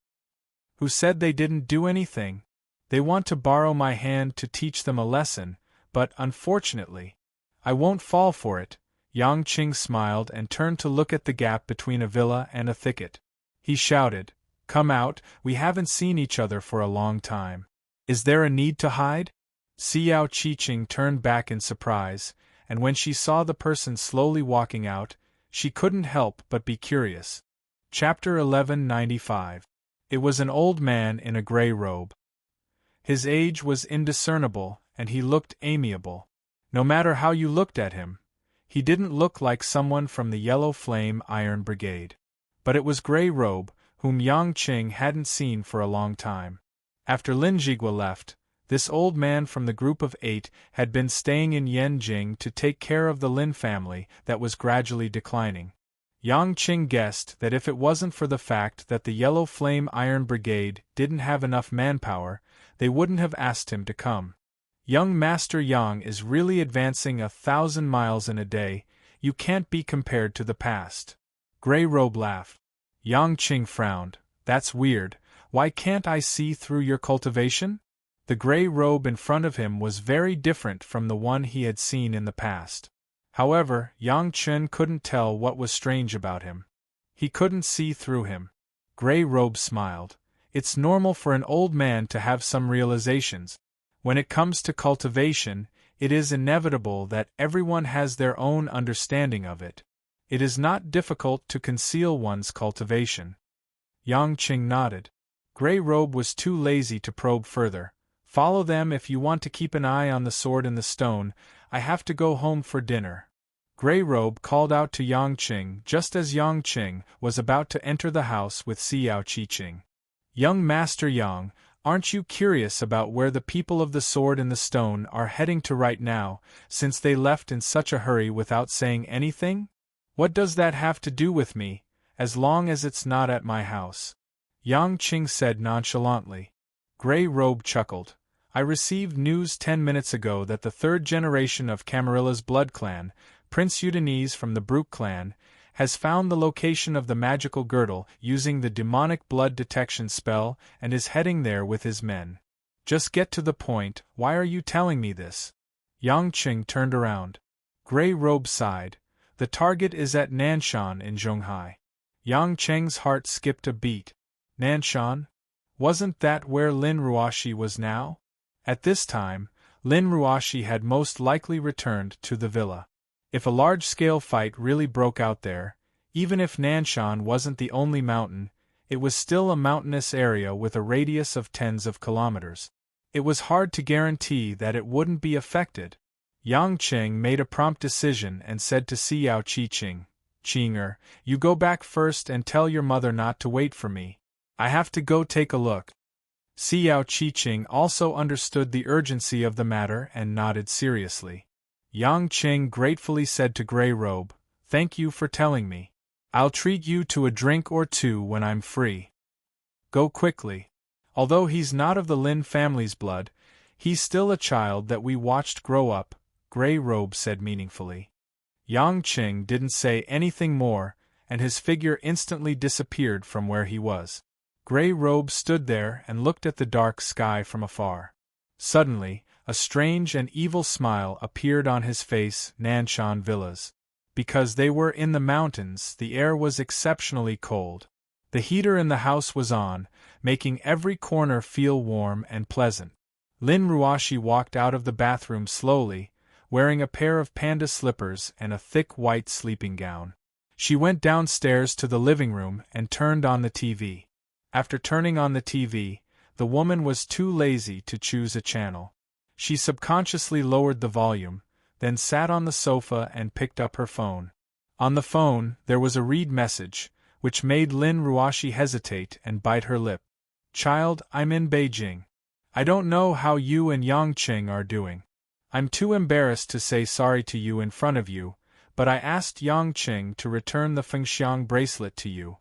Who said they didn't do anything? They want to borrow my hand to teach them a lesson, but unfortunately, I won't fall for it." Yang Qing smiled and turned to look at the gap between a villa and a thicket. He shouted, "Come out, we haven't seen each other for a long time. Is there a need to hide?" Xiao Qiqing turned back in surprise, and when she saw the person slowly walking out, she couldn't help but be curious. Chapter 1195. It was an old man in a gray robe. His age was indiscernible, and he looked amiable. No matter how you looked at him, he didn't look like someone from the Yellow Flame Iron Brigade. But it was Gray Robe, whom Yang Qing hadn't seen for a long time. After Lin Jigua left, this old man from the group of 8 had been staying in Yanjing to take care of the Lin family that was gradually declining. Yang Qing guessed that if it wasn't for the fact that the Yellow Flame Iron Brigade didn't have enough manpower, they wouldn't have asked him to come. "Young Master Yang is really advancing 1,000 miles in a day, you can't be compared to the past." Gray Robe laughed. Yang Qing frowned. "That's weird, why can't I see through your cultivation?" The gray robe in front of him was very different from the one he had seen in the past. However, Yang Qing couldn't tell what was strange about him. He couldn't see through him. Gray Robe smiled. It's normal for an old man to have some realizations. When it comes to cultivation, it is inevitable that everyone has their own understanding of it. It is not difficult to conceal one's cultivation. Yang Qing nodded. Grey Robe was too lazy to probe further. Follow them if you want to keep an eye on the sword in the stone. I have to go home for dinner. Grey Robe called out to Yang Qing just as Yang Qing was about to enter the house with Xiao Qiqing. Young Master Yang, aren't you curious about where the people of the sword in the stone are heading to right now, since they left in such a hurry without saying anything? What does that have to do with me, as long as it's not at my house? Yang Qing said nonchalantly. Grey Robe chuckled. I received news 10 minutes ago that the third generation of Camarilla's blood clan, Prince Udinese from the Brook clan, has found the location of the magical girdle using the demonic blood detection spell and is heading there with his men. Just get to the point, why are you telling me this? Yang Qing turned around. Grey Robe sighed. The target is at Nanshan in Zhonghai. Yang Qing's heart skipped a beat. Nanshan? Wasn't that where Lin Ruoxi was now? At this time, Lin Ruoxi had most likely returned to the villa. If a large-scale fight really broke out there, even if Nanshan wasn't the only mountain, it was still a mountainous area with a radius of tens of kilometers. It was hard to guarantee that it wouldn't be affected. Yang Qing made a prompt decision and said to Xiao Qiqing, Qing'er, you go back first and tell your mother not to wait for me. I have to go take a look. Xiao Qiqing also understood the urgency of the matter and nodded seriously. Yang Qing gratefully said to Grey Robe, Thank you for telling me. I'll treat you to a drink or two when I'm free. Go quickly. Although he's not of the Lin family's blood, he's still a child that we watched grow up, Grey Robe said meaningfully. Yang Qing didn't say anything more, and his figure instantly disappeared from where he was. Grey Robe stood there and looked at the dark sky from afar. Suddenly, a strange and evil smile appeared on his face. Nanshan villas. Because they were in the mountains, the air was exceptionally cold. The heater in the house was on, making every corner feel warm and pleasant. Lin Ruoxi walked out of the bathroom slowly, wearing a pair of panda slippers and a thick white sleeping gown. She went downstairs to the living room and turned on the TV. After turning on the TV, the woman was too lazy to choose a channel. She subconsciously lowered the volume, then sat on the sofa and picked up her phone. On the phone, there was a read message, which made Lin Ruoxi hesitate and bite her lip. Child, I'm in Beijing. I don't know how you and Yang Qing are doing. I'm too embarrassed to say sorry to you in front of you, but I asked Yang Qing to return the Fengxiang bracelet to you.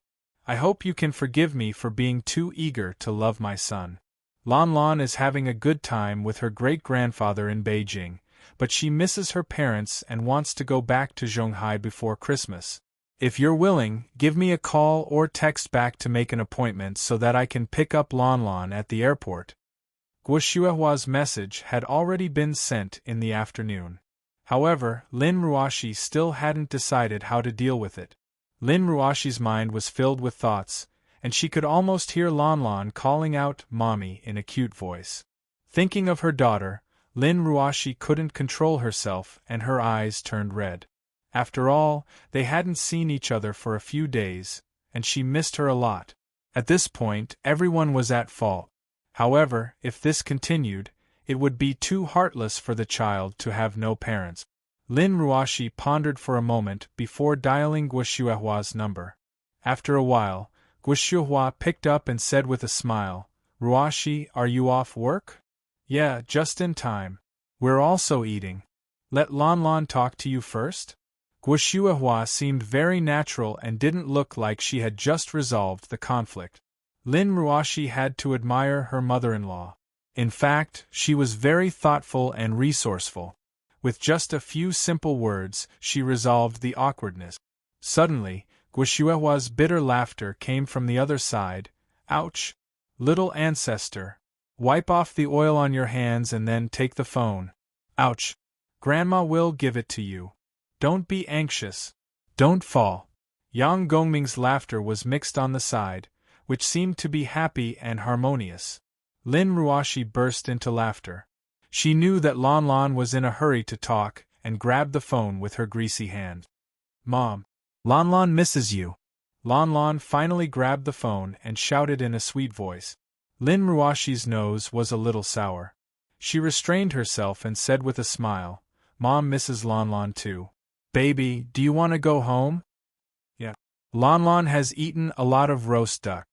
I hope you can forgive me for being too eager to love my son. Lan Lan is having a good time with her great-grandfather in Beijing, but she misses her parents and wants to go back to Zhonghai before Christmas. If you're willing, give me a call or text back to make an appointment so that I can pick up Lan Lan at the airport. Guo Xuehua's message had already been sent in the afternoon. However, Lin Ruoxi still hadn't decided how to deal with it. Lin Ruoxi's mind was filled with thoughts, and she could almost hear Lan Lan calling out "Mommy" in a cute voice. Thinking of her daughter, Lin Ruoxi couldn't control herself and her eyes turned red. After all, they hadn't seen each other for a few days, and she missed her a lot. At this point, everyone was at fault. However, if this continued, it would be too heartless for the child to have no parents. Lin Ruoxi pondered for a moment before dialing Guo Xuehua's number. After a while, Guo Xuehua picked up and said with a smile, Ruoxi, are you off work? Yeah, just in time. We're also eating. Let Lan Lan talk to you first? Guo Xuehua seemed very natural and didn't look like she had just resolved the conflict. Lin Ruoxi had to admire her mother-in-law. In fact, she was very thoughtful and resourceful. With just a few simple words, she resolved the awkwardness. Suddenly, Guo Xuehua's bitter laughter came from the other side. Ouch! Little ancestor. Wipe off the oil on your hands and then take the phone. Ouch! Grandma will give it to you. Don't be anxious. Don't fall. Yang Gongming's laughter was mixed on the side, which seemed to be happy and harmonious. Lin Ruoshi burst into laughter. She knew that Lon Lon was in a hurry to talk and grabbed the phone with her greasy hand. "Mom, Lon Lon misses you." Lon Lon finally grabbed the phone and shouted in a sweet voice. Lin Ruoshi's nose was a little sour. She restrained herself and said with a smile, "Mom misses Lon Lon too. Baby, do you want to go home?" "Yeah." "Lon Lon has eaten a lot of roast duck.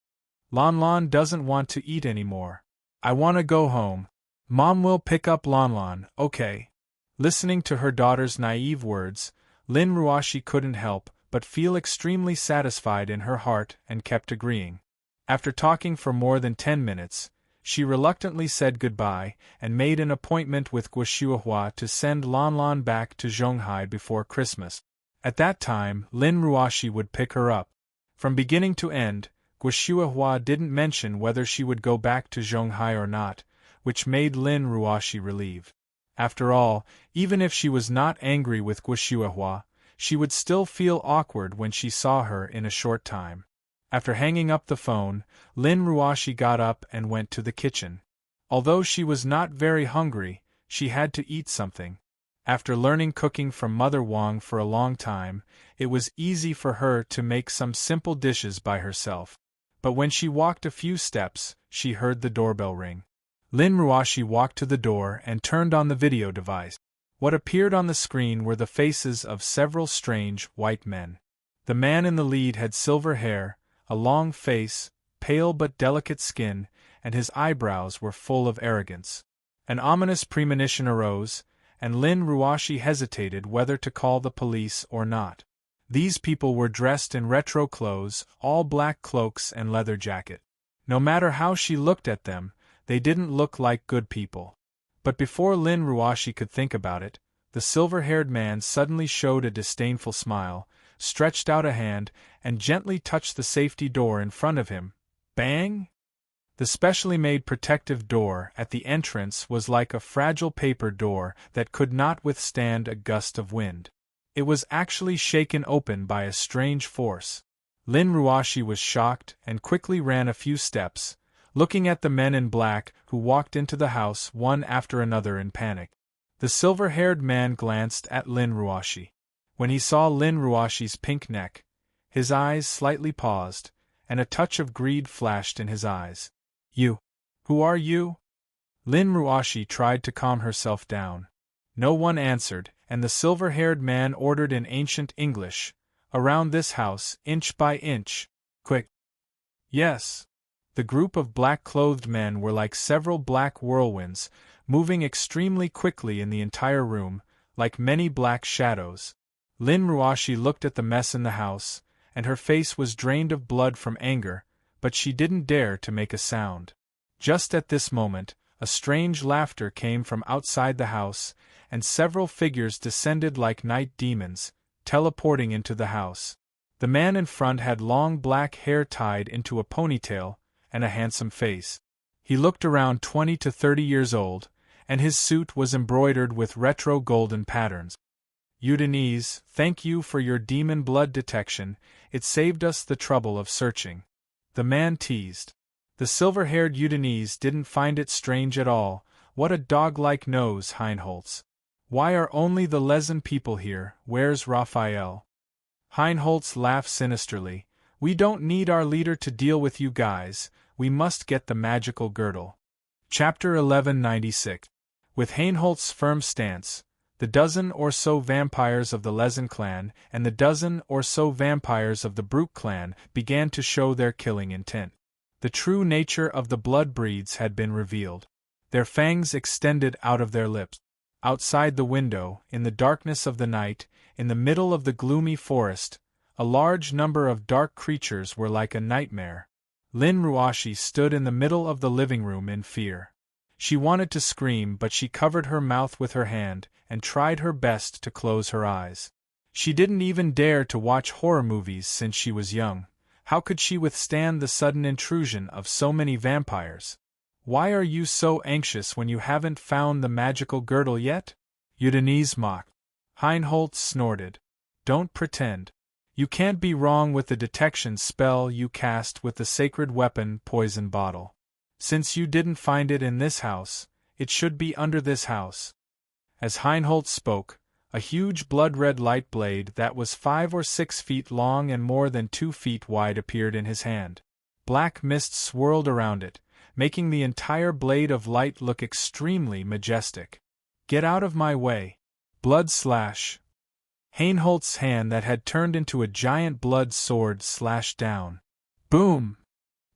Lon Lon doesn't want to eat anymore. I want to go home. Mom will pick up Lon Lon, okay?" Listening to her daughter's naive words, Lin Ruoshi couldn't help but feel extremely satisfied in her heart and kept agreeing. After talking for more than 10 minutes, she reluctantly said goodbye and made an appointment with Guoshuahua to send Lon Lon back to Zhonghai before Christmas. At that time, Lin Ruoshi would pick her up. From beginning to end, Guoshuahua didn't mention whether she would go back to Zhonghai or not, which made Lin Ruoshi relieved. After all, even if she was not angry with Guoshuahua, she would still feel awkward when she saw her in a short time. After hanging up the phone, Lin Ruoshi got up and went to the kitchen. Although she was not very hungry, she had to eat something. After learning cooking from Mother Wang for a long time, it was easy for her to make some simple dishes by herself. But when she walked a few steps, she heard the doorbell ring. Lin Ruoshi walked to the door and turned on the video device. What appeared on the screen were the faces of several strange, white men. The man in the lead had silver hair, a long face, pale but delicate skin, and his eyebrows were full of arrogance. An ominous premonition arose, and Lin Ruoshi hesitated whether to call the police or not. These people were dressed in retro clothes, all black cloaks and leather jacket. No matter how she looked at them, they didn't look like good people. But before Lin Ruoshi could think about it, the silver-haired man suddenly showed a disdainful smile, stretched out a hand, and gently touched the safety door in front of him. Bang! The specially made protective door at the entrance was like a fragile paper door that could not withstand a gust of wind. It was actually shaken open by a strange force. Lin Ruoshi was shocked and quickly ran a few steps, looking at the men in black who walked into the house one after another in panic. The silver-haired man glanced at Lin Ruoshi. When he saw Lin Ruoshi's pink neck, his eyes slightly paused, and a touch of greed flashed in his eyes. "You? Who are you?" Lin Ruoshi tried to calm herself down. No one answered, and the silver-haired man ordered in ancient English, "Around this house, inch by inch. Quick." "Yes." The group of black-clothed men were like several black whirlwinds, moving extremely quickly in the entire room, like many black shadows. Lin Ruoshi looked at the mess in the house, and her face was drained of blood from anger, but she didn't dare to make a sound. Just at this moment, a strange laughter came from outside the house, and several figures descended like night demons, teleporting into the house. The man in front had long black hair tied into a ponytail, and a handsome face. He looked around 20 to 30 years old, and his suit was embroidered with retro golden patterns. "Udinese, thank you for your demon blood detection, it saved us the trouble of searching," the man teased. The silver-haired Udinese didn't find it strange at all. What a dog-like nose, Heinholz. Why are only the Lezen people here? Where's Raphael? Heinholz laughed sinisterly. We don't need our leader to deal with you guys, we must get the magical girdle. Chapter 1196. With Heinholz's firm stance, the dozen or so vampires of the Lezen clan and the dozen or so vampires of the Brook clan began to show their killing intent. The true nature of the blood breeds had been revealed. Their fangs extended out of their lips. Outside the window, in the darkness of the night, in the middle of the gloomy forest, a large number of dark creatures were like a nightmare. Lin Ruoshi stood in the middle of the living room in fear. She wanted to scream, but she covered her mouth with her hand and tried her best to close her eyes. She didn't even dare to watch horror movies since she was young. How could she withstand the sudden intrusion of so many vampires? Why are you so anxious when you haven't found the magical girdle yet? Udinese mocked. Heinholz snorted. Don't pretend. You can't be wrong with the detection spell you cast with the sacred weapon poison bottle. Since you didn't find it in this house, it should be under this house. As Heinholz spoke, a huge blood-red light blade that was 5 or 6 feet long and more than 2 feet wide appeared in his hand. Black mist swirled around it, making the entire blade of light look extremely majestic. Get out of my way! Blood slash! Heinholz's hand that had turned into a giant blood sword slashed down. Boom!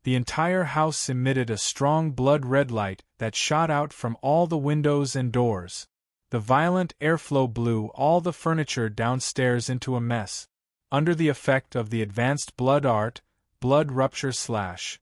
The entire house emitted a strong blood-red light that shot out from all the windows and doors. The violent airflow blew all the furniture downstairs into a mess. Under the effect of the advanced blood rupture slash,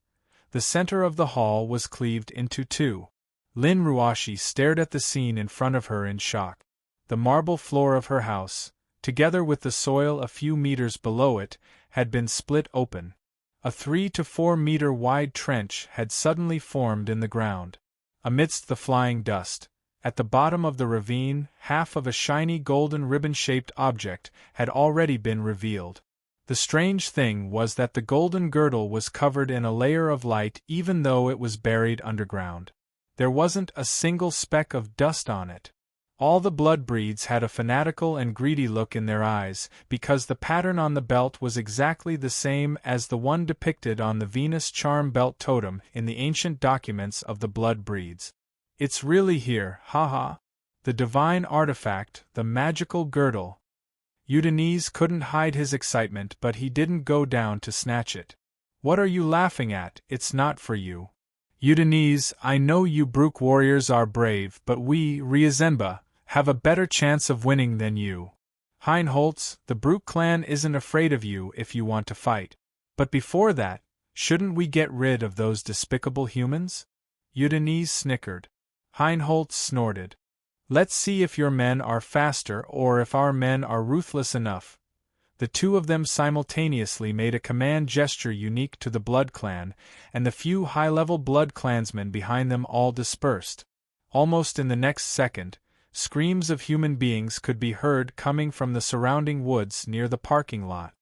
the center of the hall was cleaved into two. Lin Ruashi stared at the scene in front of her in shock. The marble floor of her house, together with the soil a few meters below it, had been split open. A 3 to 4 meter wide trench had suddenly formed in the ground. Amidst the flying dust, at the bottom of the ravine, half of a shiny golden ribbon-shaped object had already been revealed. The strange thing was that the golden girdle was covered in a layer of light even though it was buried underground. There wasn't a single speck of dust on it. All the blood-breeds had a fanatical and greedy look in their eyes, because the pattern on the belt was exactly the same as the one depicted on the Venus charm belt totem in the ancient documents of the blood-breeds. It's really here, haha. The divine artifact, the magical girdle. Udinese couldn't hide his excitement, but he didn't go down to snatch it. What are you laughing at? It's not for you. Udinese, I know you Brook warriors are brave, but we, Ryazemba, have a better chance of winning than you. Heinholz, the Brook clan isn't afraid of you if you want to fight. But before that, shouldn't we get rid of those despicable humans? Udinese snickered. Heinholz snorted. Let's see if your men are faster or if our men are ruthless enough. The two of them simultaneously made a command gesture unique to the Blood Clan, and the few high-level Blood Clansmen behind them all dispersed. Almost in the next second, screams of human beings could be heard coming from the surrounding woods near the parking lot.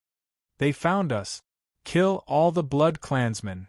They found us. Kill all the Blood Clansmen.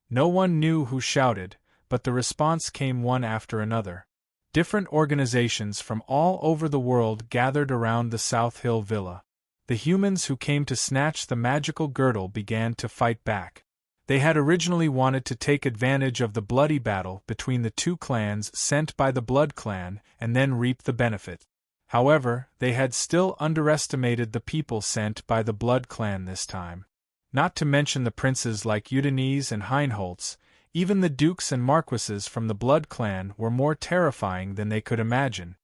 No one knew who shouted, but the response came one after another. Different organizations from all over the world gathered around the South Hill Villa. The humans who came to snatch the magical girdle began to fight back. They had originally wanted to take advantage of the bloody battle between the two clans sent by the Blood Clan and then reap the benefit. However, they had still underestimated the people sent by the Blood Clan this time. Not to mention the princes like Udinese and Heinholz, even the dukes and marquises from the Blood Clan were more terrifying than they could imagine.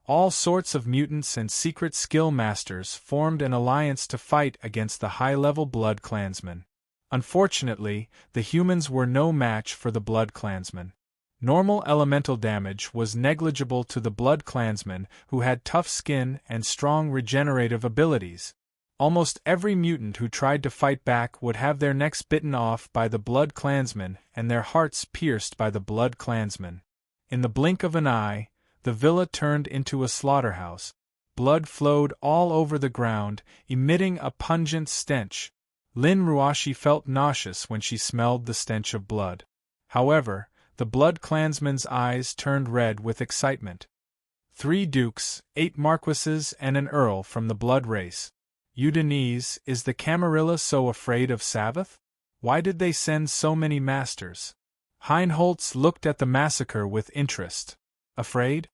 All sorts of mutants and secret skill masters formed an alliance to fight against the high-level Blood Clansmen. Unfortunately, the humans were no match for the Blood Clansmen. Normal elemental damage was negligible to the Blood Clansmen, who had tough skin and strong regenerative abilities. Almost every mutant who tried to fight back would have their necks bitten off by the Blood Clansmen and their hearts pierced by the Blood Clansmen. In the blink of an eye, the villa turned into a slaughterhouse. Blood flowed all over the ground, emitting a pungent stench. Lin Ruashi felt nauseous when she smelled the stench of blood. However, the Blood Clansmen's eyes turned red with excitement. 3 dukes, 8 marquises and an earl from the blood race. Udinese, is the Camarilla so afraid of Savath? Why did they send so many masters? Heinholz looked at the massacre with interest. Afraid?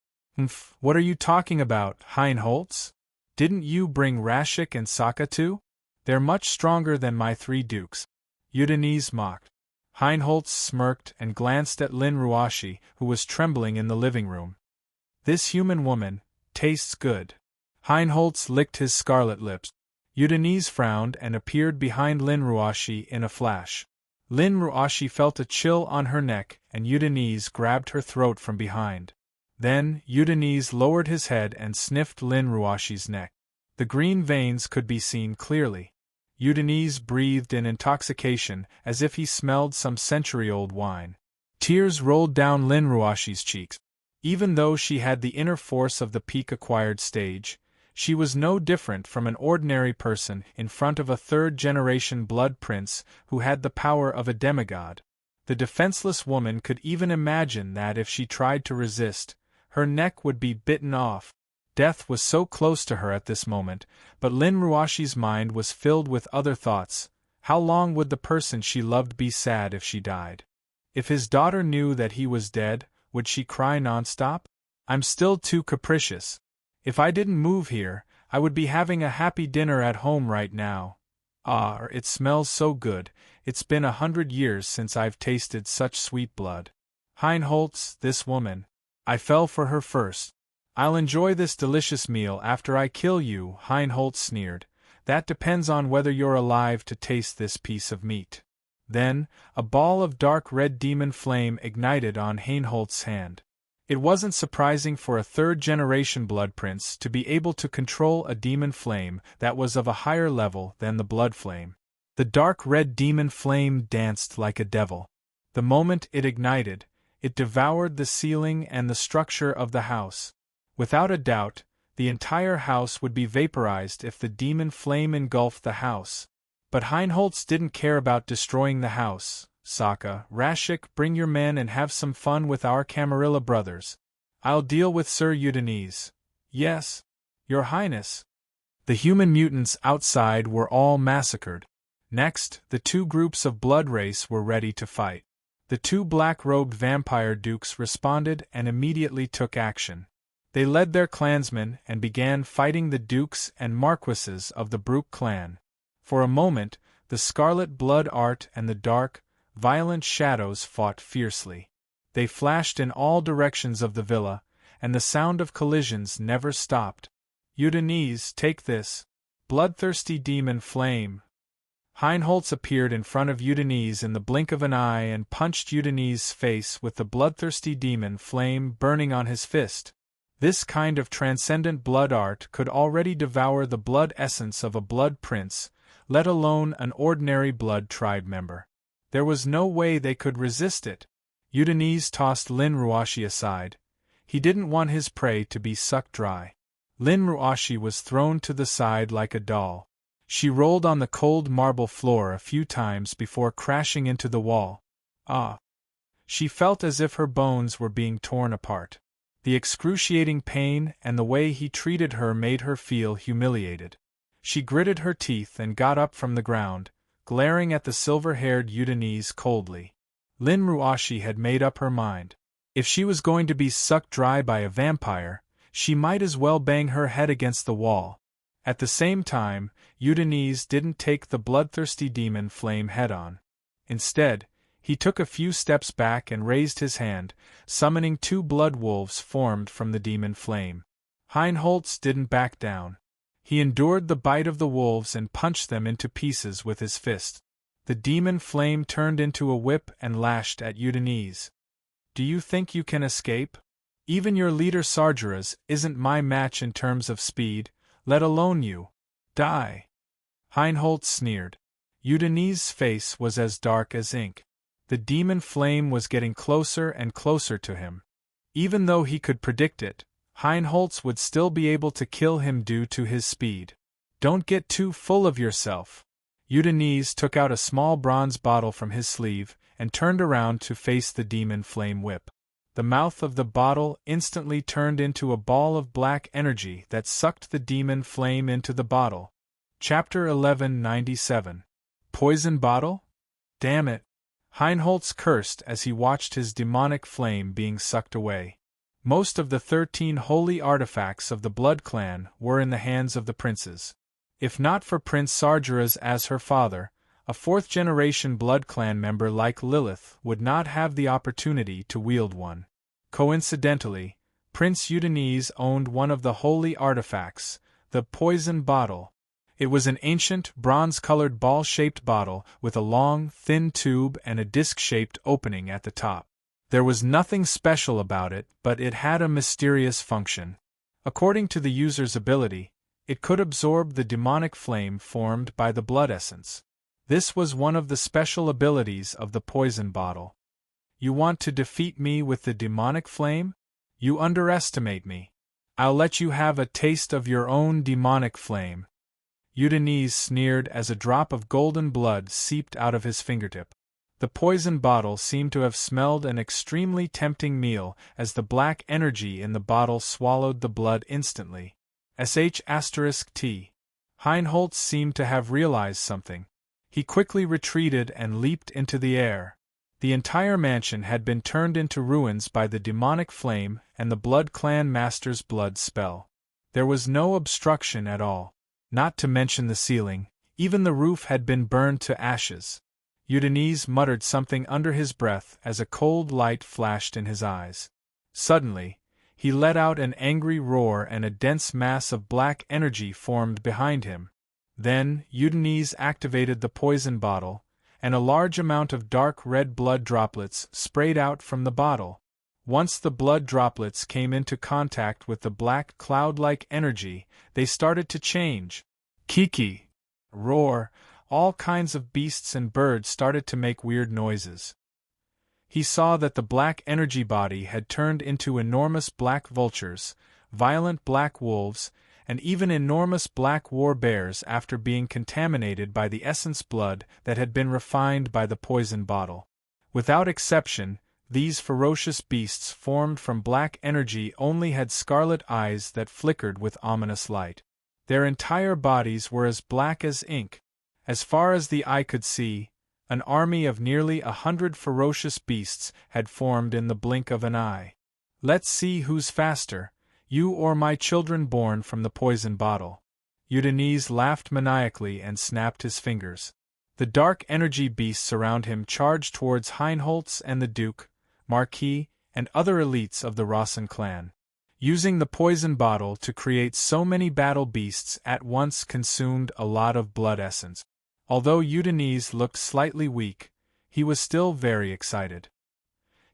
What are you talking about, Heinholz? Didn't you bring Rashik and Sokka too? They're much stronger than my 3 dukes. Udinese mocked. Heinholz smirked and glanced at Lin Ruashi, who was trembling in the living room. This human woman tastes good. Heinholz licked his scarlet lips. Udinese frowned and appeared behind Lin Ruashi in a flash. Lin Ruashi felt a chill on her neck and Udinese grabbed her throat from behind. Then, Udinese lowered his head and sniffed Lin Ruashi's neck. The green veins could be seen clearly. Udinese breathed in intoxication as if he smelled some century-old wine. Tears rolled down Lin Ruashi's cheeks. Even though she had the inner force of the peak-acquired stage, She was no different from an ordinary person in front of a third-generation blood prince who had the power of a demigod. The defenseless woman could even imagine that if she tried to resist, her neck would be bitten off. Death was so close to her at this moment, but Lin Ruashi's mind was filled with other thoughts. How long would the person she loved be sad if she died? If his daughter knew that he was dead, would she cry non-stop? I'm still too capricious. If I didn't move here, I would be having a happy dinner at home right now. Ah, it smells so good. It's been 100 years since I've tasted such sweet blood. Heinholz, this woman. I fell for her first. I'll enjoy this delicious meal after I kill you, Heinholz sneered. That depends on whether you're alive to taste this piece of meat. Then, a ball of dark red demon flame ignited on Heinholz's hand. It wasn't surprising for a third-generation blood prince to be able to control a demon flame that was of a higher level than the blood flame. The dark red demon flame danced like a devil. The moment it ignited, it devoured the ceiling and the structure of the house. Without a doubt, the entire house would be vaporized if the demon flame engulfed the house. But Heinholz didn't care about destroying the house. Sokka, Rashik, bring your men and have some fun with our Camarilla brothers. I'll deal with Sir Udinese. Yes, Your Highness. The human mutants outside were all massacred. Next, the two groups of blood race were ready to fight. The two black-robed vampire dukes responded and immediately took action. They led their clansmen and began fighting the dukes and marquises of the Brook clan. For a moment, the scarlet blood art and the dark, violent shadows fought fiercely. They flashed in all directions of the villa, and the sound of collisions never stopped. Udinese, take this. Bloodthirsty demon flame. Heinholz appeared in front of Udinese in the blink of an eye and punched Udinese's face with the bloodthirsty demon flame burning on his fist. This kind of transcendent blood art could already devour the blood essence of a blood prince, let alone an ordinary blood tribe member. There was no way they could resist it. Udinese tossed Lin Ruashi aside. He didn't want his prey to be sucked dry. Lin Ruashi was thrown to the side like a doll. She rolled on the cold marble floor a few times before crashing into the wall. Ah! She felt as if her bones were being torn apart. The excruciating pain and the way he treated her made her feel humiliated. She gritted her teeth and got up from the ground, glaring at the silver-haired Udinese coldly. Lin Ruashi had made up her mind. If she was going to be sucked dry by a vampire, she might as well bang her head against the wall. At the same time, Udinese didn't take the bloodthirsty demon flame head-on. Instead, he took a few steps back and raised his hand, summoning two blood wolves formed from the demon flame. Heinholz didn't back down. He endured the bite of the wolves and punched them into pieces with his fist. The demon flame turned into a whip and lashed at Udinese. Do you think you can escape? Even your leader Sargeras isn't my match in terms of speed, let alone you. Die! Heinholz sneered. Udinese's face was as dark as ink. The demon flame was getting closer and closer to him. Even though he could predict it, Heinholz would still be able to kill him due to his speed. Don't get too full of yourself. Udinese took out a small bronze bottle from his sleeve and turned around to face the demon flame whip. The mouth of the bottle instantly turned into a ball of black energy that sucked the demon flame into the bottle. Chapter 1197. Poison bottle? Damn it! Heinholz cursed as he watched his demonic flame being sucked away. Most of the 13 holy artifacts of the Blood Clan were in the hands of the princes. If not for Prince Sargeras as her father, a fourth-generation Blood Clan member like Lilith would not have the opportunity to wield one. Coincidentally, Prince Udinese owned one of the holy artifacts, the poison bottle. It was an ancient, bronze-colored ball-shaped bottle with a long, thin tube and a disc-shaped opening at the top. There was nothing special about it, but it had a mysterious function. According to the user's ability, it could absorb the demonic flame formed by the blood essence. This was one of the special abilities of the poison bottle. You want to defeat me with the demonic flame? You underestimate me. I'll let you have a taste of your own demonic flame. Udinese sneered as a drop of golden blood seeped out of his fingertip. The poison bottle seemed to have smelled an extremely tempting meal as the black energy in the bottle swallowed the blood instantly. *T. Heinholz seemed to have realized something. He quickly retreated and leaped into the air. The entire mansion had been turned into ruins by the demonic flame and the Blood Clan Master's blood spell. There was no obstruction at all. Not to mention the ceiling, even the roof had been burned to ashes. Udinese muttered something under his breath as a cold light flashed in his eyes. Suddenly, he let out an angry roar and a dense mass of black energy formed behind him. Then, Udinese activated the poison bottle, and a large amount of dark red blood droplets sprayed out from the bottle. Once the blood droplets came into contact with the black cloud-like energy, they started to change. Kiki! Roar! All kinds of beasts and birds started to make weird noises. He saw that the black energy body had turned into enormous black vultures, violent black wolves, and even enormous black war bears after being contaminated by the essence blood that had been refined by the poison bottle. Without exception, these ferocious beasts formed from black energy only had scarlet eyes that flickered with ominous light. Their entire bodies were as black as ink. As far as the eye could see, an army of nearly 100 ferocious beasts had formed in the blink of an eye. Let's see who's faster, you or my children born from the poison bottle. Udinese laughed maniacally and snapped his fingers. The dark energy beasts around him charged towards Heinholz and the Duke, Marquis, and other elites of the Rossen clan. Using the poison bottle to create so many battle beasts at once consumed a lot of blood essence. Although Udinese looked slightly weak, he was still very excited.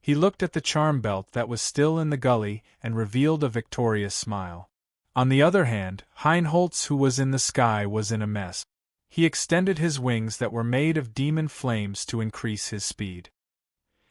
He looked at the charm belt that was still in the gully and revealed a victorious smile. On the other hand, Heinholz, who was in the sky, was in a mess. He extended his wings that were made of demon flames to increase his speed.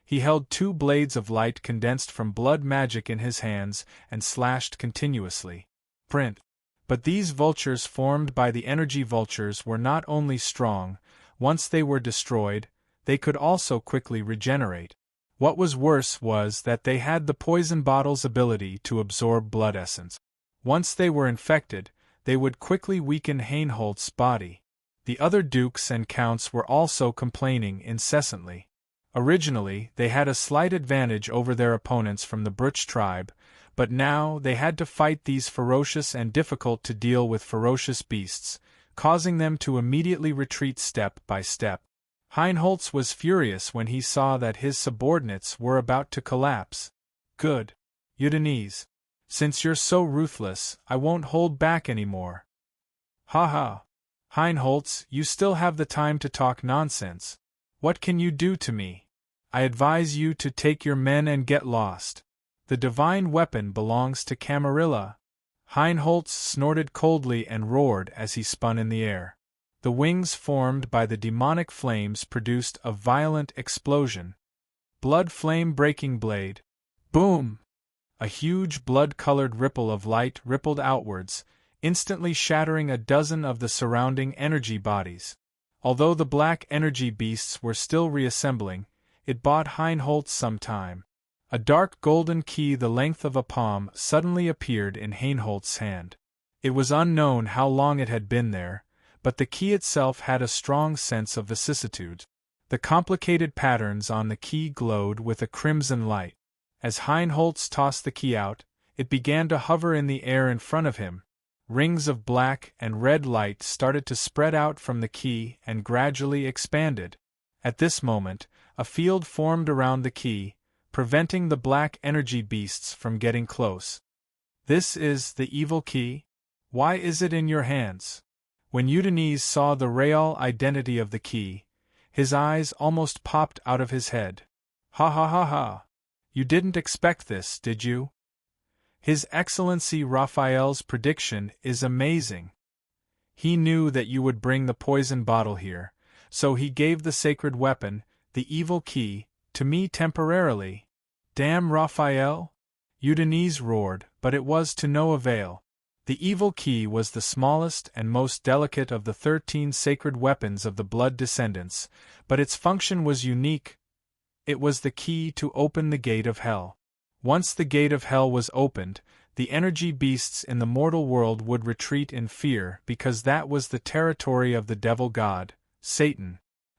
He held 2 blades of light condensed from blood magic in his hands and slashed continuously. Print. But these vultures formed by the energy vultures were not only strong, once they were destroyed, they could also quickly regenerate. What was worse was that they had the poison bottle's ability to absorb blood essence. Once they were infected, they would quickly weaken Heinholz's body. The other dukes and counts were also complaining incessantly. Originally, they had a slight advantage over their opponents from the Bruch tribe, but now they had to fight these ferocious and difficult-to-deal-with ferocious beasts, causing them to immediately retreat step by step. Heinholz was furious when he saw that his subordinates were about to collapse. Good. Udinese. Since you're so ruthless, I won't hold back anymore. Ha ha. Heinholz, you still have the time to talk nonsense. What can you do to me? I advise you to take your men and get lost. The divine weapon belongs to Camarilla. Heinholz snorted coldly and roared as he spun in the air. The wings formed by the demonic flames produced a violent explosion. Blood flame breaking blade. Boom! A huge blood-colored ripple of light rippled outwards, instantly shattering a dozen of the surrounding energy bodies. Although the black energy beasts were still reassembling, it bought Heinholz some time. A dark golden key the length of a palm suddenly appeared in Heinholz's hand. It was unknown how long it had been there, but the key itself had a strong sense of vicissitude. The complicated patterns on the key glowed with a crimson light. As Heinholz tossed the key out, it began to hover in the air in front of him. Rings of black and red light started to spread out from the key and gradually expanded. At this moment, a field formed around the key, preventing the black energy beasts from getting close. This is the evil key? Why is it in your hands? When Udinese saw the real identity of the key, his eyes almost popped out of his head. Ha ha ha ha! You didn't expect this, did you? His Excellency Raphael's prediction is amazing. He knew that you would bring the poison bottle here, so he gave the sacred weapon, the evil key, to me temporarily. Damn Raphael! Udinese roared, but it was to no avail. The evil key was the smallest and most delicate of the 13 sacred weapons of the blood descendants, but its function was unique. It was the key to open the gate of hell. Once the gate of hell was opened, the energy beasts in the mortal world would retreat in fear because that was the territory of the devil god, Satan.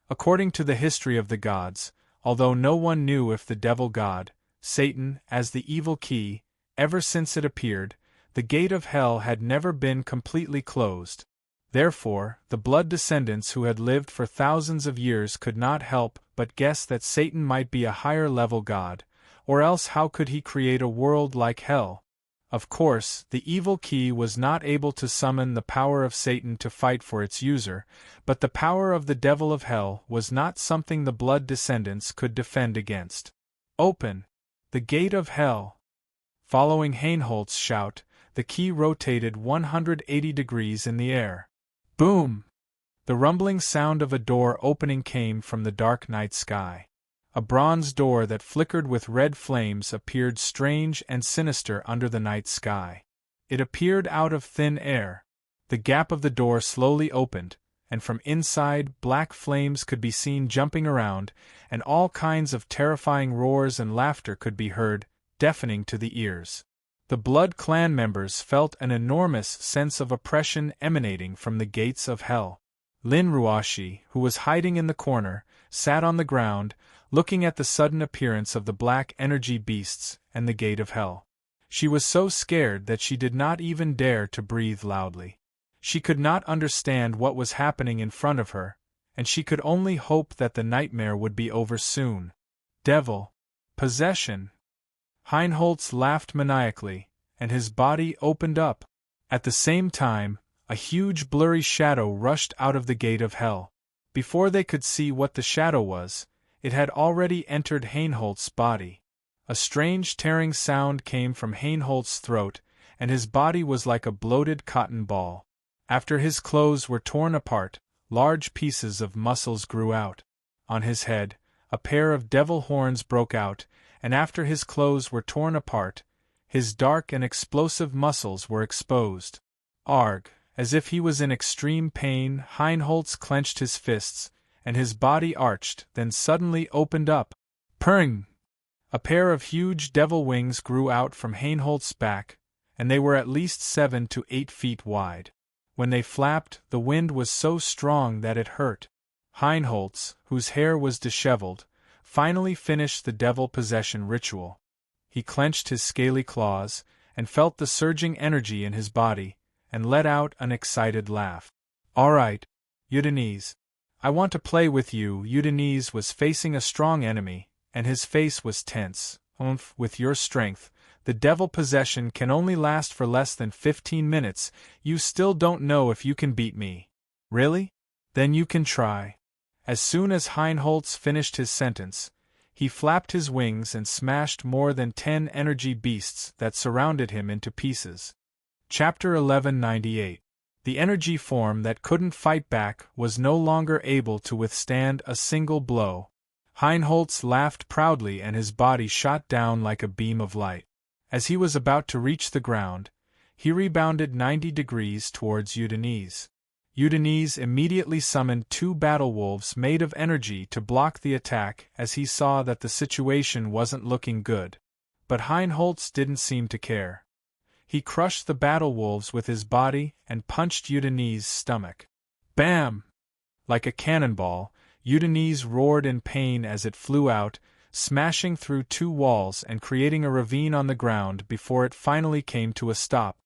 According to the history of the gods, although no one knew if the devil god, Satan, as the evil key, ever since it appeared, the gate of hell had never been completely closed. Therefore, the blood descendants who had lived for thousands of years could not help but guess that Satan might be a higher-level god, or else how could he create a world like hell? Of course, the evil key was not able to summon the power of Satan to fight for its user, but the power of the devil of hell was not something the blood descendants could defend against. Open the gate of hell. Following Heinholz's shout, the key rotated 180 degrees in the air. Boom! The rumbling sound of a door opening came from the dark night sky. A bronze door that flickered with red flames appeared strange and sinister under the night sky. It appeared out of thin air. The gap of the door slowly opened, and from inside black flames could be seen jumping around, and all kinds of terrifying roars and laughter could be heard, deafening to the ears. The Blood Clan members felt an enormous sense of oppression emanating from the gates of hell. Lin Ruashi, who was hiding in the corner, sat on the ground, looking at the sudden appearance of the black energy beasts and the gate of hell. She was so scared that she did not even dare to breathe loudly. She could not understand what was happening in front of her, and she could only hope that the nightmare would be over soon. Devil. Possession. Heinholz laughed maniacally, and his body opened up. At the same time, a huge blurry shadow rushed out of the gate of hell. Before they could see what the shadow was, it had already entered Heinholz's body. A strange tearing sound came from Heinholz's throat, and his body was like a bloated cotton ball. After his clothes were torn apart, large pieces of muscles grew out. On his head, a pair of devil horns broke out, and after his clothes were torn apart, his dark and explosive muscles were exposed. Arg! As if he was in extreme pain, Heinholz clenched his fists, and his body arched, then suddenly opened up. Purring! A pair of huge devil wings grew out from Heinholz's back, and they were at least 7 to 8 feet wide. When they flapped, the wind was so strong that it hurt. Heinholz, whose hair was disheveled, finally finished the devil possession ritual. He clenched his scaly claws, and felt the surging energy in his body, and let out an excited laugh. All right, Udinese. I want to play with you. Udinese was facing a strong enemy, and his face was tense. With your strength, the devil possession can only last for less than 15 minutes. You still don't know if you can beat me. Really? Then you can try. As soon as Heinholz finished his sentence, he flapped his wings and smashed more than 10 energy beasts that surrounded him into pieces. Chapter 1198. The energy form that couldn't fight back was no longer able to withstand a single blow. Heinholz laughed proudly and his body shot down like a beam of light. As he was about to reach the ground, he rebounded 90 degrees towards Udinese. Udinese immediately summoned 2 battle wolves made of energy to block the attack as he saw that the situation wasn't looking good. But Heinholz didn't seem to care. He crushed the battle wolves with his body and punched Udinese's stomach. Bam! Like a cannonball, Udinese roared in pain as it flew out, smashing through 2 walls and creating a ravine on the ground before it finally came to a stop.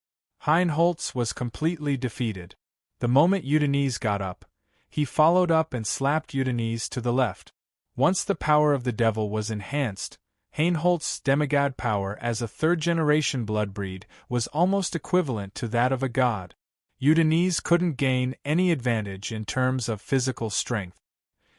Heinholz was completely defeated. The moment Udinese got up, he followed up and slapped Udinese to the left. Once the power of the devil was enhanced, Heinholz's demigod power as a third-generation bloodbreed was almost equivalent to that of a god. Udinese couldn't gain any advantage in terms of physical strength.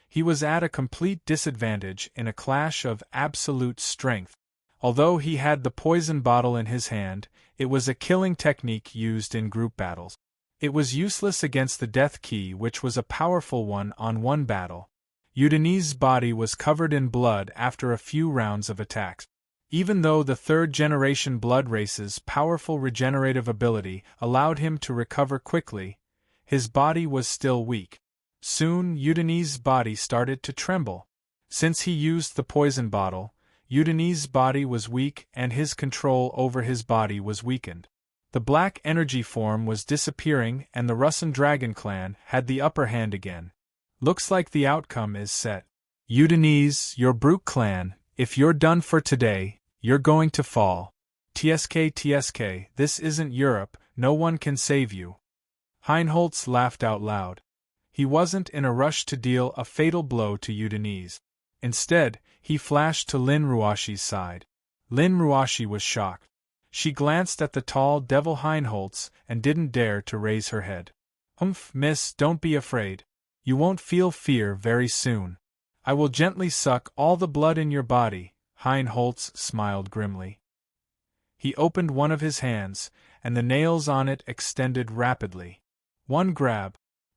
He was at a complete disadvantage in a clash of absolute strength. Although he had the poison bottle in his hand, it was a killing technique used in group battles. It was useless against the death key, which was a powerful one-on-one battle. Udinese's body was covered in blood after a few rounds of attacks. Even though the third-generation blood race's powerful regenerative ability allowed him to recover quickly, his body was still weak. Soon, Eudenese's body started to tremble. Since he used the poison bottle, Eudenese's body was weak and his control over his body was weakened. The black energy form was disappearing and the Russan Dragon clan had the upper hand again. Looks like the outcome is set. Eudenese, your brute clan, if you're done for today, you're going to fall. TSK, this isn't Europe, no one can save you. Heinholz laughed out loud. He wasn't in a rush to deal a fatal blow to Eudenese. Instead, he flashed to Lin Ruashi's side. Lin Ruashi was shocked. She glanced at the tall devil Heinholz and didn't dare to raise her head. Humph, miss, don't be afraid. You won't feel fear very soon. I will gently suck all the blood in your body, Heinholz smiled grimly. He opened one of his hands, and the nails on it extended rapidly. One grab.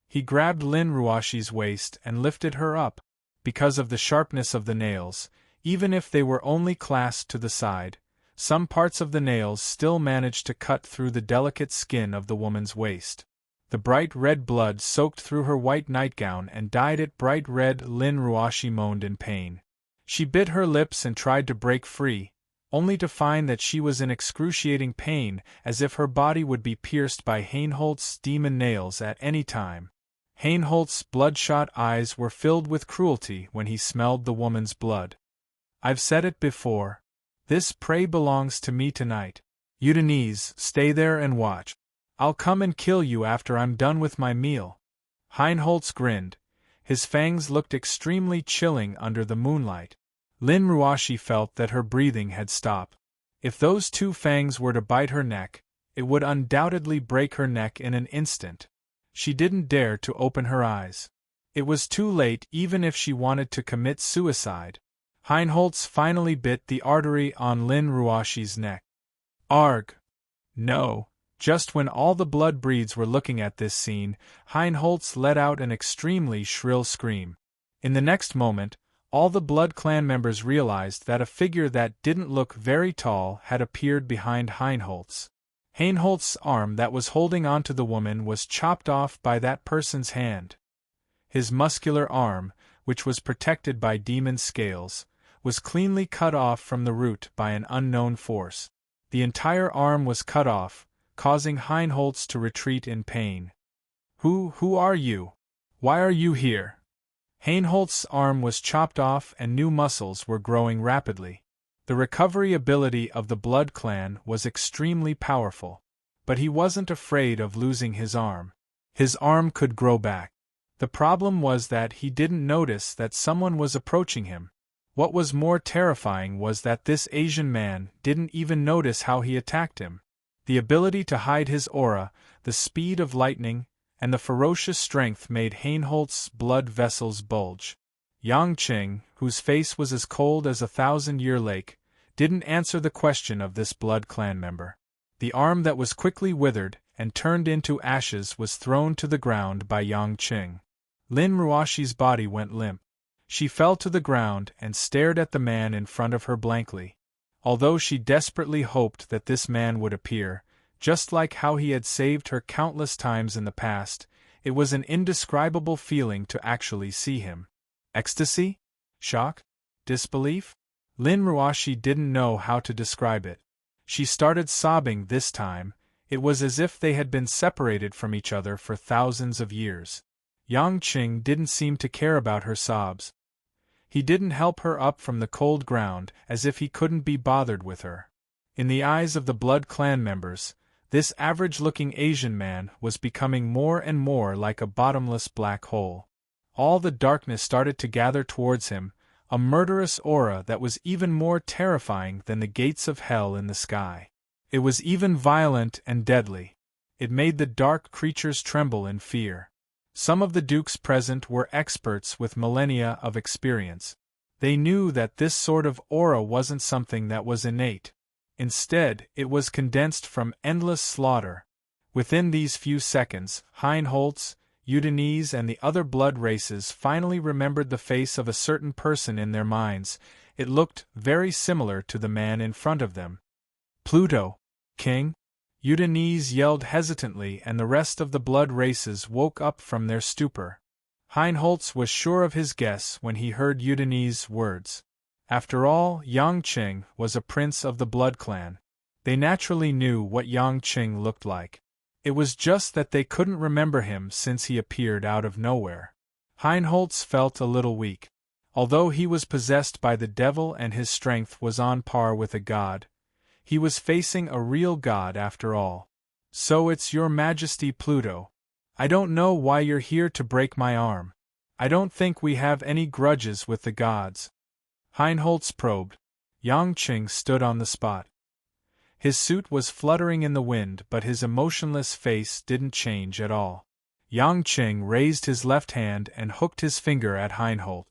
He grabbed Lin Ruashi's waist and lifted her up. Because of the sharpness of the nails, even if they were only clasped to the side, some parts of the nails still managed to cut through the delicate skin of the woman's waist. The bright red blood soaked through her white nightgown and dyed it bright red. Lin Ruashi moaned in pain. She bit her lips and tried to break free, only to find that she was in excruciating pain, as if her body would be pierced by Heinholz's demon nails at any time. Heinholz's bloodshot eyes were filled with cruelty when he smelled the woman's blood. I've said it before. This prey belongs to me tonight. Eudenese, stay there and watch. I'll come and kill you after I'm done with my meal. Heinholz grinned. His fangs looked extremely chilling under the moonlight. Lin Ruashi felt that her breathing had stopped. If those two fangs were to bite her neck, it would undoubtedly break her neck in an instant. She didn't dare to open her eyes. It was too late even if she wanted to commit suicide. Heinholz finally bit the artery on Lin Ruashi's neck. Arg! No! Just when all the blood breeds were looking at this scene, Heinholz let out an extremely shrill scream. In the next moment, all the Blood Clan members realized that a figure that didn't look very tall had appeared behind Heinholz. Heinholz's arm that was holding onto the woman was chopped off by that person's hand. His muscular arm, which was protected by demon scales, was cleanly cut off from the root by an unknown force. The entire arm was cut off, causing Heinholz to retreat in pain. Who are you? Why are you here? Heinholz's arm was chopped off and new muscles were growing rapidly. The recovery ability of the Blood Clan was extremely powerful, but he wasn't afraid of losing his arm. His arm could grow back. The problem was that he didn't notice that someone was approaching him. What was more terrifying was that this Asian man didn't even notice how he attacked him. The ability to hide his aura, the speed of lightning, and the ferocious strength made Heinholz's blood vessels bulge. Yang Qing, whose face was as cold as a 1,000-year lake, didn't answer the question of this Blood Clan member. The arm that was quickly withered and turned into ashes was thrown to the ground by Yang Qing. Lin Ruashi's body went limp. She fell to the ground and stared at the man in front of her blankly. Although she desperately hoped that this man would appear, just like how he had saved her countless times in the past, it was an indescribable feeling to actually see him. Ecstasy? Shock? Disbelief? Lin Ruashi didn't know how to describe it. She started sobbing this time. It was as if they had been separated from each other for thousands of years. Yang Qing didn't seem to care about her sobs. He didn't help her up from the cold ground, as if he couldn't be bothered with her. In the eyes of the Blood Clan members, this average-looking Asian man was becoming more and more like a bottomless black hole. All the darkness started to gather towards him, a murderous aura that was even more terrifying than the gates of hell in the sky. It was even violent and deadly. It made the dark creatures tremble in fear. Some of the dukes present were experts with millennia of experience. They knew that this sort of aura wasn't something that was innate. Instead, it was condensed from endless slaughter. Within these few seconds, Heinholz, Udinese and the other blood races finally remembered the face of a certain person in their minds. It looked very similar to the man in front of them. Pluto, King? Udinese yelled hesitantly, and the rest of the blood races woke up from their stupor. Heinholz was sure of his guess when he heard Udinese's words. After all, Yang Qing was a prince of the Blood Clan. They naturally knew what Yang Qing looked like. It was just that they couldn't remember him since he appeared out of nowhere. Heinholz felt a little weak. Although he was possessed by the devil and his strength was on par with a god, he was facing a real god after all. So it's your Majesty Pluto. I don't know why you're here to break my arm. I don't think we have any grudges with the gods. Heinholz probed. Yang Qing stood on the spot. His suit was fluttering in the wind, but his emotionless face didn't change at all. Yang Qing raised his left hand and hooked his finger at Heinholz.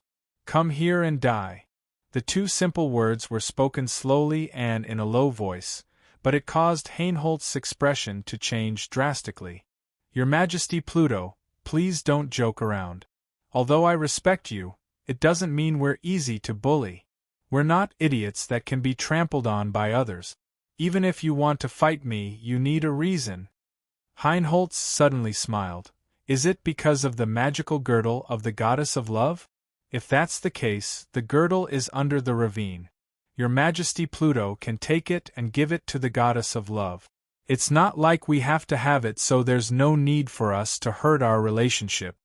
Come here and die. The two simple words were spoken slowly and in a low voice, but it caused Heinholz's expression to change drastically. Your Majesty Pluto, please don't joke around. Although I respect you, it doesn't mean we're easy to bully. We're not idiots that can be trampled on by others. Even if you want to fight me, you need a reason. Heinholz suddenly smiled. Is it because of the magical girdle of the goddess of love? If that's the case, the girdle is under the ravine. Your Majesty Pluto can take it and give it to the goddess of love. It's not like we have to have it, so there's no need for us to hurt our relationship.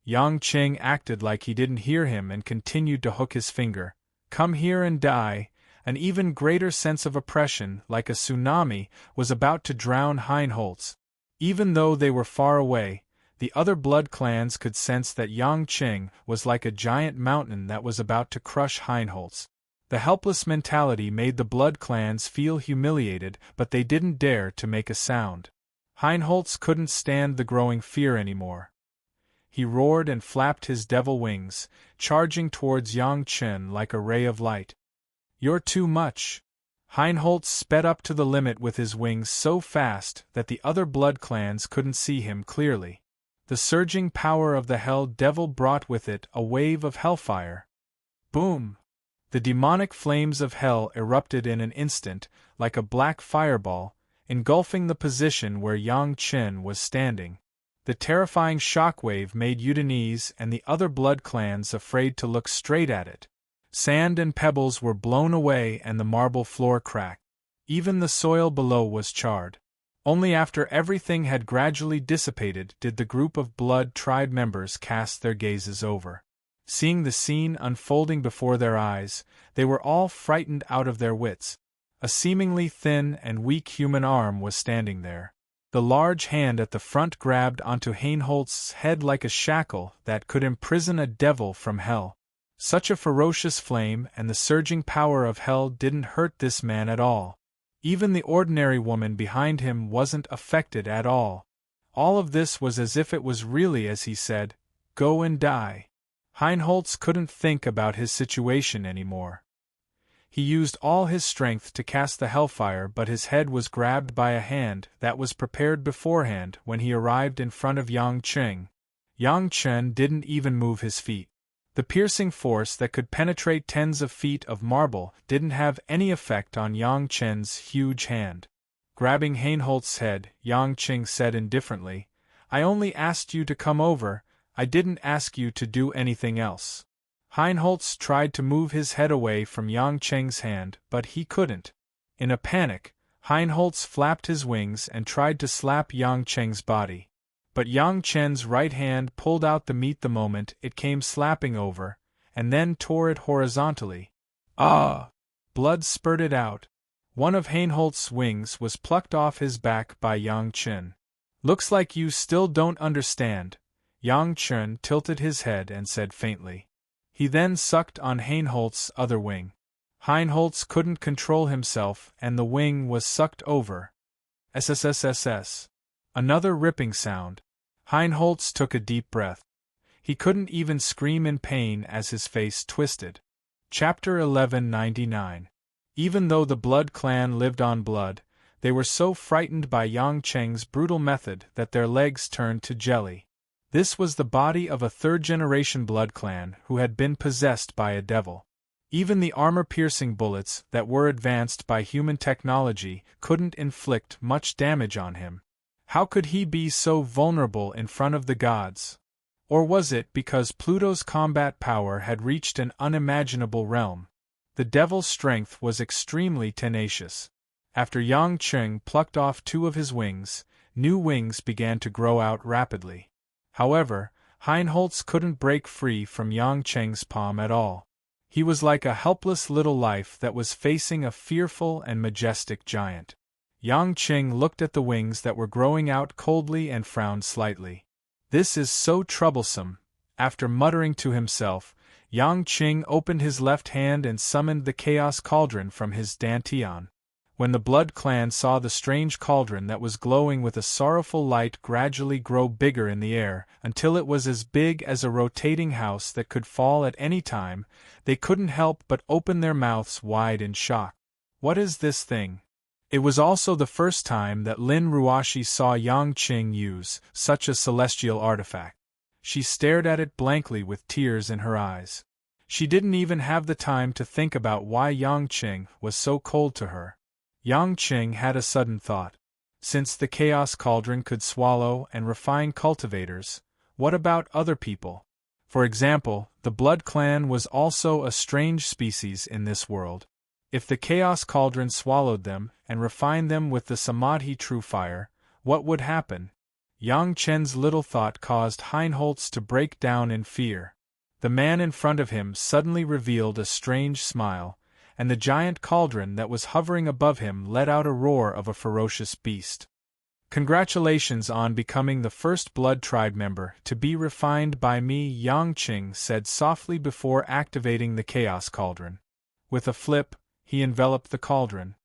Yang Qing acted like he didn't hear him and continued to hook his finger. Come here and die. An even greater sense of oppression, like a tsunami, was about to drown Heinholz. Even though they were far away, the other blood clans could sense that Yang Qing was like a giant mountain that was about to crush Heinholz. The helpless mentality made the blood clans feel humiliated, but they didn't dare to make a sound. Heinholz couldn't stand the growing fear anymore. He roared and flapped his devil wings, charging towards Yang Qing like a ray of light. You're too much. Heinholz sped up to the limit with his wings so fast that the other blood clans couldn't see him clearly. The surging power of the Hell Devil brought with it a wave of hellfire. Boom! The demonic flames of hell erupted in an instant, like a black fireball, engulfing the position where Yang Qing was standing. The terrifying shockwave made Udinese and the other blood clans afraid to look straight at it. Sand and pebbles were blown away and the marble floor cracked. Even the soil below was charred. Only after everything had gradually dissipated did the group of blood tribe members cast their gazes over. Seeing the scene unfolding before their eyes, they were all frightened out of their wits. A seemingly thin and weak human arm was standing there. The large hand at the front grabbed onto Heinholz's head like a shackle that could imprison a devil from hell. Such a ferocious flame and the surging power of hell didn't hurt this man at all. Even the ordinary woman behind him wasn't affected at all. All of this was as if it was really as he said, go and die. Heinholz couldn't think about his situation anymore. He used all his strength to cast the hellfire, but his head was grabbed by a hand that was prepared beforehand when he arrived in front of Yang Qing. Yang Qing didn't even move his feet. The piercing force that could penetrate tens of feet of marble didn't have any effect on Yang Qing's huge hand. Grabbing Heinholz's head, Yang Qing said indifferently, I only asked you to come over, I didn't ask you to do anything else. Heinholz tried to move his head away from Yang Qing's hand, but he couldn't. In a panic, Heinholz flapped his wings and tried to slap Yang Qing's body. But Yang Qing's right hand pulled out the meat the moment it came slapping over, and then tore it horizontally. Ah! Blood spurted out. One of Heinholz's wings was plucked off his back by Yang Qing. Looks like you still don't understand. Yang Qing tilted his head and said faintly. He then sucked on Heinholz's other wing. Heinholz couldn't control himself and the wing was sucked over. SSSSS. Another ripping sound. Heinholz took a deep breath. He couldn't even scream in pain as his face twisted. Chapter 1199. Even though the Blood Clan lived on blood, they were so frightened by Yang Qing's brutal method that their legs turned to jelly. This was the body of a third-generation blood clan who had been possessed by a devil. Even the armor-piercing bullets that were advanced by human technology couldn't inflict much damage on him. How could he be so vulnerable in front of the gods? Or was it because Pluto's combat power had reached an unimaginable realm? The devil's strength was extremely tenacious. After Yang Cheng plucked off 2 of his wings, new wings began to grow out rapidly. However, Heinholz couldn't break free from Yang Cheng's palm at all. He was like a helpless little life that was facing a fearful and majestic giant. Yang Cheng looked at the wings that were growing out coldly and frowned slightly. "This is so troublesome." After muttering to himself, Yang Cheng opened his left hand and summoned the Chaos Cauldron from his dantian. When the Blood Clan saw the strange cauldron that was glowing with a sorrowful light gradually grow bigger in the air until it was as big as a rotating house that could fall at any time, they couldn't help but open their mouths wide in shock. What is this thing? It was also the first time that Lin Ruoshi saw Yang Qing use such a celestial artifact. She stared at it blankly with tears in her eyes. She didn't even have the time to think about why Yang Qing was so cold to her. Yang Qing had a sudden thought. Since the Chaos Cauldron could swallow and refine cultivators, what about other people? For example, the Blood Clan was also a strange species in this world. If the Chaos Cauldron swallowed them and refined them with the Samadhi True Fire, what would happen? Yang Chen's little thought caused Heinholz to break down in fear. The man in front of him suddenly revealed a strange smile, and the giant cauldron that was hovering above him let out a roar of a ferocious beast. "Congratulations on becoming the first Blood Tribe member to be refined by me," Yang Qing said softly before activating the Chaos Cauldron. With a flip, he enveloped the cauldron.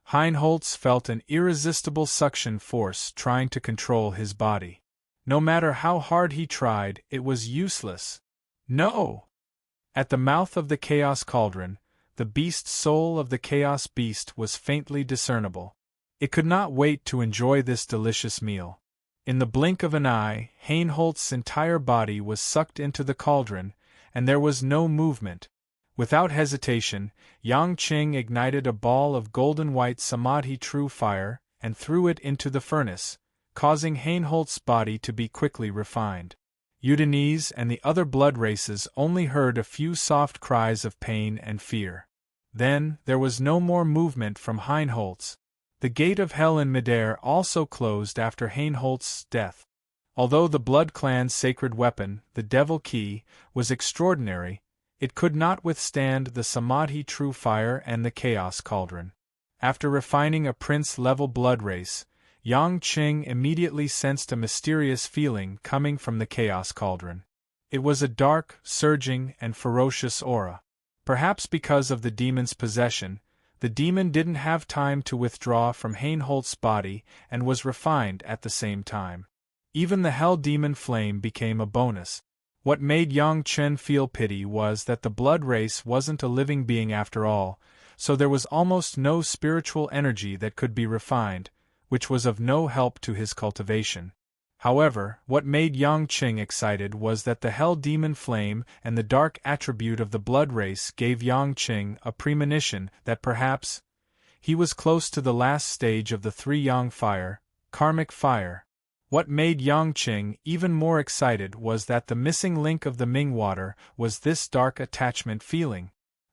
Heinholz felt an irresistible suction force trying to control his body. No matter how hard he tried, it was useless. No! At the mouth of the Chaos Cauldron, the beast soul of the Chaos Beast was faintly discernible. It could not wait to enjoy this delicious meal. In the blink of an eye, Heinholz's entire body was sucked into the cauldron, and there was no movement. Without hesitation, Yang Qing ignited a ball of golden-white Samadhi True Fire and threw it into the furnace, causing Heinholz's body to be quickly refined. Udanese and the other blood races only heard a few soft cries of pain and fear. Then, there was no more movement from Heinholz. The gate of hell in midair also closed after Heinholz's death. Although the Blood Clan's sacred weapon, the Devil Key, was extraordinary, it could not withstand the Samadhi True Fire and the Chaos Cauldron. After refining a prince-level blood race, Yang Qing immediately sensed a mysterious feeling coming from the Chaos Cauldron. It was a dark, surging, and ferocious aura. Perhaps because of the demon's possession, the demon didn't have time to withdraw from Heinholz's body and was refined at the same time. Even the Hell Demon Flame became a bonus. What made Yang Chen feel pity was that the blood race wasn't a living being after all, so there was almost no spiritual energy that could be refined, which was of no help to his cultivation. However, what made Yang Qing excited was that the Hell Demon Flame and the dark attribute of the blood race gave Yang Qing a premonition that perhaps he was close to the last stage of the three Yang Fire, Karmic Fire. What made Yang Qing even more excited was that the missing link of the Ming water was this dark attachment feeling.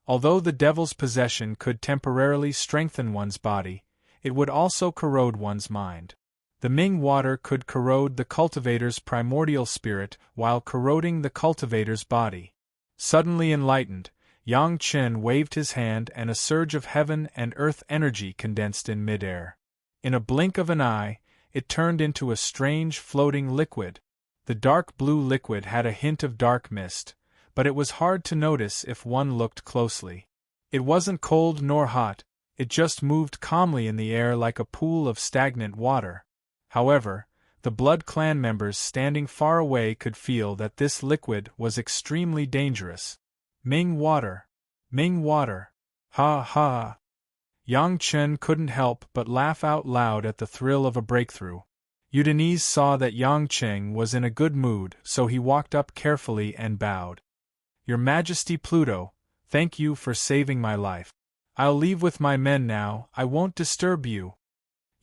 Although the devil's possession could temporarily strengthen one's body, it would also corrode one's mind. The Ming water could corrode the cultivator's primordial spirit while corroding the cultivator's body. Suddenly enlightened, Yang Chen waved his hand and a surge of heaven and earth energy condensed in midair. In a blink of an eye, it turned into a strange floating liquid. The dark blue liquid had a hint of dark mist, but it was hard to notice if one looked closely. It wasn't cold nor hot, it just moved calmly in the air like a pool of stagnant water. However, the Blood Clan members standing far away could feel that this liquid was extremely dangerous. Ming water! Ming water! Ha ha! Yang Chen couldn't help but laugh out loud at the thrill of a breakthrough. Udinese saw that Yang Qing was in a good mood, so he walked up carefully and bowed. Your Majesty Pluto, thank you for saving my life. I'll leave with my men now, I won't disturb you.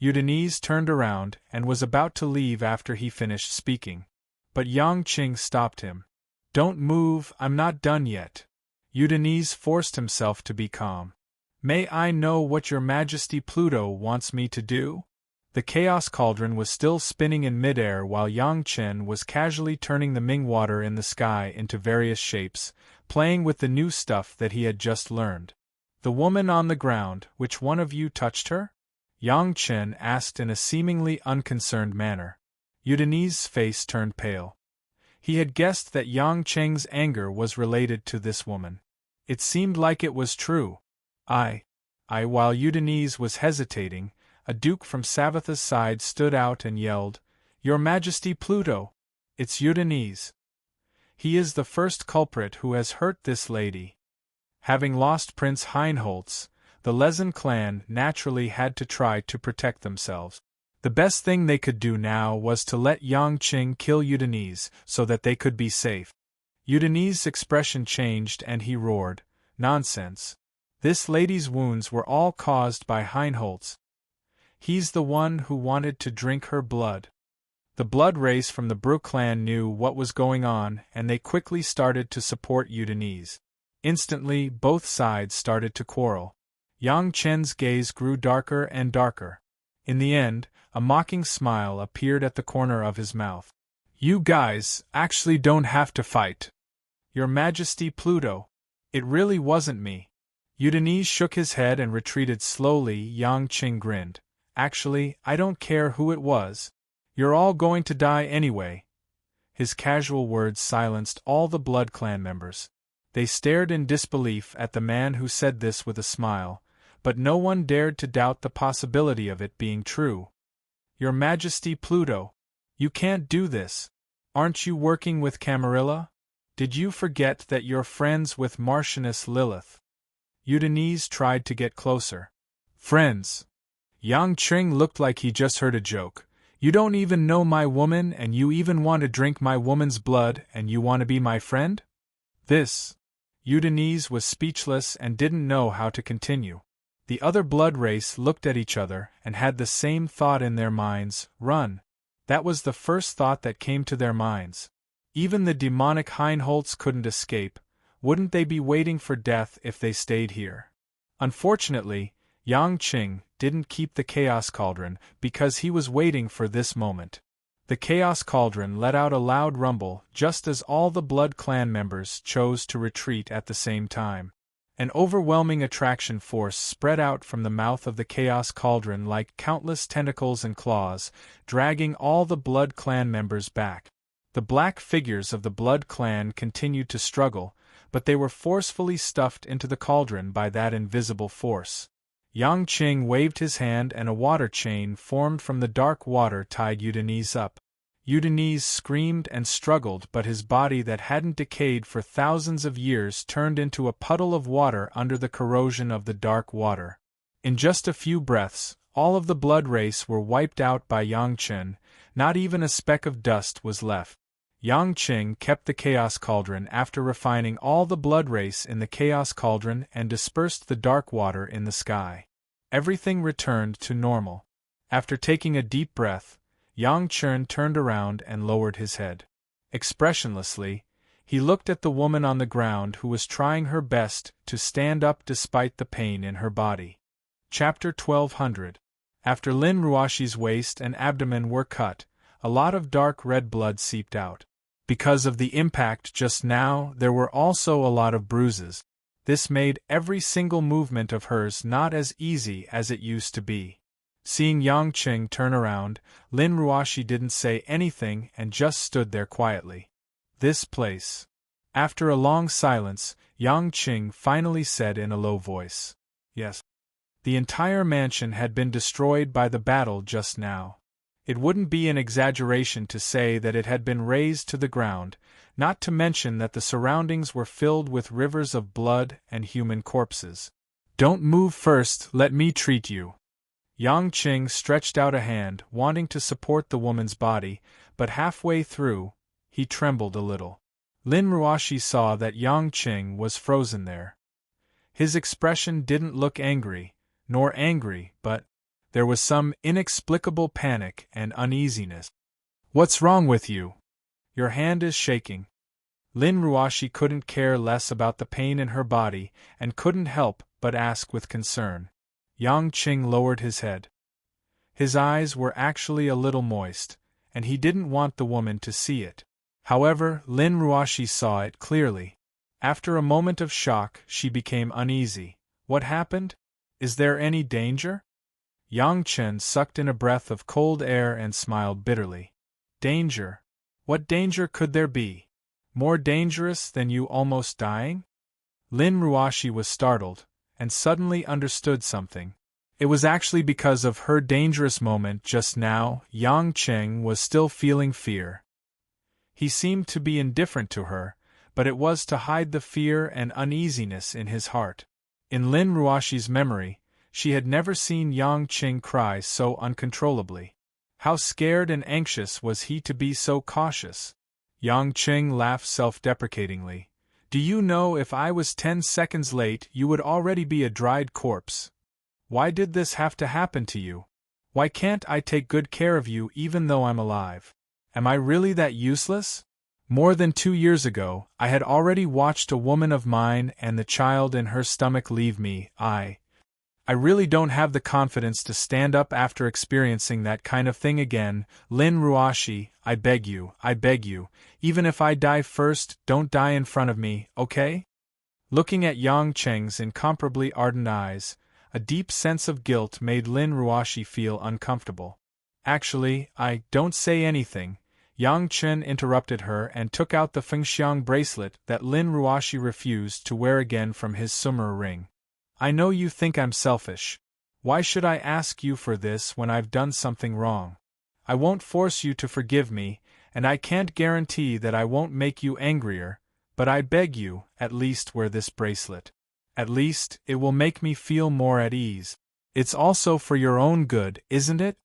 Udinese turned around and was about to leave after he finished speaking. But Yang Qing stopped him. Don't move, I'm not done yet. Udinese forced himself to be calm. May I know what your Majesty Pluto wants me to do? The Chaos Cauldron was still spinning in midair while Yang Chen was casually turning the Ming water in the sky into various shapes, playing with the new stuff that he had just learned. The woman on the ground, which one of you touched her? Yang Chen asked in a seemingly unconcerned manner. Udinese's face turned pale. He had guessed that Yang Cheng's anger was related to this woman. It seemed like it was true. While Udinese was hesitating, a duke from Savatha's side stood out and yelled, Your Majesty Pluto! It's Udinese. He is the first culprit who has hurt this lady. Having lost Prince Heinholz, the Lezen clan naturally had to try to protect themselves. The best thing they could do now was to let Yang Qing kill Udinese so that they could be safe. Udinese's expression changed and he roared, Nonsense. This lady's wounds were all caused by Heinholz. He's the one who wanted to drink her blood. The blood race from the Brooke clan knew what was going on and they quickly started to support Udinese. Instantly, both sides started to quarrel. Yang Chen's gaze grew darker and darker. In the end, a mocking smile appeared at the corner of his mouth. You guys actually don't have to fight. Your Majesty Pluto. It really wasn't me. Udinese shook his head and retreated slowly. Yang Qing grinned. Actually, I don't care who it was. You're all going to die anyway. His casual words silenced all the Blood Clan members. They stared in disbelief at the man who said this with a smile, but no one dared to doubt the possibility of it being true. Your Majesty Pluto, you can't do this. Aren't you working with Camarilla? Did you forget that you're friends with Marchioness Lilith? Udinese tried to get closer. Friends? Yang Qing looked like he just heard a joke. You don't even know my woman and you even want to drink my woman's blood and you want to be my friend? Udinese was speechless and didn't know how to continue. The other blood race looked at each other and had the same thought in their minds, run. That was the first thought that came to their minds. Even the demonic Heinholz couldn't escape. Wouldn't they be waiting for death if they stayed here? Unfortunately, Yang Qing didn't keep the Chaos Cauldron because he was waiting for this moment. The Chaos Cauldron let out a loud rumble just as all the Blood Clan members chose to retreat at the same time. An overwhelming attraction force spread out from the mouth of the Chaos Cauldron like countless tentacles and claws, dragging all the Blood Clan members back. The black figures of the Blood Clan continued to struggle, but they were forcefully stuffed into the cauldron by that invisible force. Yang Qing waved his hand and a water chain formed from the dark water tied Udinese up. Udinese screamed and struggled, but his body that hadn't decayed for thousands of years turned into a puddle of water under the corrosion of the dark water. In just a few breaths, all of the blood race were wiped out by Yang Qing. Not even a speck of dust was left. Yang Qing kept the Chaos Cauldron after refining all the blood race in the Chaos Cauldron and dispersed the dark water in the sky. Everything returned to normal. After taking a deep breath, Yang Qing turned around and lowered his head. Expressionlessly, he looked at the woman on the ground who was trying her best to stand up despite the pain in her body. Chapter 1200. After Lin Ruoshi's waist and abdomen were cut, a lot of dark red blood seeped out. Because of the impact just now, there were also a lot of bruises. This made every single movement of hers not as easy as it used to be. Seeing Yang Qing turn around, Lin Ruoshi didn't say anything and just stood there quietly. This place. After a long silence, Yang Qing finally said in a low voice, Yes. The entire mansion had been destroyed by the battle just now. It wouldn't be an exaggeration to say that it had been razed to the ground, not to mention that the surroundings were filled with rivers of blood and human corpses. Don't move first, let me treat you. Yang Qing stretched out a hand, wanting to support the woman's body, but halfway through, he trembled a little. Lin Ruoxi saw that Yang Qing was frozen there. His expression didn't look angry, but there was some inexplicable panic and uneasiness. "What's wrong with you? Your hand is shaking." Lin Ruoxi couldn't care less about the pain in her body and couldn't help but ask with concern. Yang Qing lowered his head. His eyes were actually a little moist, and he didn't want the woman to see it. However, Lin Ruoxi saw it clearly. After a moment of shock, she became uneasy. "What happened? Is there any danger?" Yang Chen sucked in a breath of cold air and smiled bitterly. "Danger? What danger could there be? More dangerous than you almost dying?" Lin Ruoxi was startled, and suddenly understood something. It was actually because of her dangerous moment just now. Yang Qing was still feeling fear. He seemed to be indifferent to her, but it was to hide the fear and uneasiness in his heart. In Lin Ruoxi's memory, she had never seen Yang Qing cry so uncontrollably. How scared and anxious was he to be so cautious? Yang Qing laughed self-deprecatingly. "Do you know, if I was 10 seconds late you would already be a dried corpse. Why did this have to happen to you? Why can't I take good care of you even though I'm alive? Am I really that useless? More than 2 years ago, I had already watched a woman of mine and the child in her stomach leave me. I really don't have the confidence to stand up after experiencing that kind of thing again. Lin Ruoxi, I beg you, even if I die first, don't die in front of me, okay?" Looking at Yang Qing's incomparably ardent eyes, a deep sense of guilt made Lin Ruoxi feel uncomfortable. "Actually, don't say anything." Yang Chen interrupted her and took out the Fengxiang bracelet that Lin Ruoxi refused to wear again from his sumer ring. "I know you think I'm selfish. Why should I ask you for this when I've done something wrong? I won't force you to forgive me, and I can't guarantee that I won't make you angrier, but I beg you, at least wear this bracelet. At least, it will make me feel more at ease. It's also for your own good, isn't it?"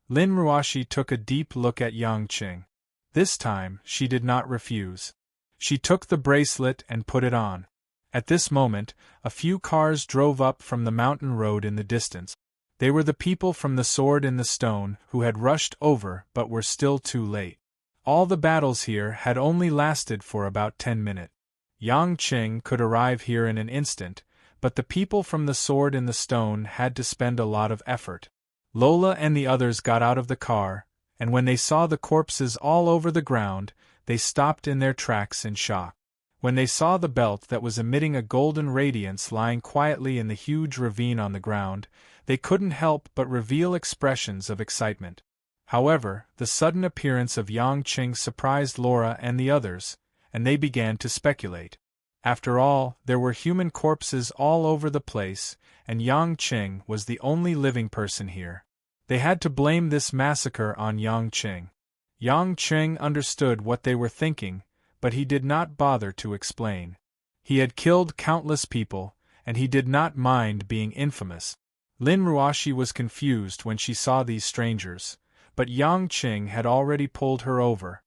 Lin Ruoxi took a deep look at Yang Qing. This time, she did not refuse. She took the bracelet and put it on. At this moment, a few cars drove up from the mountain road in the distance. They were the people from the Sword in the Stone who had rushed over but were still too late. All the battles here had only lasted for about 10 minutes. Yang Qing could arrive here in an instant, but the people from the Sword in the Stone had to spend a lot of effort. Lola and the others got out of the car, and when they saw the corpses all over the ground, they stopped in their tracks in shock. When they saw the belt that was emitting a golden radiance lying quietly in the huge ravine on the ground, they couldn't help but reveal expressions of excitement. However, the sudden appearance of Yang Qing surprised Laura and the others, and they began to speculate. After all, there were human corpses all over the place, and Yang Qing was the only living person here. They had to blame this massacre on Yang Qing. Yang Qing understood what they were thinking, but he did not bother to explain. He had killed countless people, and he did not mind being infamous. Lin Ruoxi was confused when she saw these strangers, but Yang Qing had already pulled her over.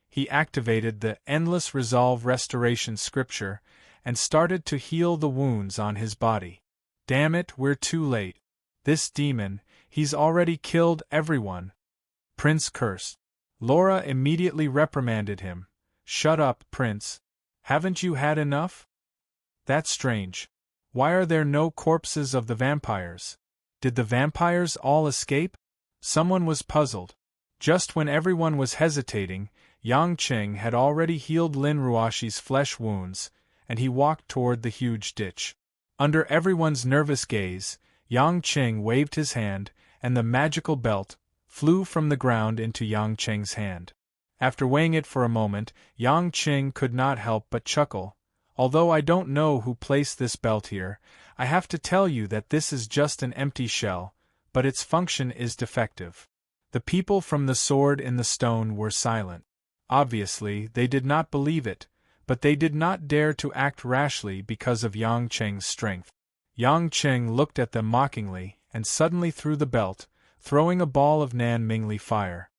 He activated the Endless Resolve Restoration scripture and started to heal the wounds on his body. "Damn it, we're too late. This demon, he's already killed everyone." Prince cursed. Laura immediately reprimanded him. "Shut up, Prince. Haven't you had enough? That's strange. Why are there no corpses of the vampires? Did the vampires all escape?" Someone was puzzled. Just when everyone was hesitating, Yang Qing had already healed Lin Ruoxi's flesh wounds, and he walked toward the huge ditch. Under everyone's nervous gaze, Yang Qing waved his hand, and the magical belt flew from the ground into Yang Qing's hand. After weighing it for a moment, Yang Qing could not help but chuckle. "Although I don't know who placed this belt here, I have to tell you that this is just an empty shell, but its function is defective." The people from the Sword in the Stone were silent. Obviously, they did not believe it, but they did not dare to act rashly because of Yang Qing's strength. Yang Qing looked at them mockingly, and suddenly threw the belt, throwing a ball of Nan Mingli fire.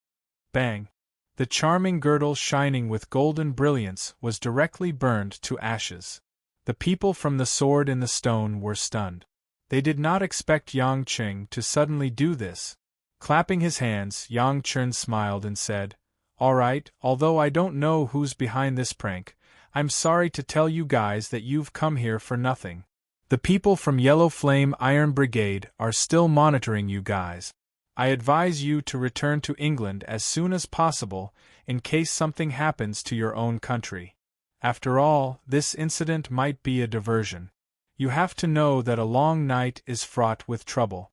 Bang! The charming girdle, shining with golden brilliance, was directly burned to ashes. The people from the sword in the stone were stunned. They did not expect Yang Qing to suddenly do this. Clapping his hands, Yang Chen smiled and said, "All right, although I don't know who's behind this prank, I'm sorry to tell you guys that you've come here for nothing. The people from Yellow Flame Iron Brigade are still monitoring you guys. I advise you to return to England as soon as possible in case something happens to your own country. After all, this incident might be a diversion. You have to know that a long night is fraught with trouble."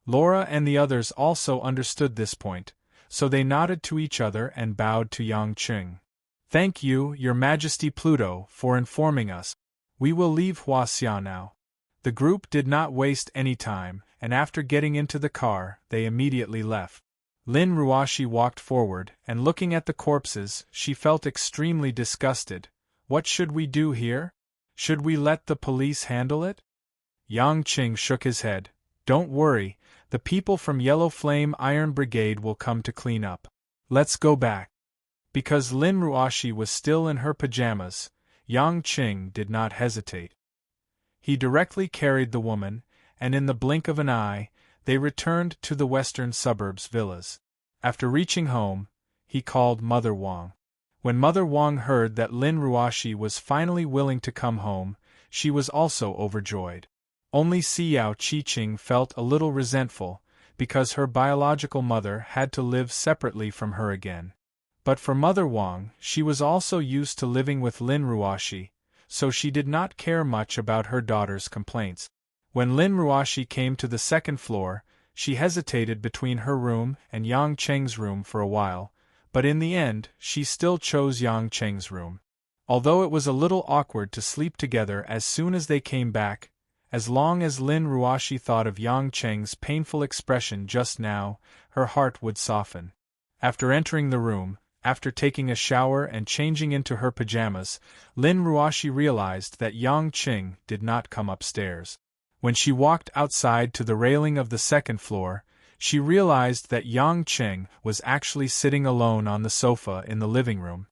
Laura and the others also understood this point, so they nodded to each other and bowed to Yang Qing. "Thank you, Your Majesty Pluto, for informing us. We will leave Huaxia now." The group did not waste any time, and after getting into the car, they immediately left. Lin Ruoxi walked forward, and looking at the corpses, she felt extremely disgusted. "What should we do here? Should we let the police handle it?" Yang Qing shook his head. "Don't worry, the people from Yellow Flame Iron Brigade will come to clean up. Let's go back." Because Lin Ruoxi was still in her pajamas, Yang Qing did not hesitate. He directly carried the woman, and in the blink of an eye, they returned to the western suburbs villas. After reaching home, he called Mother Wang. When Mother Wang heard that Lin Ruoxi was finally willing to come home, she was also overjoyed. Only Xiao Qiqing felt a little resentful, because her biological mother had to live separately from her again. But for Mother Wang, she was also used to living with Lin Ruoxi, so she did not care much about her daughter's complaints. When Lin Ruoxi came to the second floor, she hesitated between her room and Yang Cheng's room for a while, but in the end, she still chose Yang Cheng's room. Although it was a little awkward to sleep together as soon as they came back, as long as Lin Ruoxi thought of Yang Cheng's painful expression just now, her heart would soften. After entering the room, after taking a shower and changing into her pajamas, Lin Ruoxi realized that Yang Qing did not come upstairs. When she walked outside to the railing of the second floor, she realized that Yang Qing was actually sitting alone on the sofa in the living room.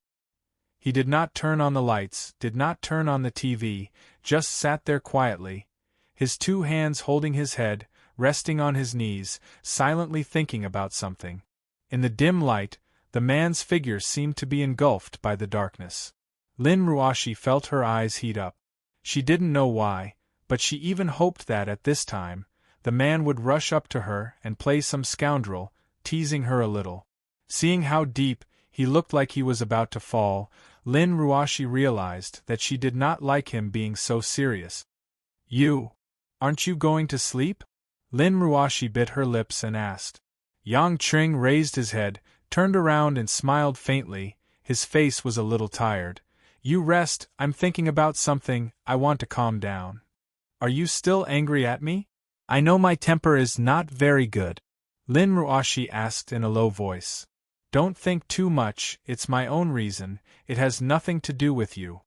He did not turn on the lights, did not turn on the TV, just sat there quietly, his two hands holding his head, resting on his knees, silently thinking about something. In the dim light, the man's figure seemed to be engulfed by the darkness. Lin Ruoxi felt her eyes heat up. She didn't know why, but she even hoped that at this time, the man would rush up to her and play some scoundrel, teasing her a little. Seeing how deep he looked like he was about to fall, Lin Ruoxi realized that she did not like him being so serious. Aren't you going to sleep?" Lin Ruoxi bit her lips and asked. Yang Qing raised his head, turned around and smiled faintly. His face was a little tired. "You rest, I'm thinking about something, I want to calm down." "Are you still angry at me? I know my temper is not very good," Lin Ruoxi asked in a low voice. "Don't think too much, it's my own reason, it has nothing to do with you."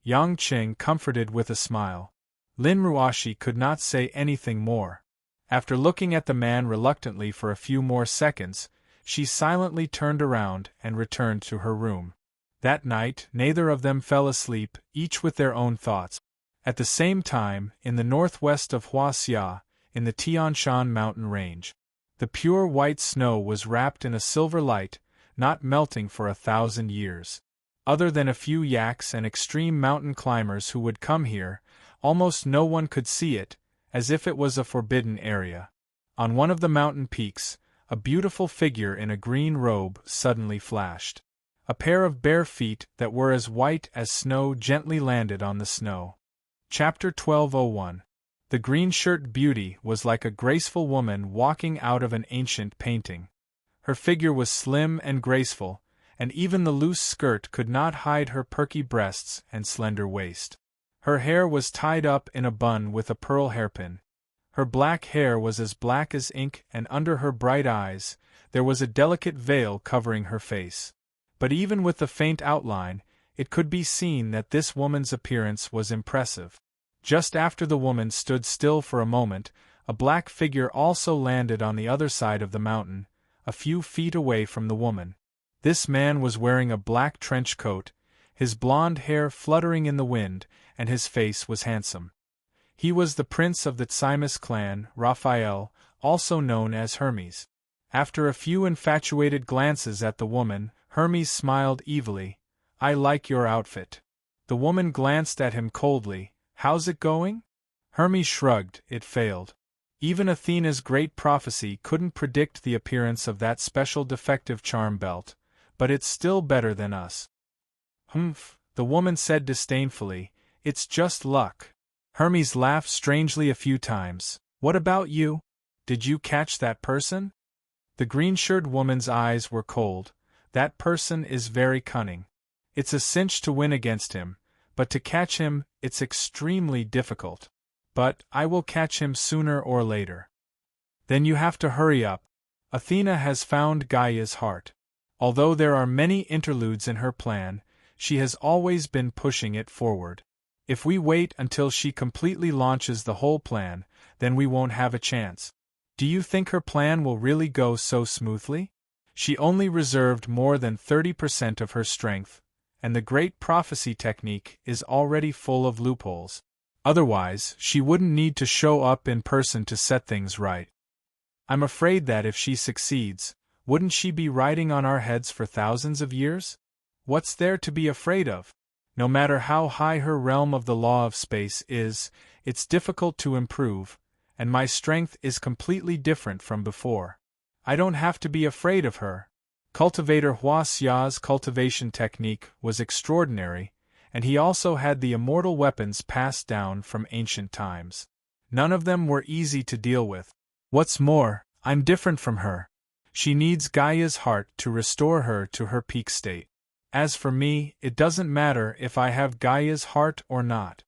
Yang Qing comforted with a smile. Lin Ruoxi could not say anything more. After looking at the man reluctantly for a few more seconds, she silently turned around and returned to her room. That night, neither of them fell asleep, each with their own thoughts. At the same time, in the northwest of Huaxia, in the Tian Shan mountain range, the pure white snow was wrapped in a silver light, not melting for 1,000 years. Other than a few yaks and extreme mountain climbers who would come here, almost no one could see it, as if it was a forbidden area. On one of the mountain peaks, a beautiful figure in a green robe suddenly flashed. A pair of bare feet that were as white as snow gently landed on the snow. Chapter 1201. The green shirt beauty was like a graceful woman walking out of an ancient painting. Her figure was slim and graceful, and even the loose skirt could not hide her perky breasts and slender waist. Her hair was tied up in a bun with a pearl hairpin. Her black hair was as black as ink, and under her bright eyes, there was a delicate veil covering her face. But even with the faint outline, it could be seen that this woman's appearance was impressive. Just after the woman stood still for a moment, a black figure also landed on the other side of the mountain, a few feet away from the woman. This man was wearing a black trench coat, his blonde hair fluttering in the wind, and his face was handsome. He was the prince of the Tsimus clan, Raphael, also known as Hermes. After a few infatuated glances at the woman, Hermes smiled evilly. "I like your outfit." The woman glanced at him coldly. "How's it going?" Hermes shrugged. "It failed. Even Athena's great prophecy couldn't predict the appearance of that special defective charm belt, but it's still better than us." "Humph," the woman said disdainfully, "it's just luck." Hermes laughed strangely a few times. "What about you? Did you catch that person?" The green-shirted woman's eyes were cold. "That person is very cunning. It's a cinch to win against him, but to catch him, it's extremely difficult. But I will catch him sooner or later." "Then you have to hurry up. Athena has found Gaia's heart. Although there are many interludes in her plan, she has always been pushing it forward. If we wait until she completely launches the whole plan, then we won't have a chance. Do you think her plan will really go so smoothly? She only reserved more than 30% of her strength, and the great prophecy technique is already full of loopholes. Otherwise, she wouldn't need to show up in person to set things right. I'm afraid that if she succeeds, wouldn't she be riding on our heads for thousands of years? What's there to be afraid of? No matter how high her realm of the law of space is, it's difficult to improve, and my strength is completely different from before. I don't have to be afraid of her." Cultivator Hua Xia's cultivation technique was extraordinary, and he also had the immortal weapons passed down from ancient times. None of them were easy to deal with. What's more, I'm different from her. She needs Gaia's heart to restore her to her peak state. As for me, it doesn't matter if I have Gaia's heart or not.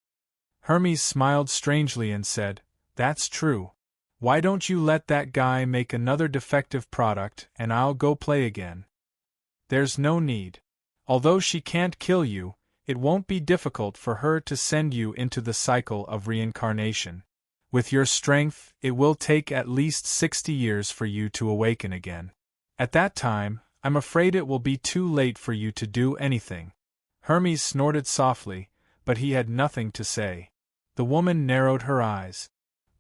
Hermes smiled strangely and said, "That's true. Why don't you let that guy make another defective product and I'll go play again?" "There's no need. Although she can't kill you, it won't be difficult for her to send you into the cycle of reincarnation. With your strength, it will take at least 60 years for you to awaken again. At that time, I'm afraid it will be too late for you to do anything." Hermes snorted softly, but he had nothing to say. The woman narrowed her eyes.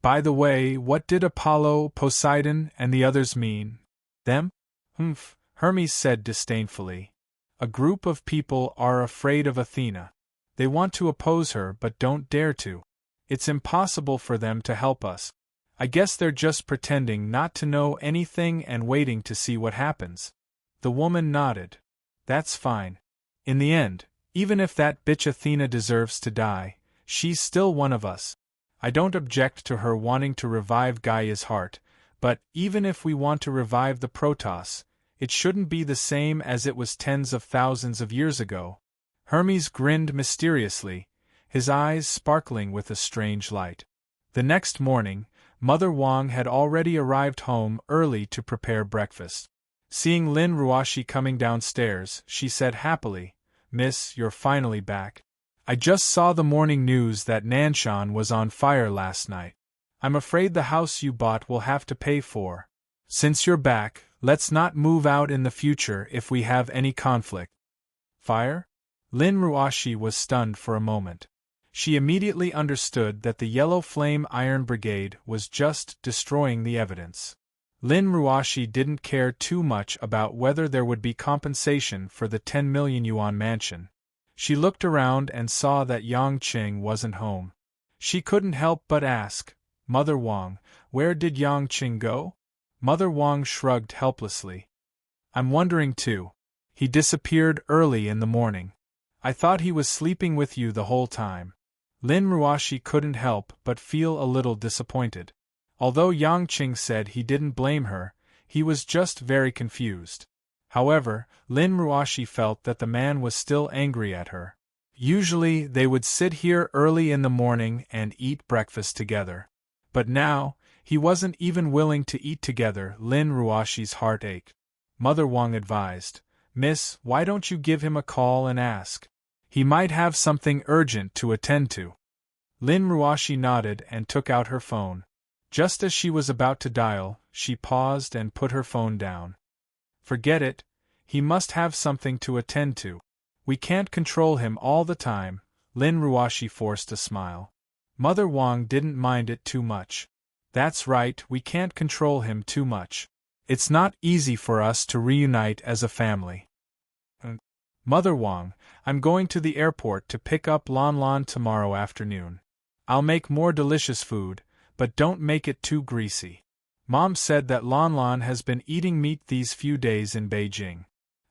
"By the way, what did Apollo, Poseidon, and the others mean?" "Them? Humph," Hermes said disdainfully. "A group of people are afraid of Athena. They want to oppose her but don't dare to. It's impossible for them to help us. I guess they're just pretending not to know anything and waiting to see what happens." The woman nodded. "That's fine. In the end, even if that bitch Athena deserves to die, she's still one of us. I don't object to her wanting to revive Gaia's heart, but even if we want to revive the Protoss, it shouldn't be the same as it was tens of thousands of years ago." Hermes grinned mysteriously, his eyes sparkling with a strange light. The next morning, Mother Wang had already arrived home early to prepare breakfast. Seeing Lin Ruoshi coming downstairs, she said happily, "Miss, you're finally back. I just saw the morning news that Nanshan was on fire last night. I'm afraid the house you bought will have to pay for. Since you're back, let's not move out in the future if we have any conflict." "Fire?" Lin Ruoshi was stunned for a moment. She immediately understood that the Yellow Flame Iron Brigade was just destroying the evidence. Lin Ruoshi didn't care too much about whether there would be compensation for the 10 million yuan mansion. She looked around and saw that Yang Qing wasn't home. She couldn't help but ask, "Mother Wang, where did Yang Qing go?" Mother Wang shrugged helplessly. "I'm wondering too. He disappeared early in the morning. I thought he was sleeping with you the whole time." Lin Ruoshi couldn't help but feel a little disappointed. Although Yang Qing said he didn't blame her, he was just very confused. However, Lin Ruoshi felt that the man was still angry at her. Usually they would sit here early in the morning and eat breakfast together. But now, he wasn't even willing to eat together. Lin Ruoshi's heart ached. Mother Wang advised, "Miss, why don't you give him a call and ask? He might have something urgent to attend to." Lin Ruoshi nodded and took out her phone. Just as she was about to dial, she paused and put her phone down. Forget it, he must have something to attend to. We can't control him all the time. Lin Ruoshi forced a smile. Mother Wang didn't mind it too much. That's right, we can't control him too much. It's not easy for us to reunite as a family. Mother Wang, I'm going to the airport to pick up Lan Lan tomorrow afternoon. I'll make more delicious food, but don't make it too greasy. Mom said that Lan Lan has been eating meat these few days in Beijing.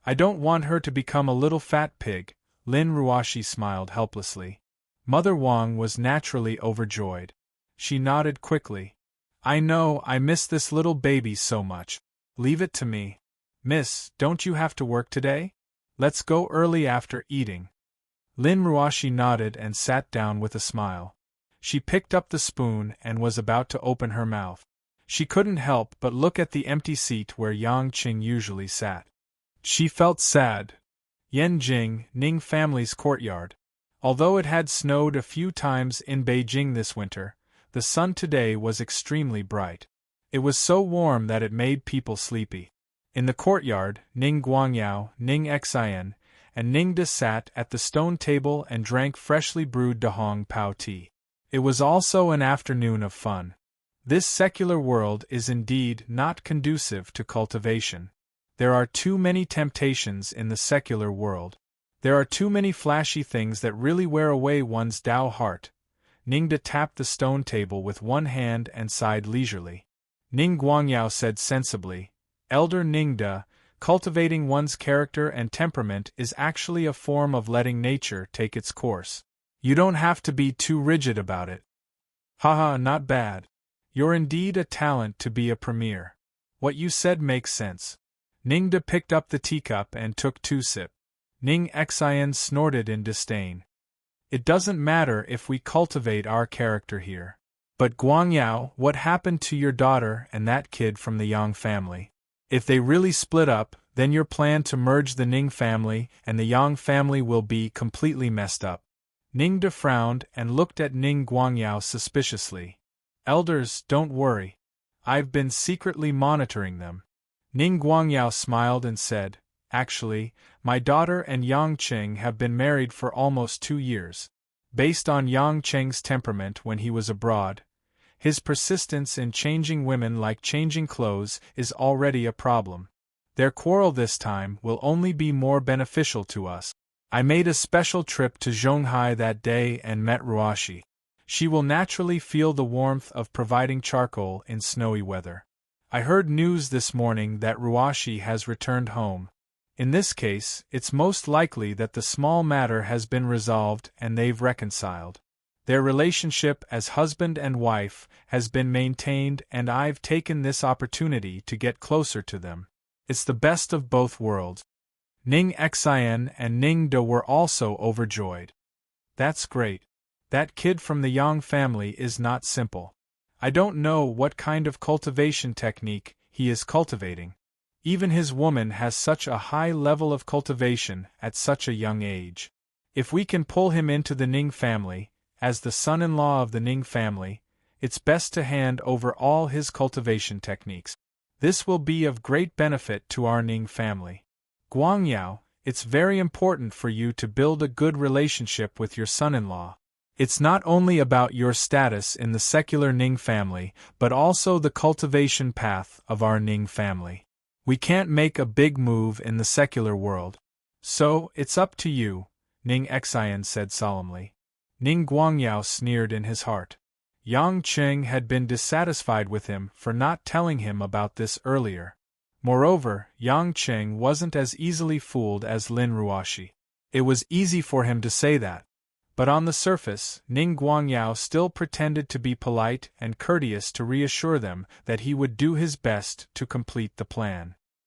I don't want her to become a little fat pig. Lin Ruoshi smiled helplessly. Mother Wang was naturally overjoyed. She nodded quickly. I know, I miss this little baby so much. Leave it to me. Miss, don't you have to work today? Let's go early after eating. Lin Ruoshi nodded and sat down with a smile. She picked up the spoon and was about to open her mouth. She couldn't help but look at the empty seat where Yang Qing usually sat. She felt sad. Yanjing, Ning family's courtyard. Although it had snowed a few times in Beijing this winter, the sun today was extremely bright. It was so warm that it made people sleepy. In the courtyard, Ning Guangyao, Ning Xian, and Ning De sat at the stone table and drank freshly brewed Dahong Pao tea. It was also an afternoon of fun. This secular world is indeed not conducive to cultivation. There are too many temptations in the secular world. There are too many flashy things that really wear away one's Tao heart. Ning De tapped the stone table with one hand and sighed leisurely. Ning Guangyao said sensibly, Elder Ning De, cultivating one's character and temperament is actually a form of letting nature take its course. You don't have to be too rigid about it. Haha, not bad. You're indeed a talent to be a premier. What you said makes sense. Ning De picked up the teacup and took 2 sips. Ning Xian snorted in disdain. It doesn't matter if we cultivate our character here. But Guangyao, what happened to your daughter and that kid from the Yang family? If they really split up, then your plan to merge the Ning family and the Yang family will be completely messed up. Ning De frowned and looked at Ning Guangyao suspiciously. Elders, don't worry. I've been secretly monitoring them. Ning Guangyao smiled and said, Actually, my daughter and Yang Qing have been married for almost 2 years. Based on Yang Qing's temperament when he was abroad, his persistence in changing women like changing clothes is already a problem. Their quarrel this time will only be more beneficial to us. I made a special trip to Zhonghai that day and met Ruoshi. She will naturally feel the warmth of providing charcoal in snowy weather. I heard news this morning that Ruoshi has returned home. In this case, it's most likely that the small matter has been resolved and they've reconciled. Their relationship as husband and wife has been maintained and I've taken this opportunity to get closer to them. It's the best of both worlds. Ning Xian and Ning De were also overjoyed. That's great. That kid from the Yang family is not simple. I don't know what kind of cultivation technique he is cultivating. Even his woman has such a high level of cultivation at such a young age. If we can pull him into the Ning family, as the son-in-law of the Ning family, it's best to hand over all his cultivation techniques. This will be of great benefit to our Ning family. Guangyao, it's very important for you to build a good relationship with your son-in-law. It's not only about your status in the secular Ning family, but also the cultivation path of our Ning family. We can't make a big move in the secular world. So, it's up to you, Ning Xian said solemnly. Ning Guangyao sneered in his heart. Yang Qing had been dissatisfied with him for not telling him about this earlier. Moreover, Yang Qing wasn't as easily fooled as Lin Ruoshi. It was easy for him to say that. But on the surface, Ning Guangyao still pretended to be polite and courteous to reassure them that he would do his best to complete the plan.